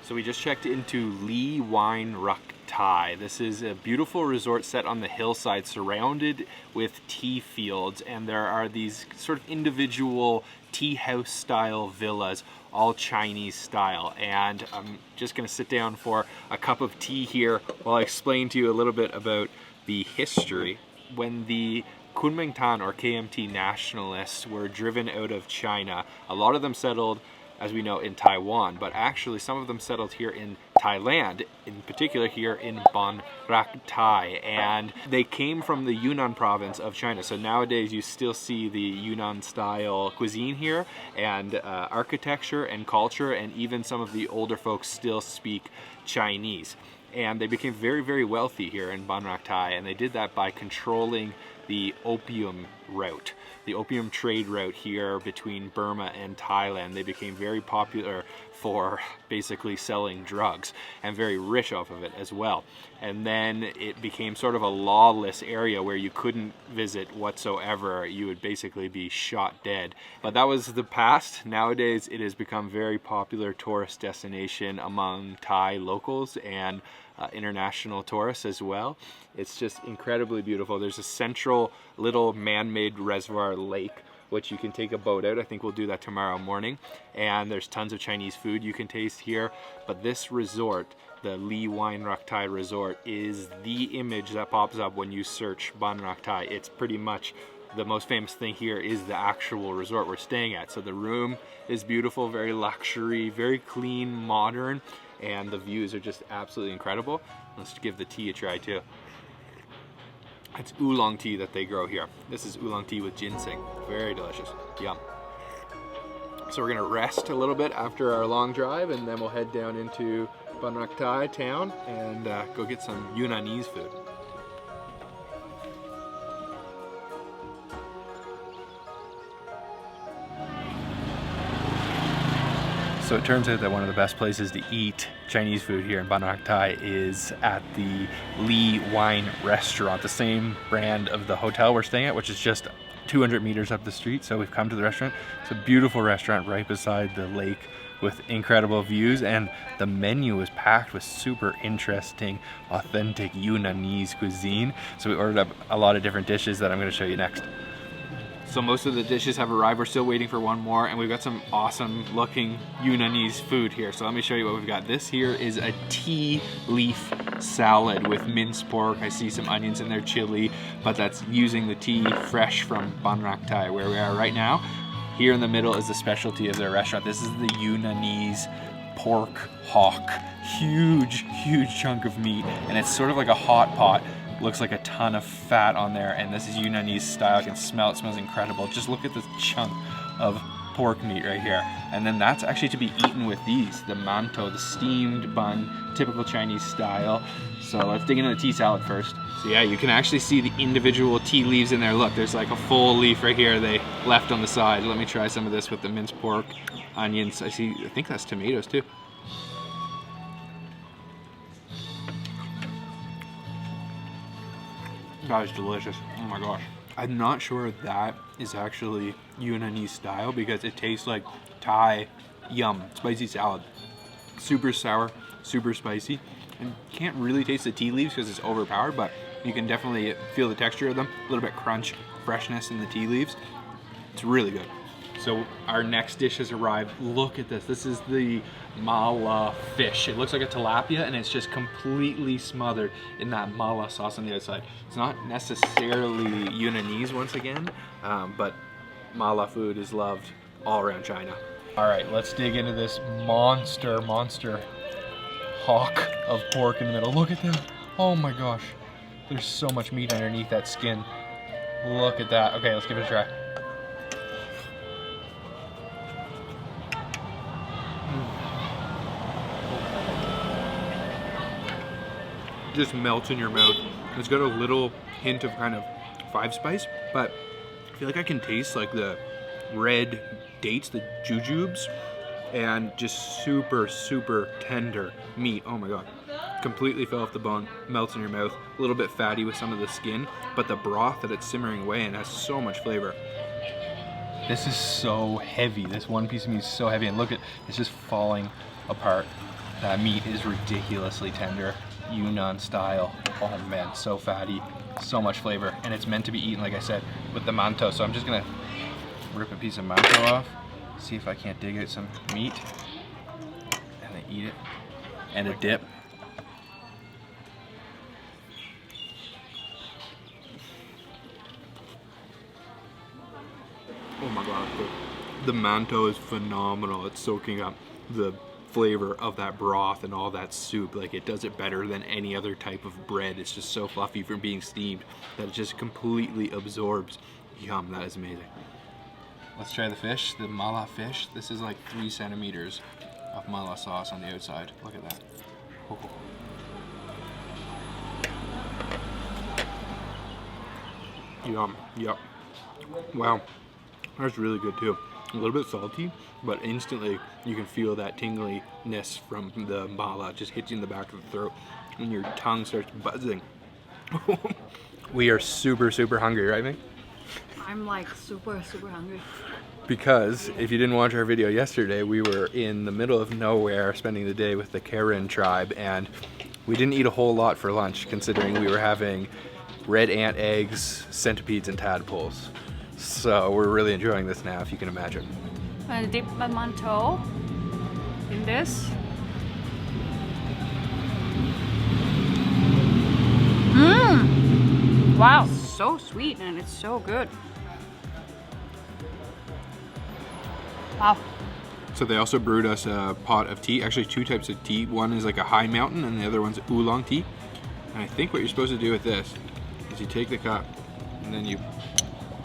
So we just checked into Lee Wine Rak Thai. This is a beautiful resort set on the hillside surrounded with tea fields, and there are these sort of individual tea house style villas, all Chinese style. And I'm just gonna sit down for a cup of tea here while I explain to you a little bit about the history. When the Kuomintang or KMT nationalists were driven out of China, a lot of them settled, as we know, in Taiwan, but actually some of them settled here in Thailand, in particular here in Ban Rak Thai, and they came from the Yunnan province of China. So nowadays you still see the Yunnan style cuisine here, and architecture and culture, and even some of the older folks still speak Chinese. And they became very, very wealthy here in Ban Rak Thai, and they did that by controlling the opium route, the opium trade route here between Burma and Thailand. They became very popular for basically selling drugs and very rich off of it as well. And then it became sort of a lawless area where you couldn't visit whatsoever. You would basically be shot dead. But that was the past. Nowadays it has become very popular tourist destination among Thai locals and international tourists as well. It's just incredibly beautiful. There's a central little man-made reservoir lake which you can take a boat out. I think we'll do that tomorrow morning. And there's tons of Chinese food you can taste here. But this resort, the Lee Wine Rak Thai Resort, is the image that pops up when you search Ban Rak Thai. It's pretty much the most famous thing here is the actual resort we're staying at. So the room is beautiful, very luxury, very clean, modern, and the views are just absolutely incredible. Let's give the tea a try too. It's oolong tea that they grow here. This is oolong tea with ginseng. Very delicious. Yum. So we're gonna rest a little bit after our long drive, and then we'll head down into Ban Rak Thai town and go get some Yunnanese food. So it turns out that one of the best places to eat Chinese food here in Ban Rak Thai is at the Lee Wine Restaurant, the same brand of the hotel we're staying at, which is just 200 meters up the street. So we've come to the restaurant. It's a beautiful restaurant right beside the lake with incredible views, and the menu was packed with super interesting, authentic Yunnanese cuisine. So we ordered up a lot of different dishes that I'm going to show you next. So most of the dishes have arrived. We're still waiting for one more, and we've got some awesome looking Yunnanese food here. So let me show you what we've got. This here is a tea leaf salad with minced pork. I see some onions in there, chili, but that's using the tea fresh from Ban Rak Thai, where we are right now. Here in the middle is the specialty of their restaurant. This is the Yunnanese pork hock. Huge, huge chunk of meat, and it's sort of like a hot pot. Looks like a ton of fat on there, and this is Yunnanese style. You can smell it, smells incredible. Just look at this chunk of pork meat right here. And then that's actually to be eaten with these, the mantou, the steamed bun, typical Chinese style. So let's dig into the tea salad first. So yeah, you can actually see the individual tea leaves in there. Look, there's like a full leaf right here they left on the side. Let me try some of this with the minced pork, onions. I think that's tomatoes too. That is delicious. Oh my gosh. I'm not sure that is actually Yunnanese style because it tastes like Thai yum, spicy salad. Super sour, super spicy. And can't really taste the tea leaves because it's overpowered, but you can definitely feel the texture of them. A little bit crunch, freshness in the tea leaves. It's really good. So our next dish has arrived. Look at this. This is the mala fish. It looks like a tilapia, and it's just completely smothered in that mala sauce on the outside. It's not necessarily Yunnanese once again, but mala food is loved all around China. All right, let's dig into this monster hawk of pork in the middle. Look at that. Oh my gosh. There's so much meat underneath that skin. Look at that. Okay, let's give it a try. Just melts in your mouth. It's got a little hint of kind of five spice, but I feel like I can taste like the red dates, the jujubes, and just super tender meat. Oh my god. Completely fell off the bone, melts in your mouth, a little bit fatty with some of the skin, but the broth that it's simmering away in has so much flavor. This is so heavy. This one piece of meat is so heavy, and look at it's just falling apart. That meat is ridiculously tender. Yunnan style. Oh man, so fatty, so much flavor, and it's meant to be eaten, like I said, with the mantou. So I'm just gonna rip a piece of mantou off, see if I can't dig out some meat, and then eat it, and a dip. Oh my god, the mantou is phenomenal. It's soaking up the flavor of that broth and all that soup. Like, it does it better than any other type of bread. It's just so fluffy from being steamed that it just completely absorbs. Yum, that is amazing. Let's try the fish, the mala fish. This is like 3 centimeters of mala sauce on the outside. Look at that. Oh. Yum, yep. Wow, that's really good too. A little bit salty, but instantly you can feel that tingliness from the mala just hitting the back of the throat, and your tongue starts buzzing. We are super hungry, right, Ming? I'm like super hungry. Because if you didn't watch our video yesterday, we were in the middle of nowhere spending the day with the Karen tribe, and we didn't eat a whole lot for lunch, considering we were having red ant eggs, centipedes, and tadpoles. So we're really enjoying this now, if you can imagine. I'm gonna dip my mantou in this. Wow, so sweet, and it's so good. Wow. So they also brewed us a pot of tea, actually 2 types of tea. One is like a high mountain, and the other one's oolong tea. And I think what you're supposed to do with this is you take the cup, and then you,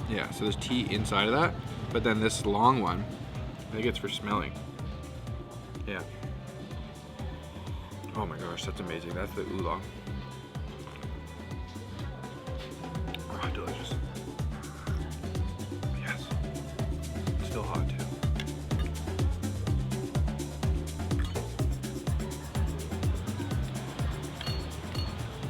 yeah, so there's tea inside of that, but then this long one, I think it's for smelling. Yeah. Oh my gosh, that's amazing. That's the oolong. Oh, delicious. Yes. Still hot too.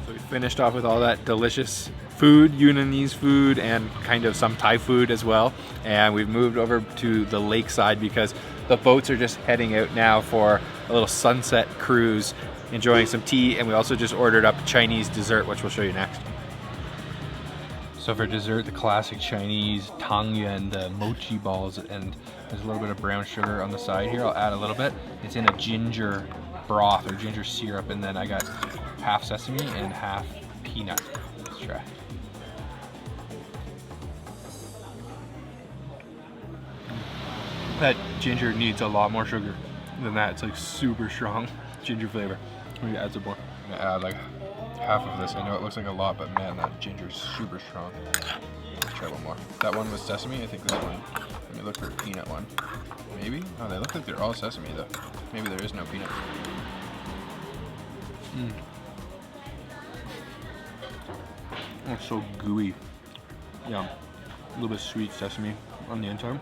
So we finished off with all that delicious food, Yunnanese food, and kind of some Thai food as well. And we've moved over to the lakeside because The boats are just heading out now for a little sunset cruise, enjoying some tea, and we also just ordered up Chinese dessert, which we'll show you next. So for dessert, the classic Chinese tangyuan, the mochi balls, and there's a little bit of brown sugar on the side here. I'll add a little bit. It's in a ginger broth or ginger syrup, and then I got half sesame and half peanut. Let's try. That ginger needs a lot more sugar than that. It's like super strong ginger flavor. Maybe add some more. I'm gonna add like half of this. I know it looks like a lot, but man, that ginger is super strong. Let's try one more. That one was sesame. I think this one. Let me look for a peanut one. Maybe? Oh, they look like they're all sesame though. Maybe there is no peanut. Oh, it's so gooey. Yeah, a little bit of sweet sesame on the inside.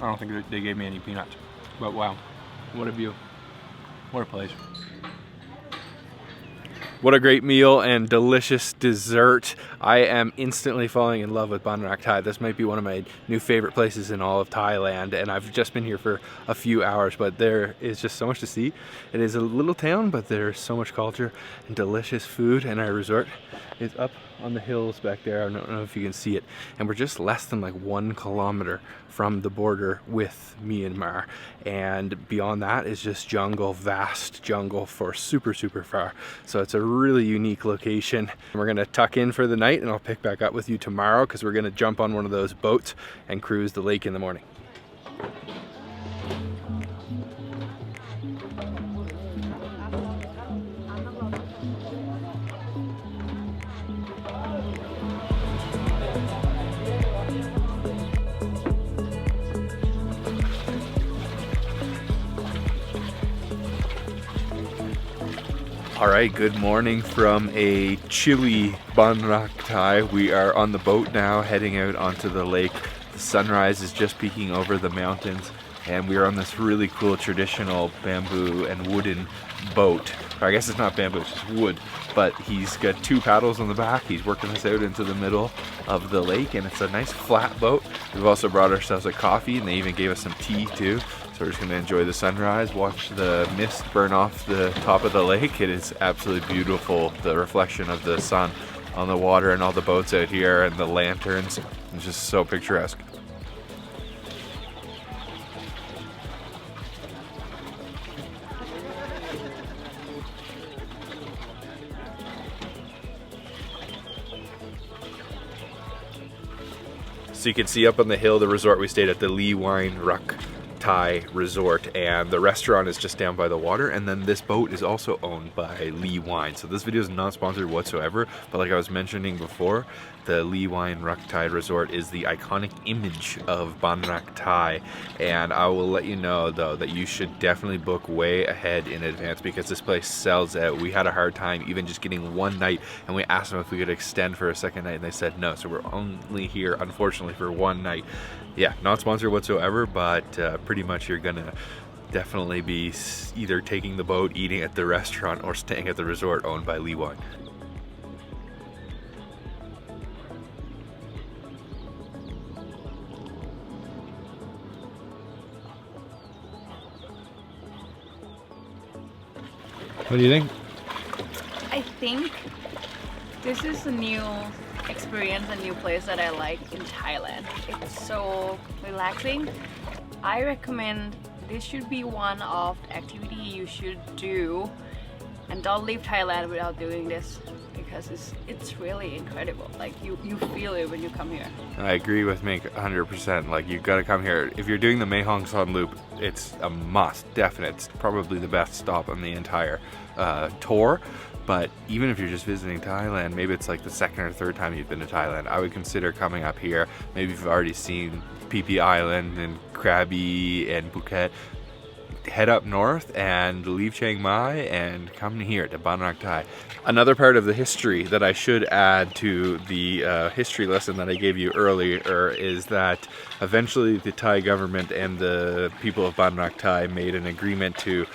I don't think they gave me any peanuts, but wow, what a view. What a place. What a great meal and delicious dessert. I am instantly falling in love with Ban Rak Thai. This might be one of my new favorite places in all of Thailand, and I've just been here for a few hours, but there is just so much to see. It is a little town, but there's so much culture and delicious food, and our resort is up on the hills back there. I don't know if you can see it, and we're just less than like 1 kilometer from the border with Myanmar, and beyond that is just jungle, vast jungle for super far. So it's a really unique location. We're gonna tuck in for the night, and I'll pick back up with you tomorrow because we're gonna jump on one of those boats and cruise the lake in the morning. All right, good morning from a chilly Ban Rak Thai. We are on the boat now, heading out onto the lake. The sunrise is just peeking over the mountains, and we are on this really cool traditional bamboo and wooden boat. Or I guess it's not bamboo, it's just wood, but he's got 2 paddles on the back. He's working us out into the middle of the lake, and it's a nice flat boat. We've also brought ourselves a coffee, and they even gave us some tea too. So we're just gonna enjoy the sunrise, watch the mist burn off the top of the lake. It is absolutely beautiful, the reflection of the sun on the water and all the boats out here and the lanterns. It's just so picturesque. So you can see up on the hill the resort we stayed at, the Rawai Thai resort, and the restaurant is just down by the water, and then this boat is also owned by Lee Wine. So this video is not sponsored whatsoever, but like I was mentioning before, the Rawai Thai resort is the iconic image of Ban Rak Thai, and I will let you know though that you should definitely book way ahead in advance because this place sells out. We had a hard time even just getting 1 night, and we asked them if we could extend for a second night, and they said no, so we're only here unfortunately for 1 night. Yeah, not sponsored whatsoever, but pretty much you're gonna definitely be either taking the boat, eating at the restaurant, or staying at the resort owned by Lee Wine. What do you think? I think this is a new experience, a new place that I like in Thailand. It's so relaxing. I recommend this should be one of the activity you should do, and don't leave Thailand without doing this because it's really incredible. Like you feel it when you come here. I agree with Mink 100%. Like you've got to come here. If you're doing the Mae Hong Son Loop, it's a must, definite. It's probably the best stop on the entire tour. But even if you're just visiting Thailand, maybe it's like the 2nd or 3rd time you've been to Thailand, I would consider coming up here. Maybe you've already seen Phi Phi Island and Krabi and Phuket. Head up north and leave Chiang Mai and come here to Ban Rak Thai. Another part of the history that I should add to the history lesson that I gave you earlier is that eventually the Thai government and the people of Ban Rak Thai made an agreement to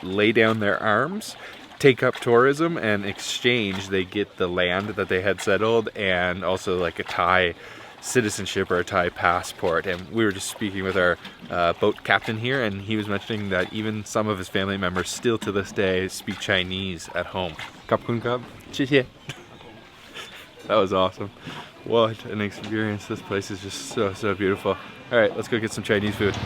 lay down their arms, take up tourism, and exchange they get the land that they had settled and also like a Thai citizenship or a Thai passport. And we were just speaking with our boat captain here, and he was mentioning that even some of his family members still to this day speak Chinese at home. Kap kun kap,谢谢. That was awesome. What an experience. This place is just so beautiful. All right, let's go get some Chinese food.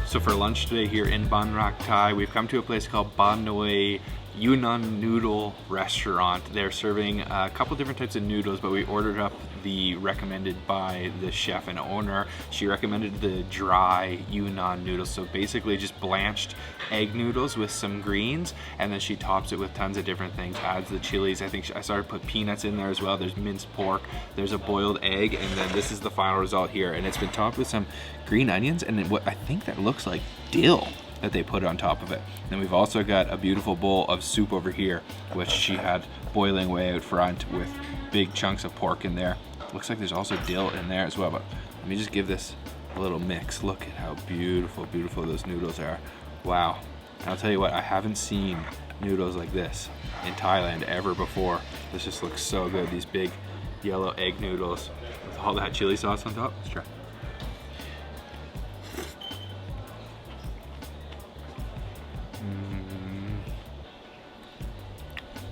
So for lunch today here in Ban Rak Thai, we've come to a place called Ban Noi Yunnan Noodle Restaurant. They're serving a couple different types of noodles, but we ordered up the recommended by the chef and owner. She recommended the dry Yunnan noodles, so basically just blanched egg noodles with some greens, and then she tops it with tons of different things, adds the chilies. I think I started to put peanuts in there as well. There's minced pork, there's a boiled egg, and then this is the final result here, and it's been topped with some green onions and what I think that looks like dill that they put on top of it. Then we've also got a beautiful bowl of soup over here, which she had boiling way out front with big chunks of pork in there. Looks like there's also dill in there as well, but let me just give this a little mix. Look at how beautiful those noodles are. Wow. And I'll tell you what, I haven't seen noodles like this in Thailand ever before. This just looks so good. These big yellow egg noodles with all that chili sauce on top. Let's try.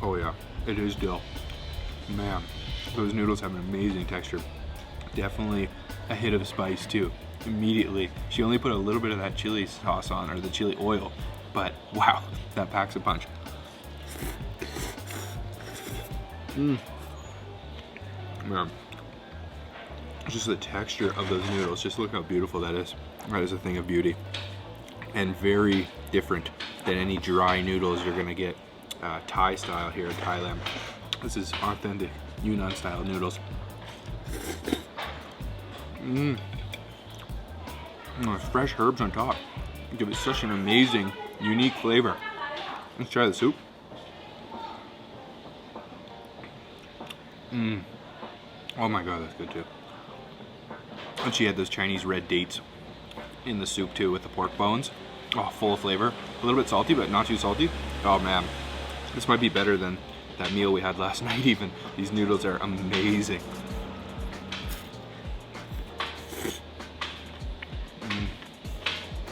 Oh yeah, it is dill. Man, those noodles have an amazing texture. Definitely a hit of spice too. Immediately, she only put a little bit of that chili sauce on, or the chili oil, but wow, that packs a punch. Man, just the texture of those noodles, just look how beautiful that is. That is a thing of beauty. And very different than any dry noodles you're gonna get Thai style here in Thailand. This is authentic Yunnan style noodles. Fresh herbs on top give it such an amazing, unique flavor. Let's try the soup. Oh my god, that's good too. And she had those Chinese red dates in the soup too with the pork bones. Oh, full of flavor. A little bit salty, but not too salty. Oh man, this might be better than that meal we had last night even. These noodles are amazing.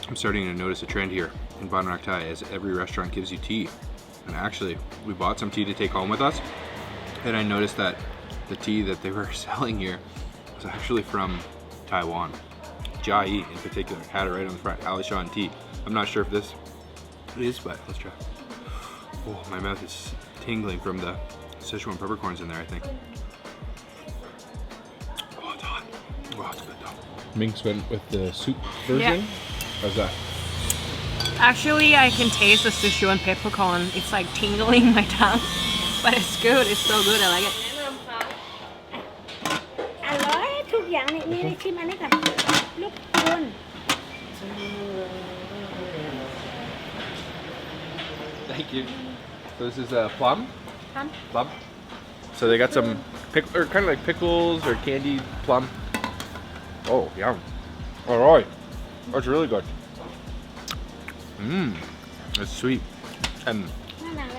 I'm starting to notice a trend here in Ban Rak Thai as every restaurant gives you tea. And actually, we bought some tea to take home with us, and I noticed that the tea that they were selling here was actually from Taiwan. Jai in particular had it right on the front, Alishan tea. I'm not sure if this is, but let's try. Oh, my mouth is tingling from the Sichuan peppercorns in there, I think. Oh, it's hot. Wow, it's good though. Minx went with the soup version. Yeah. How's that? Actually, I can taste the Sichuan peppercorn. It's like tingling my tongue, but it's good. It's so good. I like it. อร่อยทุกอย่างนี่ชิมอันนี้ก่อนลูกคุณ Thank you. So this is plum? Plum. So they got some or kind of like pickles or candied plum. Oh, yum. Alright. That's really good. It's sweet. And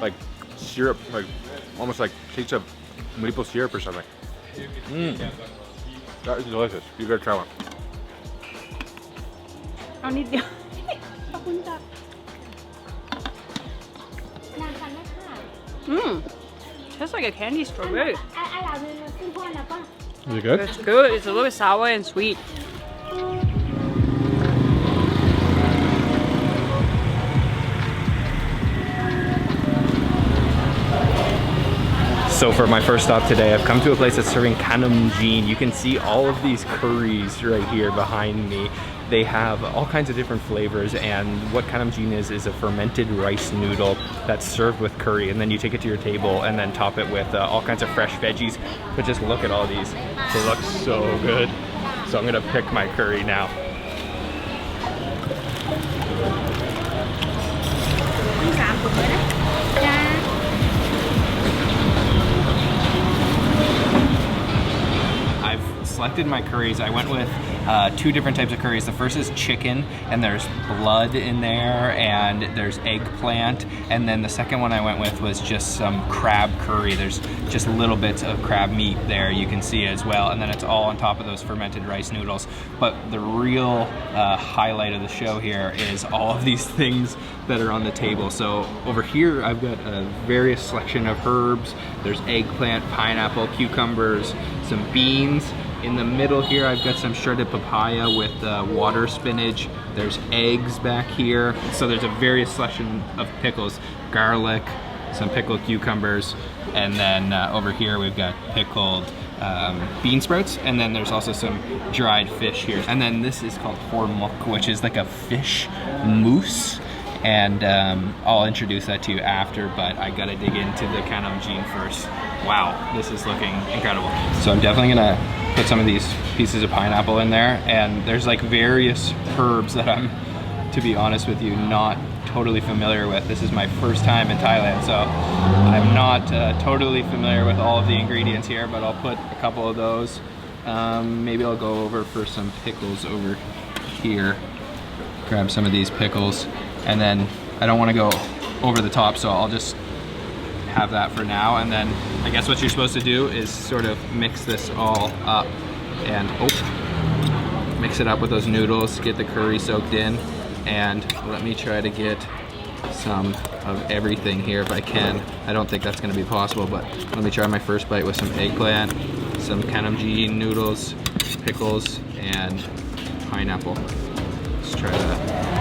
like syrup, like almost like tastes of maple syrup or something. That is delicious. You gotta try one. เอานิดเดียว ขอบคุณจ้ะนานกันไหมค่ะ Tastes like a candy strawberry. I Is it good? It's good. It's a little bit sour and sweet. So for my first stop today, I've come to a place that's serving Hainanese. You can see all of these curries right here behind me. They have all kinds of different flavors, and what Hainanese is a fermented rice noodle that's served with curry, and then you take it to your table and then top it with all kinds of fresh veggies. But just look at all these. They look so good. So I'm gonna pick my curry now. Selected my curries. I went with 2 different types of curries. The first is chicken, and there's blood in there, and there's eggplant. And then the second one I went with was just some crab curry. There's just little bits of crab meat there, you can see as well. And then it's all on top of those fermented rice noodles. But the real highlight of the show here is all of these things that are on the table. So over here, I've got a various selection of herbs. There's eggplant, pineapple, cucumbers, some beans. In the middle here, I've got some shredded papaya with water spinach. There's eggs back here. So there's a various selection of pickles, garlic, some pickled cucumbers, and then over here we've got pickled bean sprouts, and then there's also some dried fish here. And then this is called hormuk, which is like a fish mousse. And I'll introduce that to you after, but I gotta dig into the Hainanese first. Wow, this is looking incredible. So I'm definitely gonna put some of these pieces of pineapple in there, and there's like various herbs that I'm, to be honest with you, not totally familiar with. This is my first time in Thailand, so I'm not totally familiar with all of the ingredients here, but I'll put a couple of those. Maybe I'll go over for some pickles over here. Grab some of these pickles. And then I don't want to go over the top, so I'll just have that for now. And then I guess what you're supposed to do is sort of mix this all up and mix it up with those noodles, get the curry soaked in, and let me try to get some of everything here if I can. I don't think that's going to be possible, but let me try my first bite with some eggplant, some Hainanese noodles, pickles, and pineapple. Let's try that.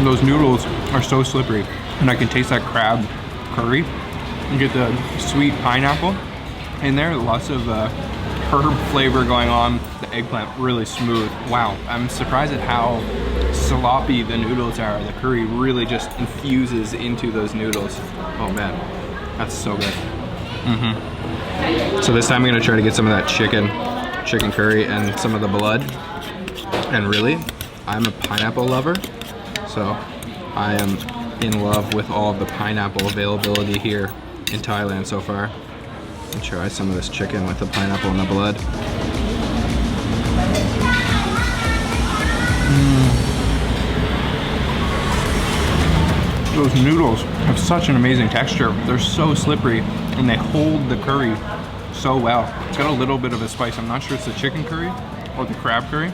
Those noodles are so slippery, and I can taste that crab curry. You get the sweet pineapple in there, lots of herb flavor going on. The eggplant really smooth. Wow, I'm surprised at how sloppy the noodles are. The curry really just infuses into those noodles. Oh man, that's so good. So this time I'm gonna try to get some of that chicken curry and some of the blood. And really, I'm a pineapple lover, so I am in love with all of the pineapple availability here in Thailand so far. And try some of this chicken with the pineapple and the blood. Those noodles have such an amazing texture. They're so slippery, and they hold the curry so well. It's got a little bit of a spice. I'm not sure it's the chicken curry or the crab curry,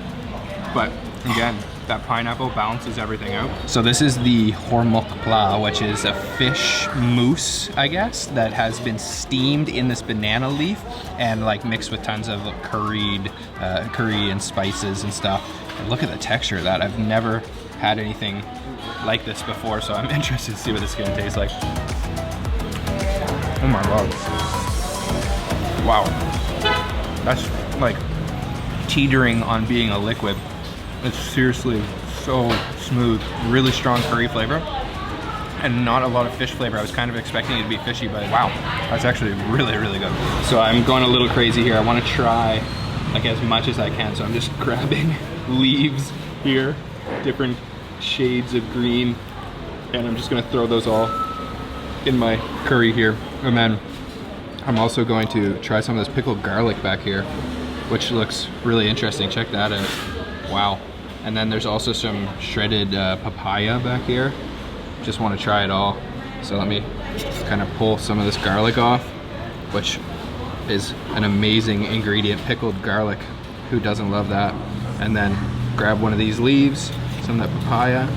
but again, that pineapple balances everything out. So this is the hormuk pla, which is a fish mousse, I guess, that has been steamed in this banana leaf and like mixed with tons of curry and spices and stuff. And look at the texture of that. I've never had anything like this before, so I'm interested to see what this is gonna taste like. Oh my god. Wow. That's like teetering on being a liquid. It's seriously so smooth, really strong curry flavor, and not a lot of fish flavor. I was kind of expecting it to be fishy, but wow, that's actually really, really good. So I'm going a little crazy here. I want to try like as much as I can, so I'm just grabbing leaves here, different shades of green, and I'm just gonna throw those all in my curry here. And then I'm also going to try some of this pickled garlic back here, which looks really interesting. Check that out. Wow. And then there's also some shredded papaya back here. Just want to try it all. So let me kind of pull some of this garlic off, which is an amazing ingredient, pickled garlic. Who doesn't love that? And then Grab one of these leaves, some of that papaya.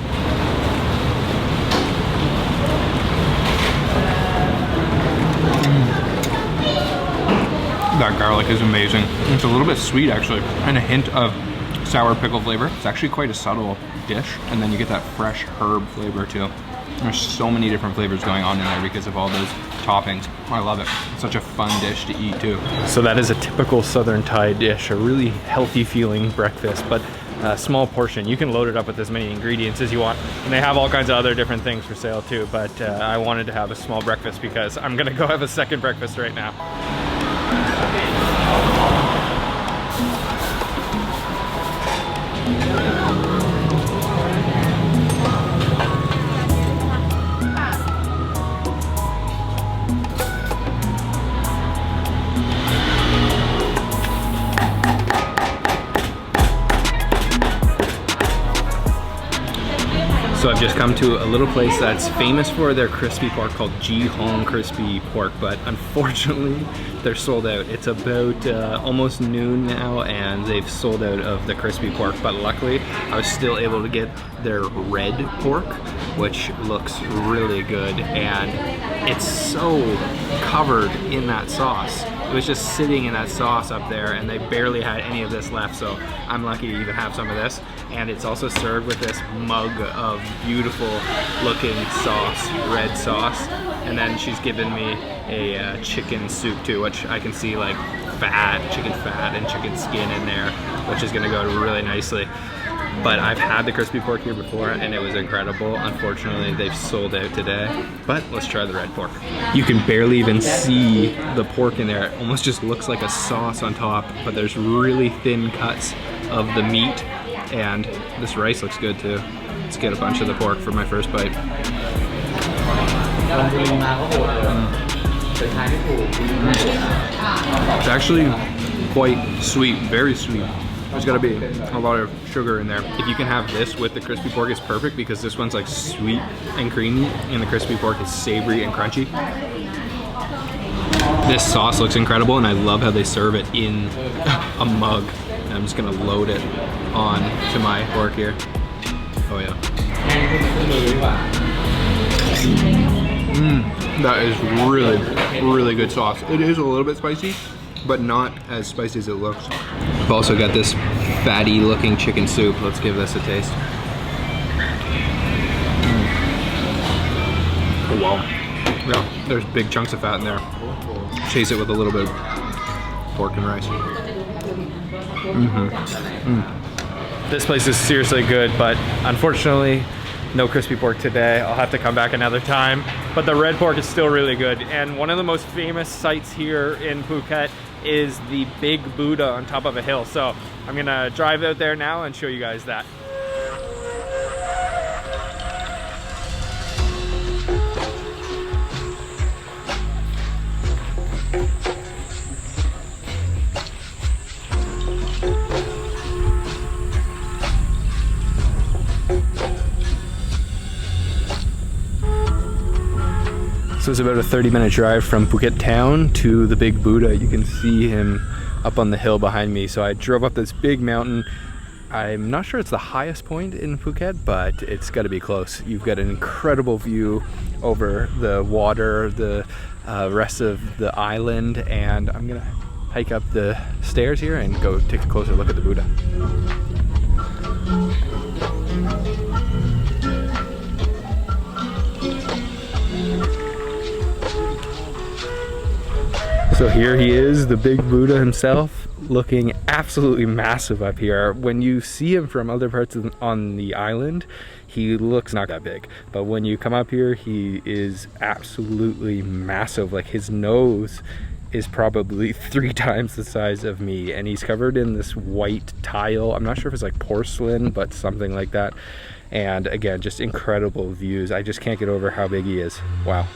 That garlic is amazing. It's a little bit sweet actually, and a hint of sour pickle flavor. It's actually quite a subtle dish, and then you get that fresh herb flavor too. There's so many different flavors going on in there because of all those toppings. I love it. It's such a fun dish to eat too. So that is a typical Southern Thai dish, a really healthy feeling breakfast, but a small portion. You can load it up with as many ingredients as you want, and they have all kinds of other different things for sale too, but I wanted to have a small breakfast because I'm gonna go have a second breakfast right now. So I've just come to a little place that's famous for their crispy pork called Ji Hong Crispy Pork, but unfortunately they're sold out. It's about almost noon now and they've sold out of the crispy pork, but luckily I was still able to get their red pork, which looks really good, and it's so covered in that sauce. It was just sitting in that sauce up there and they barely had any of this left, so I'm lucky to even have some of this. And it's also served with this mug of beautiful looking sauce, red sauce. And then she's given me a chicken soup too, which I can see like chicken fat and chicken skin in there, which is gonna go really nicely. But I've had the crispy pork here before and it was incredible. Unfortunately, they've sold out today, but let's try the red pork. You can barely even see the pork in there. It almost just looks like a sauce on top, but there's really thin cuts of the meat, and this rice looks good too. Let's get a bunch of the pork for my first bite. It's actually quite sweet, very sweet. There's gotta be a lot of sugar in there. If you can have this with the crispy pork, it's perfect because this one's like sweet and creamy and the crispy pork is savory and crunchy. This sauce looks incredible and I love how they serve it in a mug. And I'm just gonna load it on to my pork here. Oh yeah. That is really, really good sauce. It is a little bit spicy, but not as spicy as it looks. I've also got this fatty looking chicken soup. Let's give this a taste. Oh wow. Yeah, there's big chunks of fat in there. Chase it with a little bit of pork and rice. This place is seriously good, but unfortunately, no crispy pork today. I'll have to come back another time. But the red pork is still really good. And one of the most famous sites here in Phuket is the big Buddha on top of a hill. So I'm gonna drive out there now and show you guys that. So it's about a 30-minute drive from Phuket town to the big Buddha. You can see him up on the hill behind me. So I drove up this big mountain. I'm not sure it's the highest point in Phuket, but it's got to be close. You've got an incredible view over the water, the rest of the island, and I'm gonna hike up the stairs here and go take a closer look at the Buddha. So here he is, the big Buddha himself, looking absolutely massive up here. When you see him from other parts on the island, he looks not that big. But when you come up here, he is absolutely massive. Like his nose is probably 3 times the size of me, and he's covered in this white tile. I'm not sure if it's like porcelain, but something like that. And again, just incredible views. I just can't get over how big he is. Wow.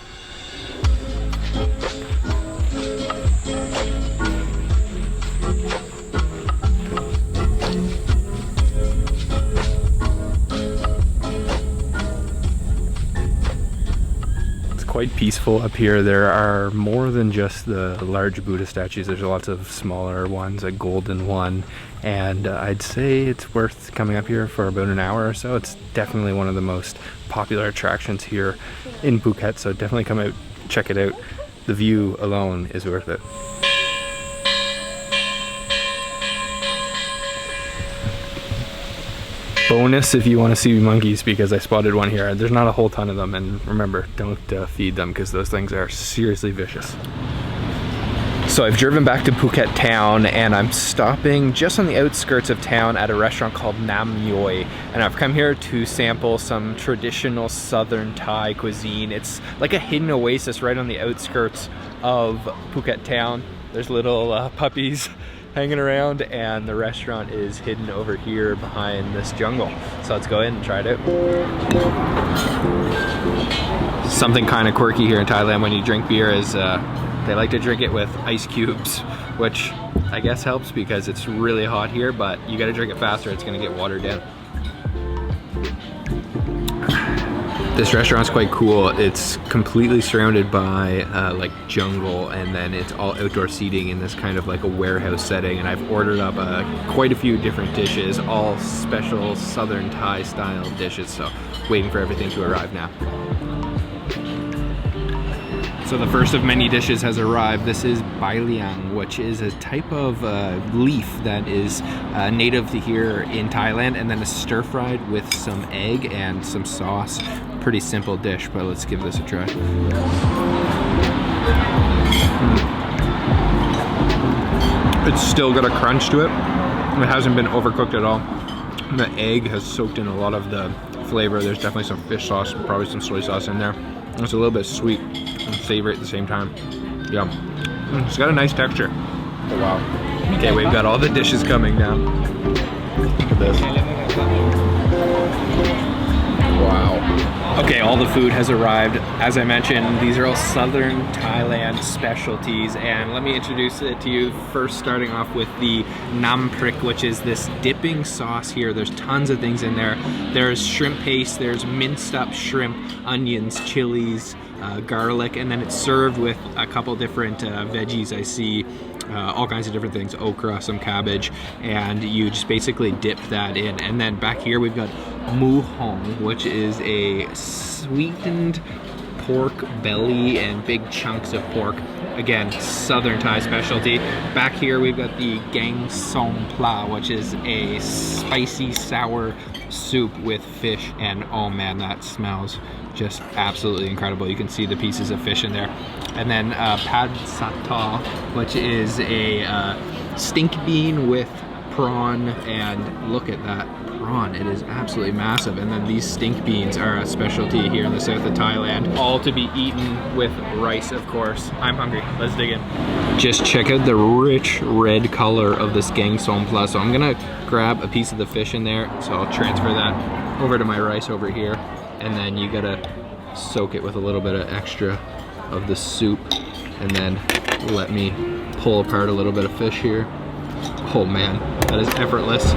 quite peaceful up here. There are more than just the large Buddha statues. There's lots of smaller ones, a golden one, and I'd say it's worth coming up here for about an hour or so. It's definitely one of the most popular attractions here in Phuket, so definitely come out, check it out. The view alone is worth it. Bonus if you want to see monkeys, because I spotted one here. There's not a whole ton of them, and remember, don't feed them because those things are seriously vicious. So I've driven back to Phuket town, and I'm stopping just on the outskirts of town at a restaurant called Nam Yoi, and I've come here to sample some traditional southern Thai cuisine. It's like a hidden oasis right on the outskirts of Phuket town. There's little puppies hanging around, and the restaurant is hidden over here behind this jungle. So let's go in and try it out. Something kind of quirky here in Thailand when you drink beer is they like to drink it with ice cubes, which I guess helps because it's really hot here, but you gotta drink it faster, it's gonna get watered down. This restaurant's quite cool. It's completely surrounded by like jungle, and then it's all outdoor seating in this kind of like a warehouse setting, and I've ordered up quite a few different dishes, all special southern Thai style dishes, so waiting for everything to arrive now. So the first of many dishes has arrived. This is bai liang, which is a type of leaf that is native to here in Thailand, and then it's stir fried with some egg and some sauce. Pretty simple dish, but let's give this a try. It's still got a crunch to it. It hasn't been overcooked at all. The egg has soaked in a lot of the flavor. There's definitely some fish sauce, probably some soy sauce in there. It's a little bit sweet and savory at the same time. Yum. It's got a nice texture. Oh wow. Okay, we've got all the dishes coming now. Look at this. Wow. Okay, all the food has arrived. As I mentioned, these are all southern Thailand specialties, and let me introduce it to you first, starting off with the nam prik, which is this dipping sauce here. There's tons of things in there. There's shrimp paste, there's minced up shrimp, onions, chilies, garlic, and then it's served with a couple different veggies I see. All kinds of different things, okra, some cabbage, and you just basically dip that in. And then back here we've got mu hong, which is a sweetened pork belly and big chunks of pork. Again, southern Thai specialty. Back here we've got the gang som pla, which is a spicy sour soup with fish, and oh man, that smells just absolutely incredible. You can see the pieces of fish in there. And then pad satay, which is a stink bean with prawn, and look at that prawn, it is absolutely massive. And then these stink beans are a specialty here in the south of Thailand, all to be eaten with rice, of course. I'm hungry, let's dig in. Just check out the rich red color of this gang som pla. So I'm gonna grab a piece of the fish in there, so I'll transfer that over to my rice over here, and then you gotta soak it with a little bit of extra of the soup, and then let me pull apart a little bit of fish here. Oh man, that is effortless.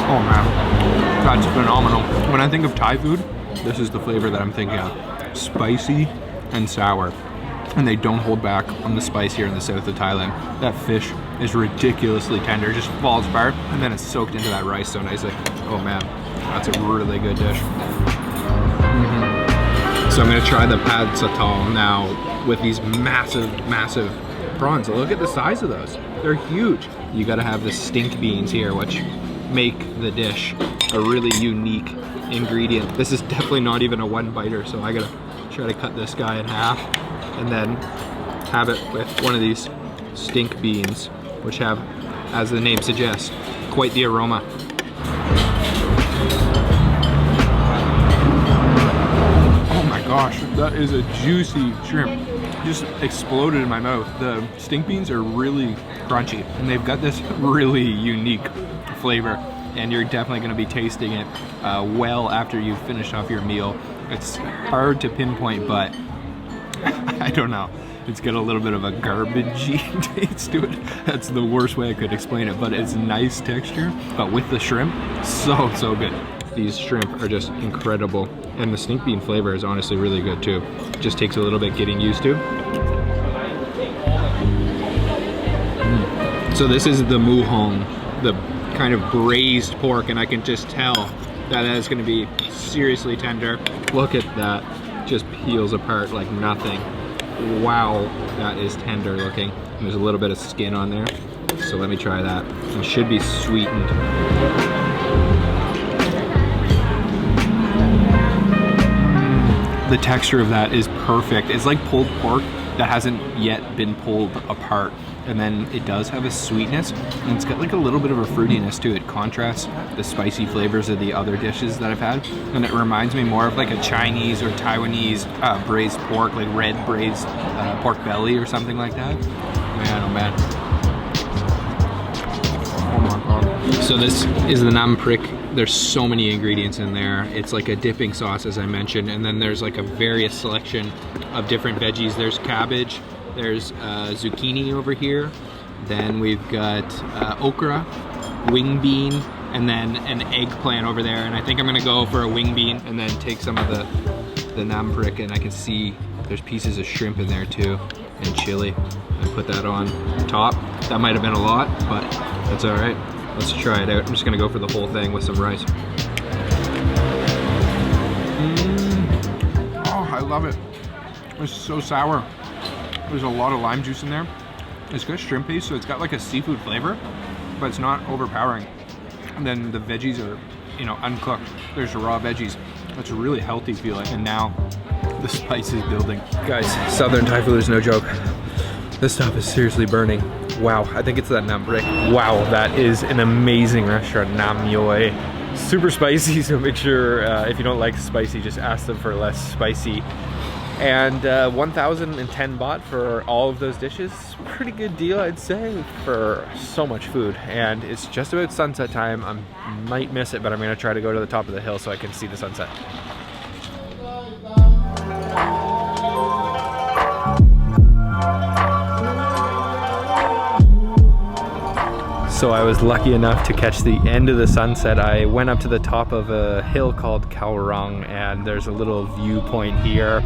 Oh man, that's phenomenal. When I think of Thai food, this is the flavor that I'm thinking of. Spicy and sour. And they don't hold back on the spice here in the south of Thailand. That fish is ridiculously tender, just falls apart, and then it's soaked into that rice so nicely. Oh man, that's a really good dish. So I'm gonna try the pad satay now with these massive, massive prawns. Look at the size of those. They're huge. You gotta have the stink beans here, which make the dish a really unique ingredient. This is definitely not even a one biter, so I gotta try to cut this guy in half and then have it with one of these stink beans, which have, as the name suggests, quite the aroma. Oh my gosh, that is a juicy shrimp. Just exploded in my mouth. The stink beans are really crunchy, and they've got this really unique flavor, and you're definitely going to be tasting it well after you've finished off your meal. It's hard to pinpoint, but I don't know. It's got a little bit of a garbagey taste to it. That's the worst way I could explain it, but it's nice texture. But with the shrimp, so good. These shrimp are just incredible. And the stink bean flavor is honestly really good too. It just takes a little bit getting used to. So this is the muhong, the kind of braised pork, and I can just tell that is going to be seriously tender. Look at that, just peels apart like nothing. Wow, that is tender looking. And there's a little bit of skin on there, so let me try that. It should be sweetened. The texture of that is perfect. It's like pulled pork that hasn't yet been pulled apart. And then it does have a sweetness, and it's got like a little bit of a fruitiness to it. Contrasts the spicy flavors of the other dishes that I've had, and it reminds me more of like a Chinese or Taiwanese braised pork, like red braised pork belly or something like that. Man, oh man. Oh my god. So this is the nam prik. There's so many ingredients in there. It's like a dipping sauce, as I mentioned, and then there's like a various selection of different veggies. There's cabbage. There's zucchini over here, then we've got okra, wing bean, and then an eggplant over there. And I think I'm gonna go for a wing bean and then take some of the nam prik, and I can see there's pieces of shrimp in there too, and chili. And put that on top. That might have been a lot, but that's all right. Let's try it out. I'm just gonna go for the whole thing with some rice. Oh, I love it. It's so sour. There's a lot of lime juice in there. It's got shrimp paste, so it's got like a seafood flavor, but it's not overpowering. And then the veggies are, you know, uncooked. There's raw veggies. It's really healthy feeling. And now the spice is building. Guys, Southern Thai food is no joke. This stuff is seriously burning. Wow, I think it's that nam prik. Wow, that is an amazing restaurant, Nam Yoi. Super spicy, so make sure if you don't like spicy, just ask them for less spicy. And 1,010 baht for all of those dishes. Pretty good deal, I'd say, for so much food. And it's just about sunset time. I might miss it, but I'm gonna try to go to the top of the hill so I can see the sunset. So I was lucky enough to catch the end of the sunset. I went up to the top of a hill called Kaurang, and there's a little viewpoint here.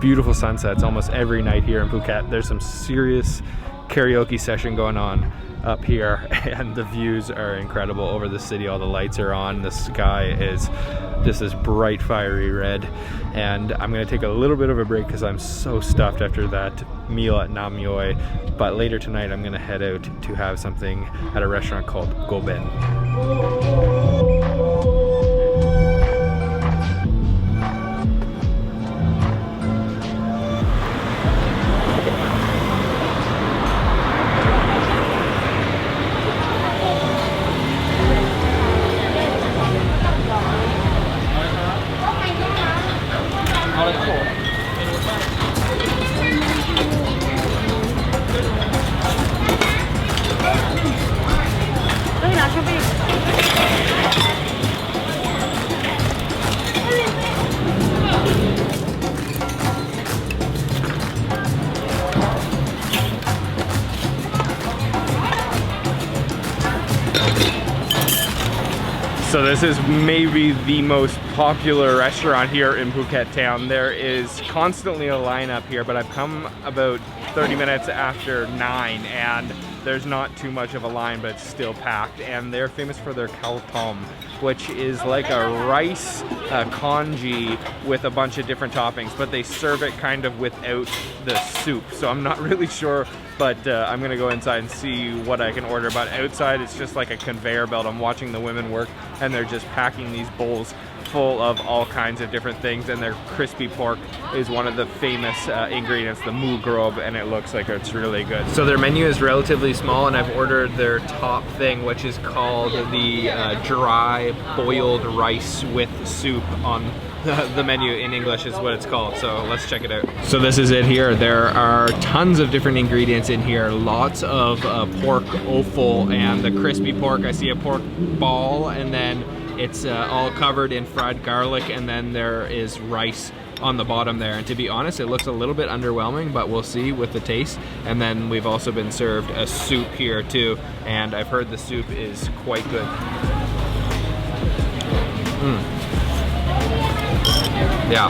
Beautiful sunsets almost every night here in Phuket. There's some serious karaoke session going on up here, and the views are incredible over the city. All the lights are on. The sky is just this bright fiery red, and I'm gonna take a little bit of a break because I'm so stuffed after that meal at Nam Yoi. But later tonight I'm gonna head out to have something at a restaurant called Goben. So this is maybe the most popular restaurant here in Phuket town. There is constantly a lineup here, but I've come about 30 minutes after 9 and there's not too much of a line, but it's still packed. And they're famous for their khao tom, which is like a rice congee with a bunch of different toppings, but they serve it kind of without the soup. So I'm not really sure, but I'm gonna go inside and see what I can order. But outside it's just like a conveyor belt. I'm watching the women work and they're just packing these bowls full of all kinds of different things, and their crispy pork is one of the famous ingredients, the mu grob, and it looks like it's really good. So their menu is relatively small, and I've ordered their top thing, which is called the dry boiled rice with soup on the menu. In English is what it's called, so let's check it out. So this is it here. There are tons of different ingredients in here, lots of pork offal and the crispy pork. I see a pork ball, and then it's all covered in fried garlic, and then there is rice on the bottom there. And to be honest, it looks a little bit underwhelming, but we'll see with the taste. And then we've also been served a soup here too, and I've heard the soup is quite good. Yeah,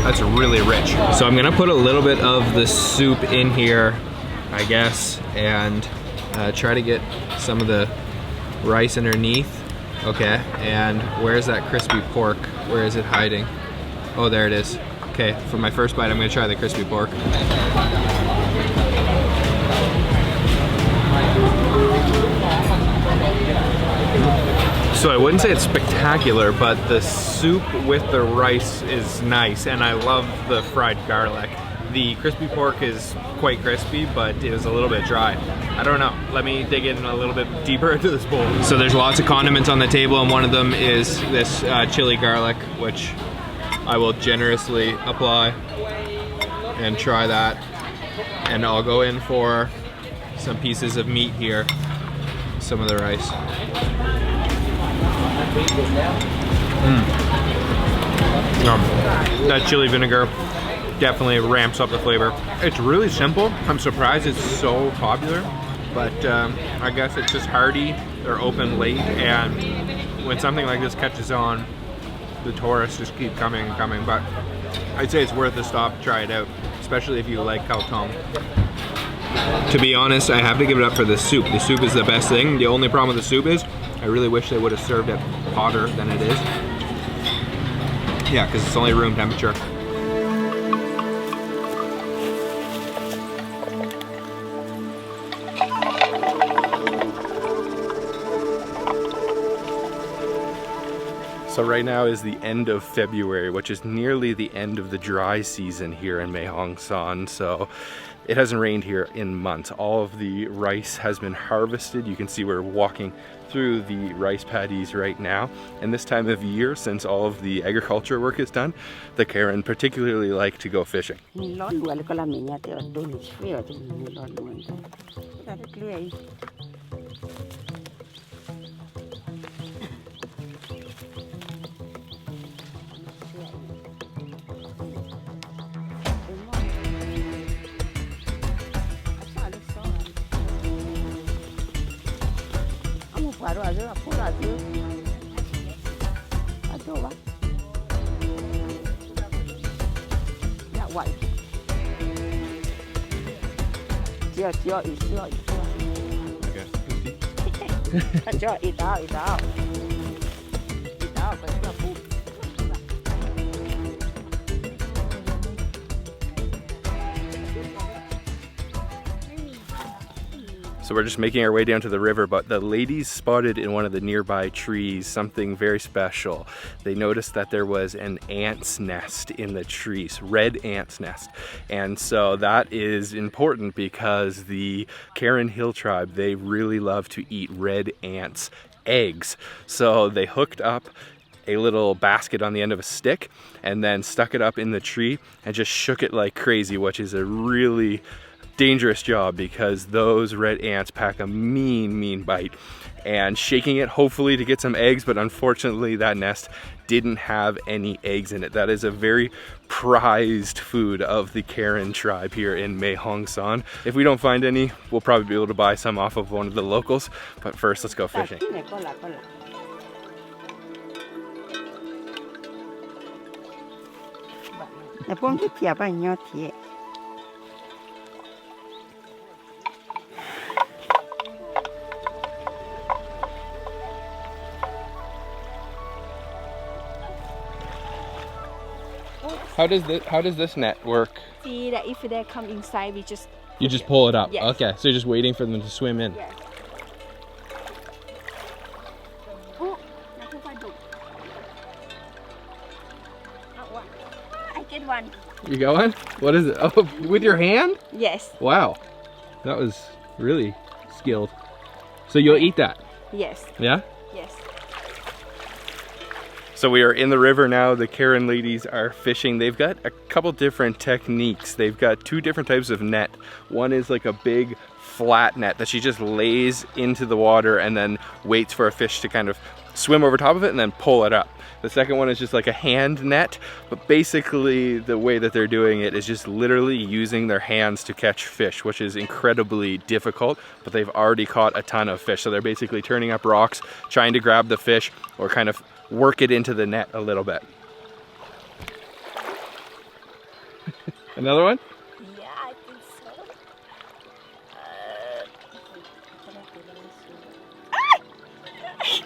that's really rich. So I'm gonna put a little bit of the soup in here, I guess, and try to get some of the rice underneath. Okay, and where's that crispy pork? Where is it hiding? Oh, there it is. Okay, for my first bite, I'm gonna try the crispy pork. So I wouldn't say it's spectacular, but the soup with the rice is nice, and I love the fried garlic. The crispy pork is quite crispy, but it was a little bit dry. I don't know. Let me dig in a little bit deeper into this bowl. So there's lots of condiments on the table, and one of them is this chili garlic, which I will generously apply and try that. And I'll go in for some pieces of meat here, some of the rice. That chili vinegar definitely ramps up the flavor. It's really simple. I'm surprised it's so popular, but I guess it's just hearty. They're open late, and when something like this catches on, the tourists just keep coming and coming. But I'd say it's worth a stop to try it out, especially if you like khao tom. To be honest, I have to give it up for the soup. The soup is the best thing. The only problem with the soup is I really wish they would have served it hotter than it is. Yeah, because it's only room temperature. So right now is the end of February, which is nearly the end of the dry season here in Mae Hong Son. So it hasn't rained here in months. All of the rice has been harvested. You can see we're walking through the rice paddies right now. And this time of year, since all of the agriculture work is done, the Karen particularly like to go fishing. So we're just making our way down to the river, but the ladies spotted in one of the nearby trees something very special. They noticed that there was an ant's nest in the trees, red ant's nest. And so that is important because the Karen Hill tribe, they really love to eat red ants' eggs. So they hooked up a little basket on the end of a stick and then stuck it up in the tree and just shook it like crazy, which is a really dangerous job because those red ants pack a mean bite. And shaking it hopefully to get some eggs, but unfortunately that nest didn't have any eggs in it. That is a very prized food of the Karen tribe here in Mae Hong Son. If we don't find any, we'll probably be able to buy some off of one of the locals. But first, let's go fishing. How does this net work? See that if they come inside, we just... You just pull it up? Yes. Okay, so you're just waiting for them to swim in. Yes. I get one. You got one? What is it? Oh, with your hand? Yes. Wow, that was really skilled. So you'll eat that? Yes. Yeah? Yes. So we are in the river now. The Karen ladies are fishing. They've got a couple different techniques. They've got two different types of net. One is like a big flat net that she just lays into the water and then waits for a fish to kind of swim over top of it and then pull it up. The second one is just like a hand net, but basically the way that they're doing it is just literally using their hands to catch fish, which is incredibly difficult, but they've already caught a ton of fish. So they're basically turning up rocks, trying to grab the fish or kind of work it into the net a little bit. Another one? Yeah, I think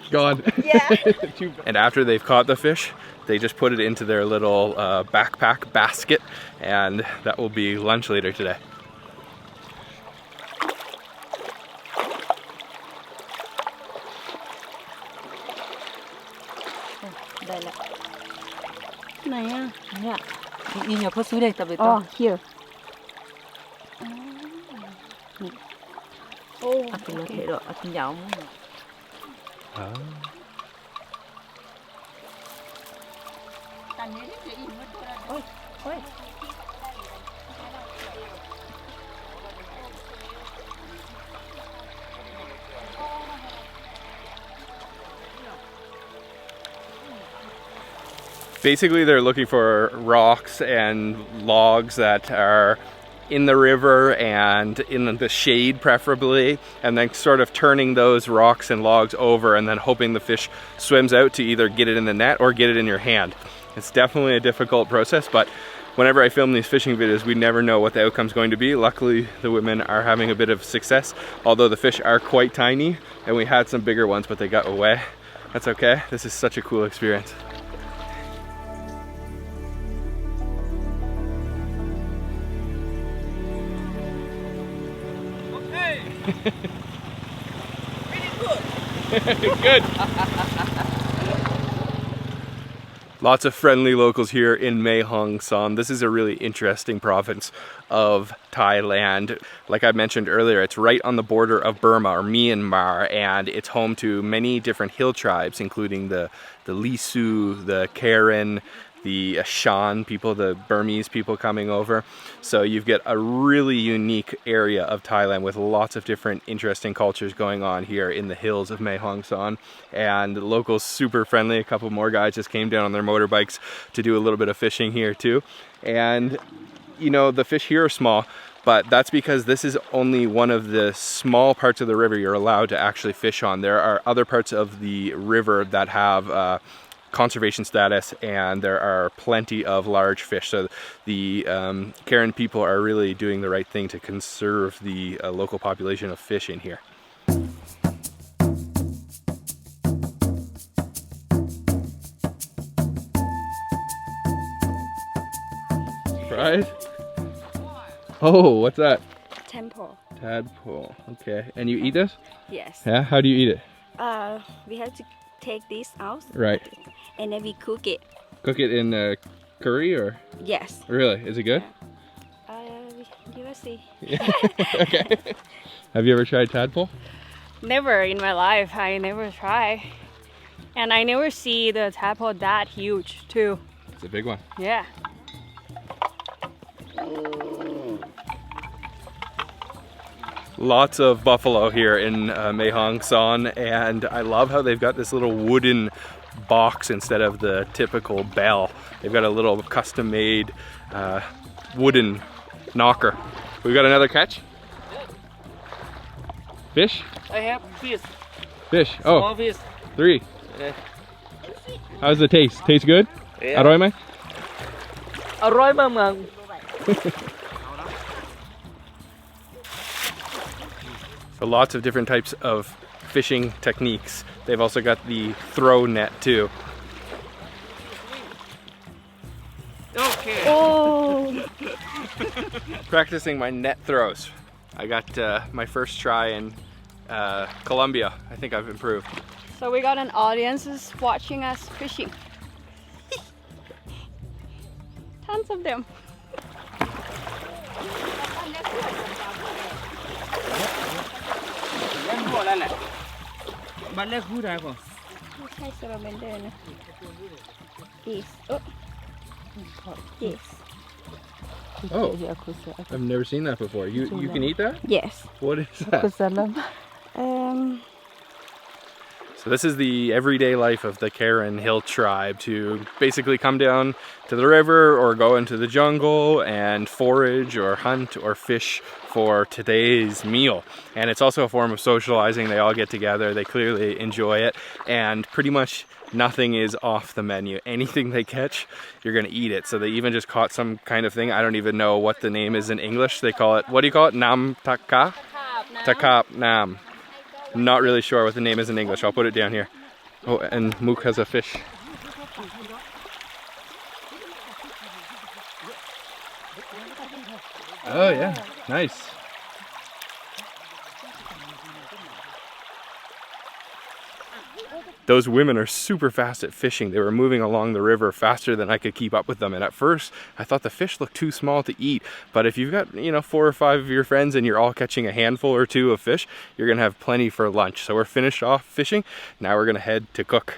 so. Gone. Yeah. And after they've caught the fish, they just put it into their little backpack basket, and that will be lunch later today. Này à? Dạ. Đi nhập có suối đây tập về to. Oh, here. Oh, À, thì nó thể độ, à, thì nhỏ. Ôi, ôi. Basically, they're looking for rocks and logs that are in the river and in the shade preferably, and then sort of turning those rocks and logs over and then hoping the fish swims out to either get it in the net or get it in your hand. It's definitely a difficult process, but whenever I film these fishing videos, we never know what the outcome's going to be. Luckily, the women are having a bit of success, although the fish are quite tiny, and we had some bigger ones, but they got away. That's okay. This is such a cool experience. Good. Lots of friendly locals here in Mae Hong Son. This is a really interesting province of Thailand. Like I mentioned earlier, it's right on the border of Burma or Myanmar, and it's home to many different hill tribes, including the Lisu, the Karen, the Shan people, the Burmese people coming over. So you've got a really unique area of Thailand with lots of different interesting cultures going on here in the hills of Mae Hong Son. And the locals super friendly. A couple more guys just came down on their motorbikes to do a little bit of fishing here too. And you know, the fish here are small, but that's because this is only one of the small parts of the river you're allowed to actually fish on. There are other parts of the river that have conservation status, and there are plenty of large fish. So the Karen people are really doing the right thing to conserve the local population of fish in here. Surprise? Oh, what's that? temple. Tadpole. Okay. And you eat this? Yes. Yeah? How do you eat it? We have to take this out. Right. And then we cook it. Cook it in curry or? Yes. Really? Is it good? You will see. Yeah. Okay. Have you ever tried tadpole? Never in my life. I never try. And I never see the tadpole that huge too. It's a big one. Yeah. Lots of buffalo here in Mae Hong Son, and I love how they've got this little wooden box instead of the typical bell. They've got a little custom-made wooden knocker. We've got another catch. Fish? I have fish. Fish. Small Oh, fish. 3. Yeah. How's the taste? Taste good? Yeah. Aroy Mei? อร่อยมาก So lots of different types of fishing techniques. They've also got the throw net too. Okay. Oh. Practicing my net throws. I got my first try in Colombia. I think I've improved. So we got an audience watching us fishing. Tons of them. พวกนั้นแหละบ้านแรกพูดได้ป่ะ ไม่ใช่สลาเมนเดอร์นะ Yes. Oh. Yes. Oh, I've never seen that before. You can eat that? Yes. What is that? So this is the everyday life of the Karen Hill tribe, to basically come down to the river or go into the jungle and forage or hunt or fish for today's meal. And it's also a form of socializing. They all get together, they clearly enjoy it, and pretty much nothing is off the menu. Anything they catch, you're gonna eat it. So they even just caught some kind of thing. I don't even know what the name is in English. They call it, what do you call it? Nam taka? Takap nam. Not really sure what the name is in English. I'll put it down here. Oh, and Mook has a fish. Oh yeah, nice. Those women are super fast at fishing. They were moving along the river faster than I could keep up with them. And at first, I thought the fish looked too small to eat. But if you've got, you know, 4 or 5 of your friends and you're all catching a handful or 2 of fish, you're gonna have plenty for lunch. So we're finished off fishing. Now we're gonna head to cook.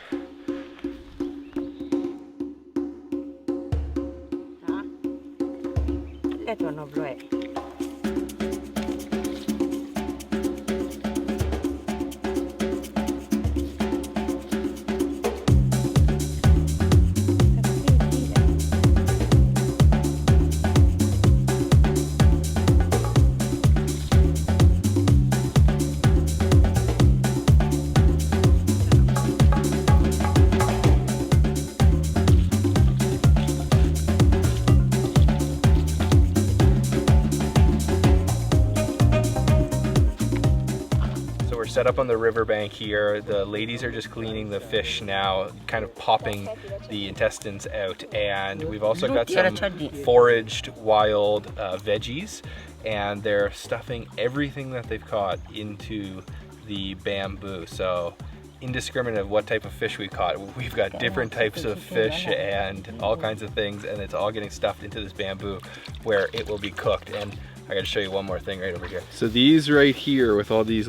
Set up on the riverbank here. The ladies are just cleaning the fish now, kind of popping the intestines out. And we've also got some foraged wild veggies, and they're stuffing everything that they've caught into the bamboo. So indiscriminate of what type of fish we caught. We've got different types of fish and all kinds of things, and it's all getting stuffed into this bamboo where it will be cooked. And I gotta show you one more thing right over here. So these right here with all these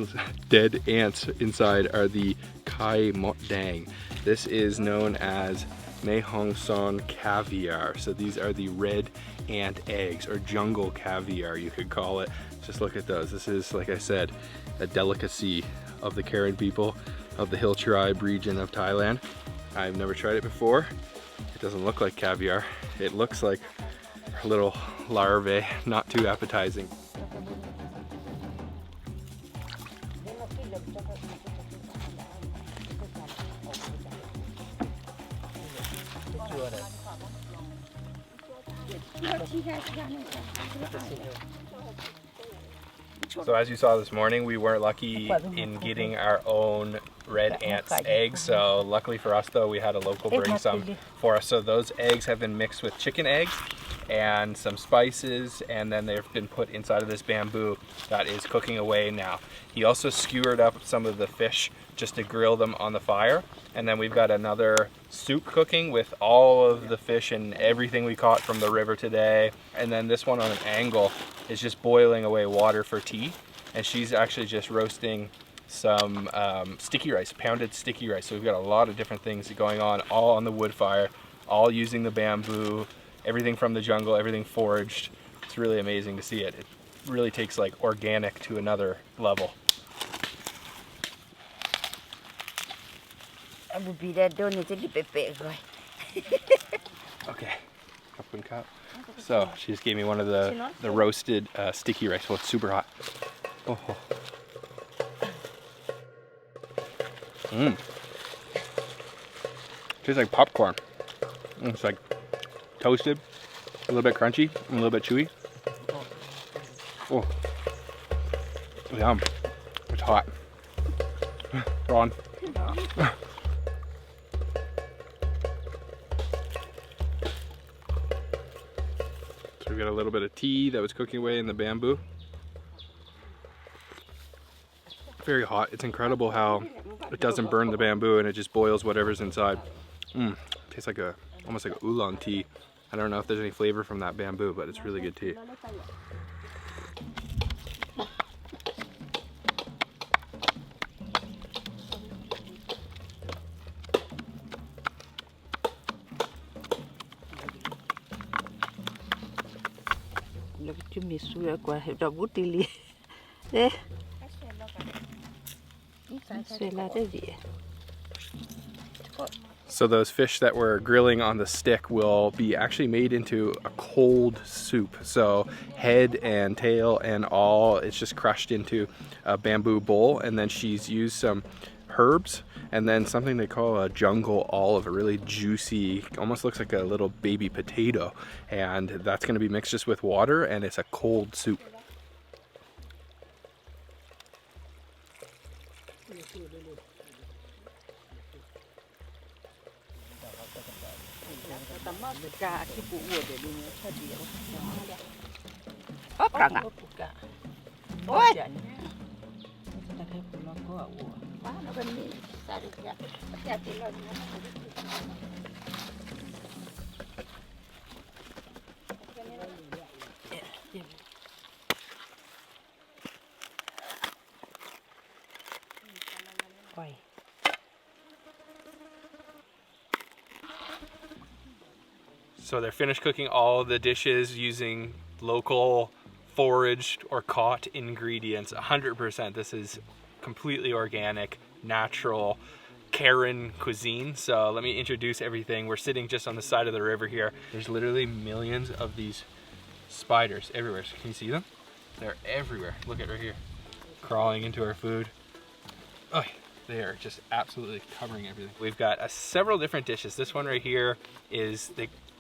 dead ants inside are the Kai Mot Dang. This is known as Mae Hong Son caviar. So these are the red ant eggs, or jungle caviar you could call it. Just look at those. This is, like I said, a delicacy of the Karen people of the Hill Tribe region of Thailand. I've never tried it before. It doesn't look like caviar. It looks like little larvae, not too appetizing. So as you saw this morning, we weren't lucky in getting our own red ants eggs. So luckily for us though, we had a local bring some for us. So those eggs have been mixed with chicken eggs and some spices, and then they've been put inside of this bamboo that is cooking away now. He also skewered up some of the fish just to grill them on the fire, and then we've got another soup cooking with all of the fish and everything we caught from the river today. And then this one on an angle is just boiling away water for tea, and she's actually just roasting some sticky rice, pounded sticky rice. So we've got a lot of different things going on, all on the wood fire, all using the bamboo, everything from the jungle, everything foraged. It's really amazing to see it. It really takes like organic to another level. Okay, so she just gave me one of the roasted sticky rice. Well, it's super hot. Oh. Tastes like popcorn. It's like toasted, a little bit crunchy, and a little bit chewy. Oh, yum. It's hot. Ron. So we got a little bit of tea that was cooking away in the bamboo. Very hot. It's incredible how it doesn't burn the bamboo and it just boils whatever's inside. Tastes like almost like a oolong tea. I don't know if there's any flavor from that bamboo, but it's really good tea. So those fish that we're grilling on the stick will be actually made into a cold soup. So head and tail and all, it's just crushed into a bamboo bowl, and then she's used some herbs and then something they call a jungle olive, a really juicy, almost looks like a little baby potato, and that's going to be mixed just with water, and it's a cold soup. So they're finished cooking all the dishes using local foraged or caught ingredients, 100%. This is completely organic, natural Karen cuisine. So let me introduce everything. We're sitting just on the side of the river here. There's literally millions of these spiders everywhere. Can you see them? They're everywhere. Look at right here, crawling into our food. Oh, they are just absolutely covering everything. We've got several different dishes. This one right here is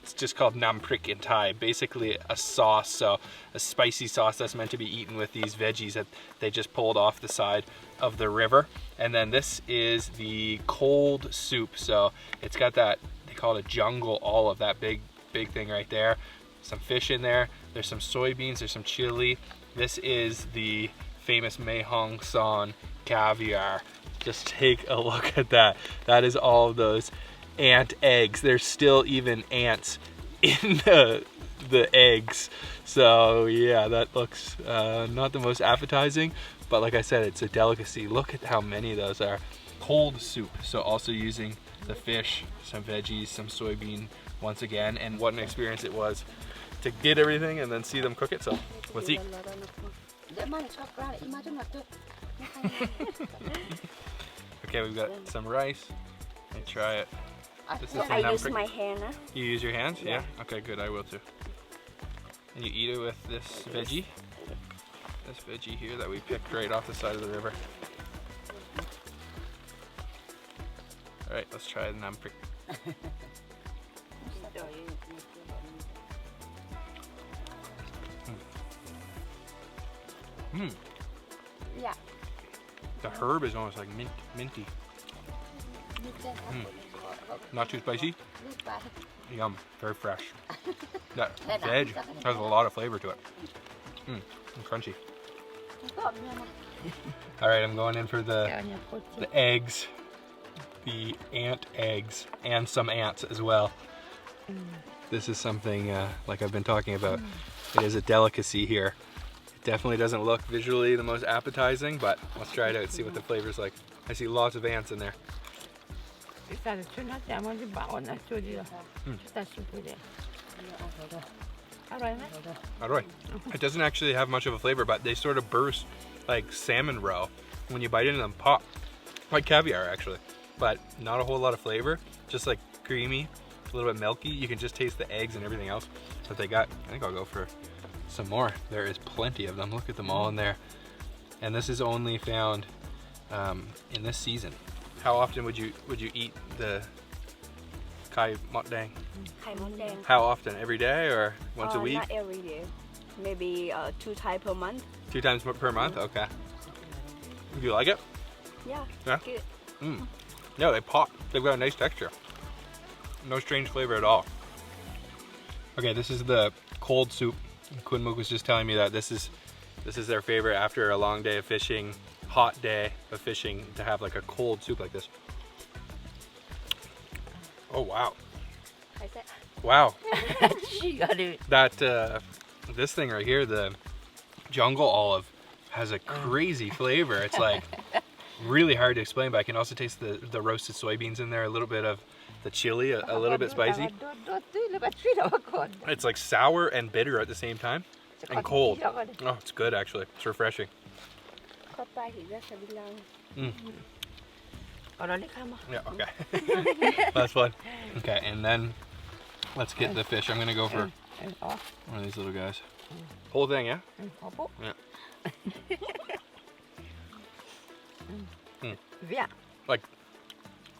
it's just called nam prik in Thai, basically a sauce, so a spicy sauce that's meant to be eaten with these veggies that they just pulled off the side of the river. And then this is the cold soup, so it's got that, they call it a jungle olive, that big thing right there. Some fish in there, there's some soybeans, there's some chili. This is the famous Mae Hong Son caviar. Just take a look at that. That is all of those ant eggs. There's still even ants in the eggs. So yeah, that looks not the most appetizing, but like I said, it's a delicacy. Look at how many of those are. Cold soup, so also using the fish, some veggies, some soybean once again, and what an experience it was to get everything and then see them cook it. So let's eat. Okay, we've got some rice. Let me try it. This is I use my hand. You use your hands? Yeah. Okay, good. I will too. And you eat it with this veggie. This veggie here that we picked right off the side of the river. All right, let's try the nam prik. Yeah. The herb is almost like minty. Not too spicy. Yum, very fresh. That veg has a lot of flavor to it. And crunchy. All right, I'm going in for the eggs, the ant eggs, and some ants as well. This is something like I've been talking about. It is a delicacy here. It definitely doesn't look visually the most appetizing, but let's try it out and see what the flavor's like. I see lots of ants in there. It doesn't actually have much of a flavor, but they sort of burst like salmon roe. When you bite into them, pop. Like caviar actually, but not a whole lot of flavor. Just like creamy, a little bit milky. You can just taste the eggs and everything else that they got. I think I'll go for some more. There is plenty of them. Look at them all in there. And this is only found in this season. How often would you eat the kai mot dang? How often? Every day or once a week? Not every day. Maybe 2 times per month. 2 times per month? Okay. Do you like it? Yeah. Yeah? Good. No, they pop. They've got a nice texture. No strange flavor at all. Okay, this is the cold soup. Kun Mook was just telling me that this is their favorite after a long day of fishing, hot day of fishing, to have like a cold soup like this. Oh wow. Wow. That this thing right here, the jungle olive, has a crazy flavor. It's like really hard to explain, but I can also taste the roasted soybeans in there, a little bit of the chili, a little bit spicy. It's like sour and bitter at the same time, and cold. Oh, it's good actually. It's refreshing. Yeah, okay. That's fun. Okay, and then let's get the fish. I'm gonna go for one of these little guys. Whole thing, yeah? Yeah. Like,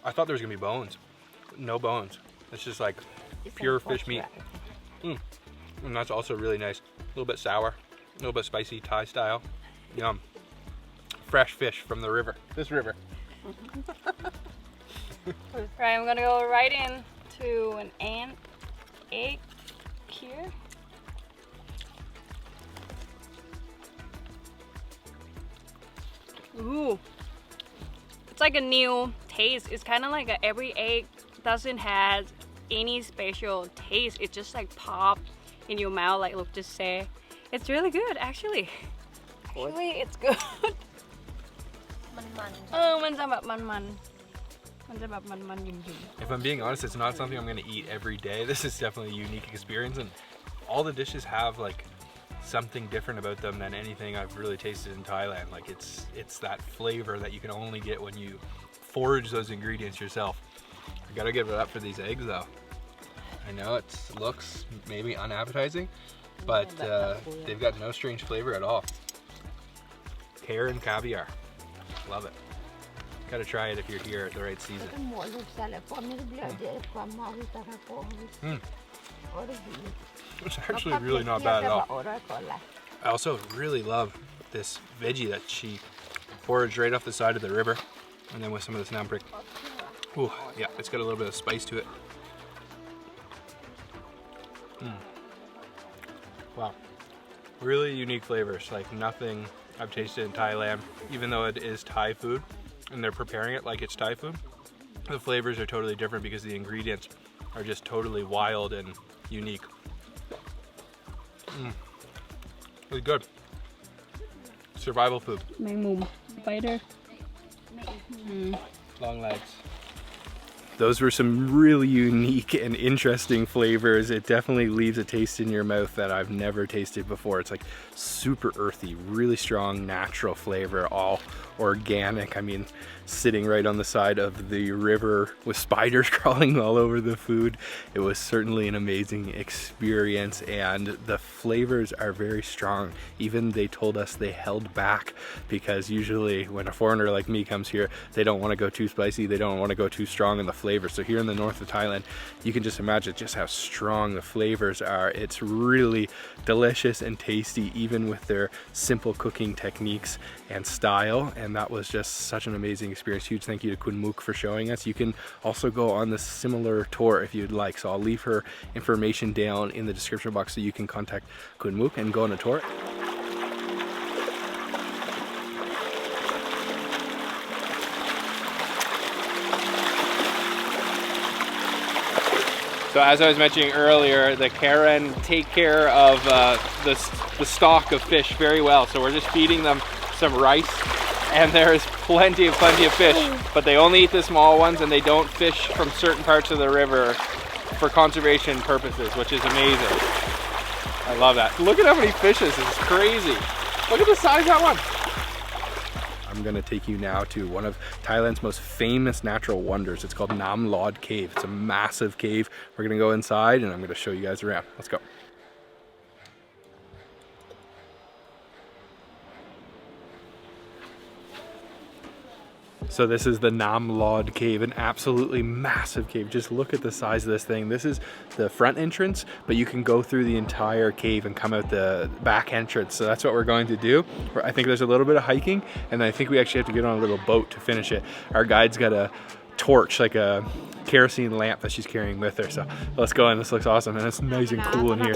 I thought there was gonna be bones. No bones. It's just like pure fish meat. And that's also really nice. A little bit sour, a little bit spicy, Thai style. Yum. Fresh fish from the river. This river. Right, I'm gonna go right in to an ant egg here. Ooh, it's like a new taste. It's kind of like every egg doesn't have any special taste. It just like pop in your mouth, like look, just say. It's really good, actually. Actually, it's good. If I'm being honest, it's not something I'm gonna eat every day. This is definitely a unique experience, and all the dishes have like something different about them than anything I've really tasted in Thailand. Like it's that flavor that you can only get when you forage those ingredients yourself. I gotta give it up for these eggs though. I know it looks maybe unappetizing, but they've got no strange flavor at all. Pear and caviar, love it. Gotta try it if you're here at the right season. It's actually really not bad at all. I also really love this veggie that she foraged right off the side of the river, and then with some of this namprik. Ooh, yeah, it's got a little bit of spice to it. Wow, really unique flavors, like nothing I've tasted in Thailand. Even though it is Thai food and they're preparing it like it's Thai food, the flavors are totally different because the ingredients are just totally wild and unique. Really good. Survival food. Spider. Long legs. Those were some really unique and interesting flavors. It definitely leaves a taste in your mouth that I've never tasted before. It's like super earthy, really strong, natural flavor, all organic. I mean, sitting right on the side of the river with spiders crawling all over the food. It was certainly an amazing experience, and the flavors are very strong. Even they told us they held back because usually when a foreigner like me comes here, they don't want to go too spicy, they don't want to go too strong in the flavor. So here in the north of Thailand, you can just imagine just how strong the flavors are. It's really delicious and tasty, even with their simple cooking techniques and style. And that was just such an amazing experience. Huge thank you to Kun Mook for showing us. You can also go on the similar tour if you'd like. So I'll leave her information down in the description box so you can contact Kun Mook and go on a tour. So as I was mentioning earlier, the Karen take care of the stock of fish very well. So we're just feeding them some rice, and there's plenty of fish, but they only eat the small ones, and they don't fish from certain parts of the river for conservation purposes, which is amazing. I love that. Look at how many fishes, this is crazy. Look at the size of that one. I'm gonna take you now to one of Thailand's most famous natural wonders. It's called Tham Lod Cave. It's a massive cave. We're gonna go inside and I'm gonna show you guys around. Let's go. So this is the Tham Lod Cave, an absolutely massive cave. Just look at the size of this thing. This is the front entrance, but you can go through the entire cave and come out the back entrance. So that's what we're going to do. I think there's a little bit of hiking, and I think we actually have to get on a little boat to finish it. Our guide's got a torch, like a kerosene lamp that she's carrying with her. So let's go in, this looks awesome, and it's nice and cool in here.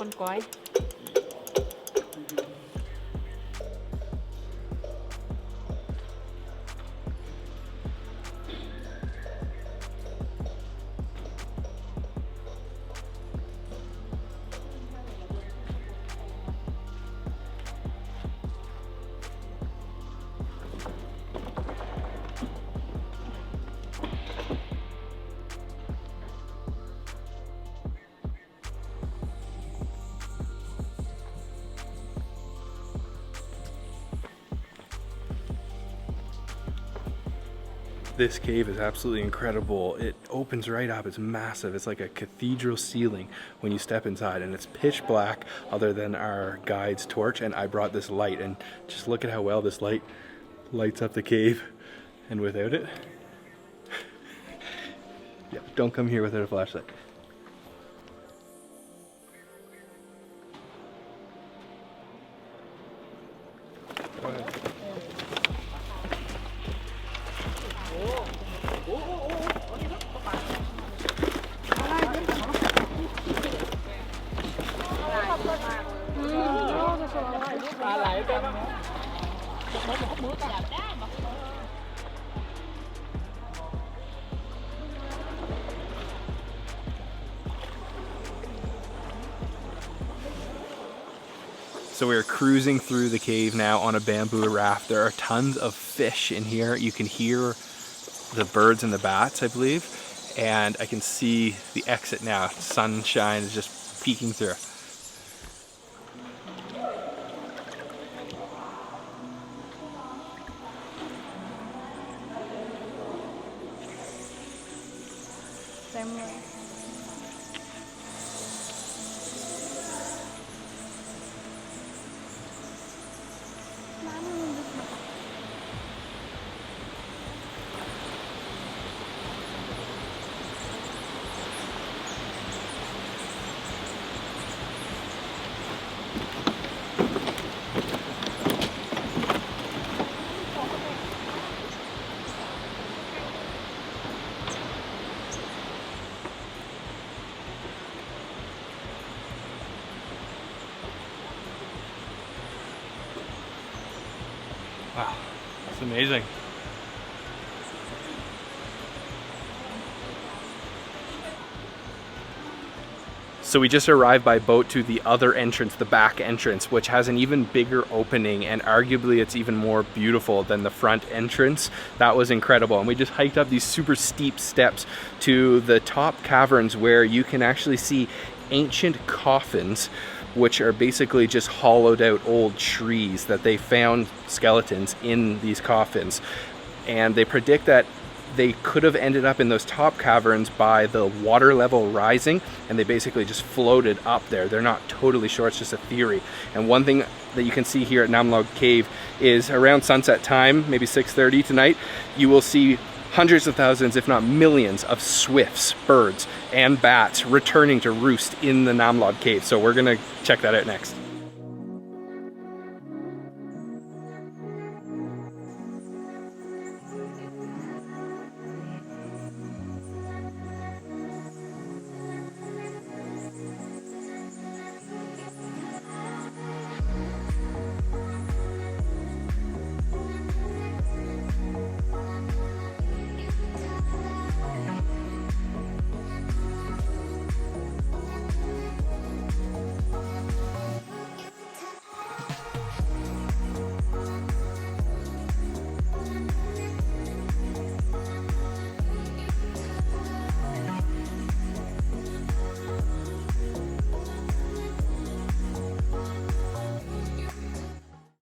This cave is absolutely incredible. It opens right up, it's massive. It's like a cathedral ceiling when you step inside, and it's pitch black other than our guide's torch, and I brought this light, and just look at how well this light lights up the cave. And without it, yeah, don't come here without a flashlight. Go ahead. So we're cruising through the cave now on a bamboo raft. There are tons of fish in here. You can hear the birds and the bats, I believe. And I can see the exit now. Sunshine is just peeking through. Wow, that's amazing. So we just arrived by boat to the other entrance, the back entrance, which has an even bigger opening, and arguably it's even more beautiful than the front entrance. That was incredible. And we just hiked up these super steep steps to the top caverns where you can actually see ancient coffins, which are basically just hollowed out old trees that they found skeletons in these coffins. And they predict that they could have ended up in those top caverns by the water level rising, and they basically just floated up there. They're not totally sure, it's just a theory. And one thing that you can see here at Tham Lod Cave is around sunset time, maybe 6:30 tonight, you will see hundreds of thousands, if not millions, of swifts, birds, and bats returning to roost in the Tham Lod Cave. So we're gonna check that out next.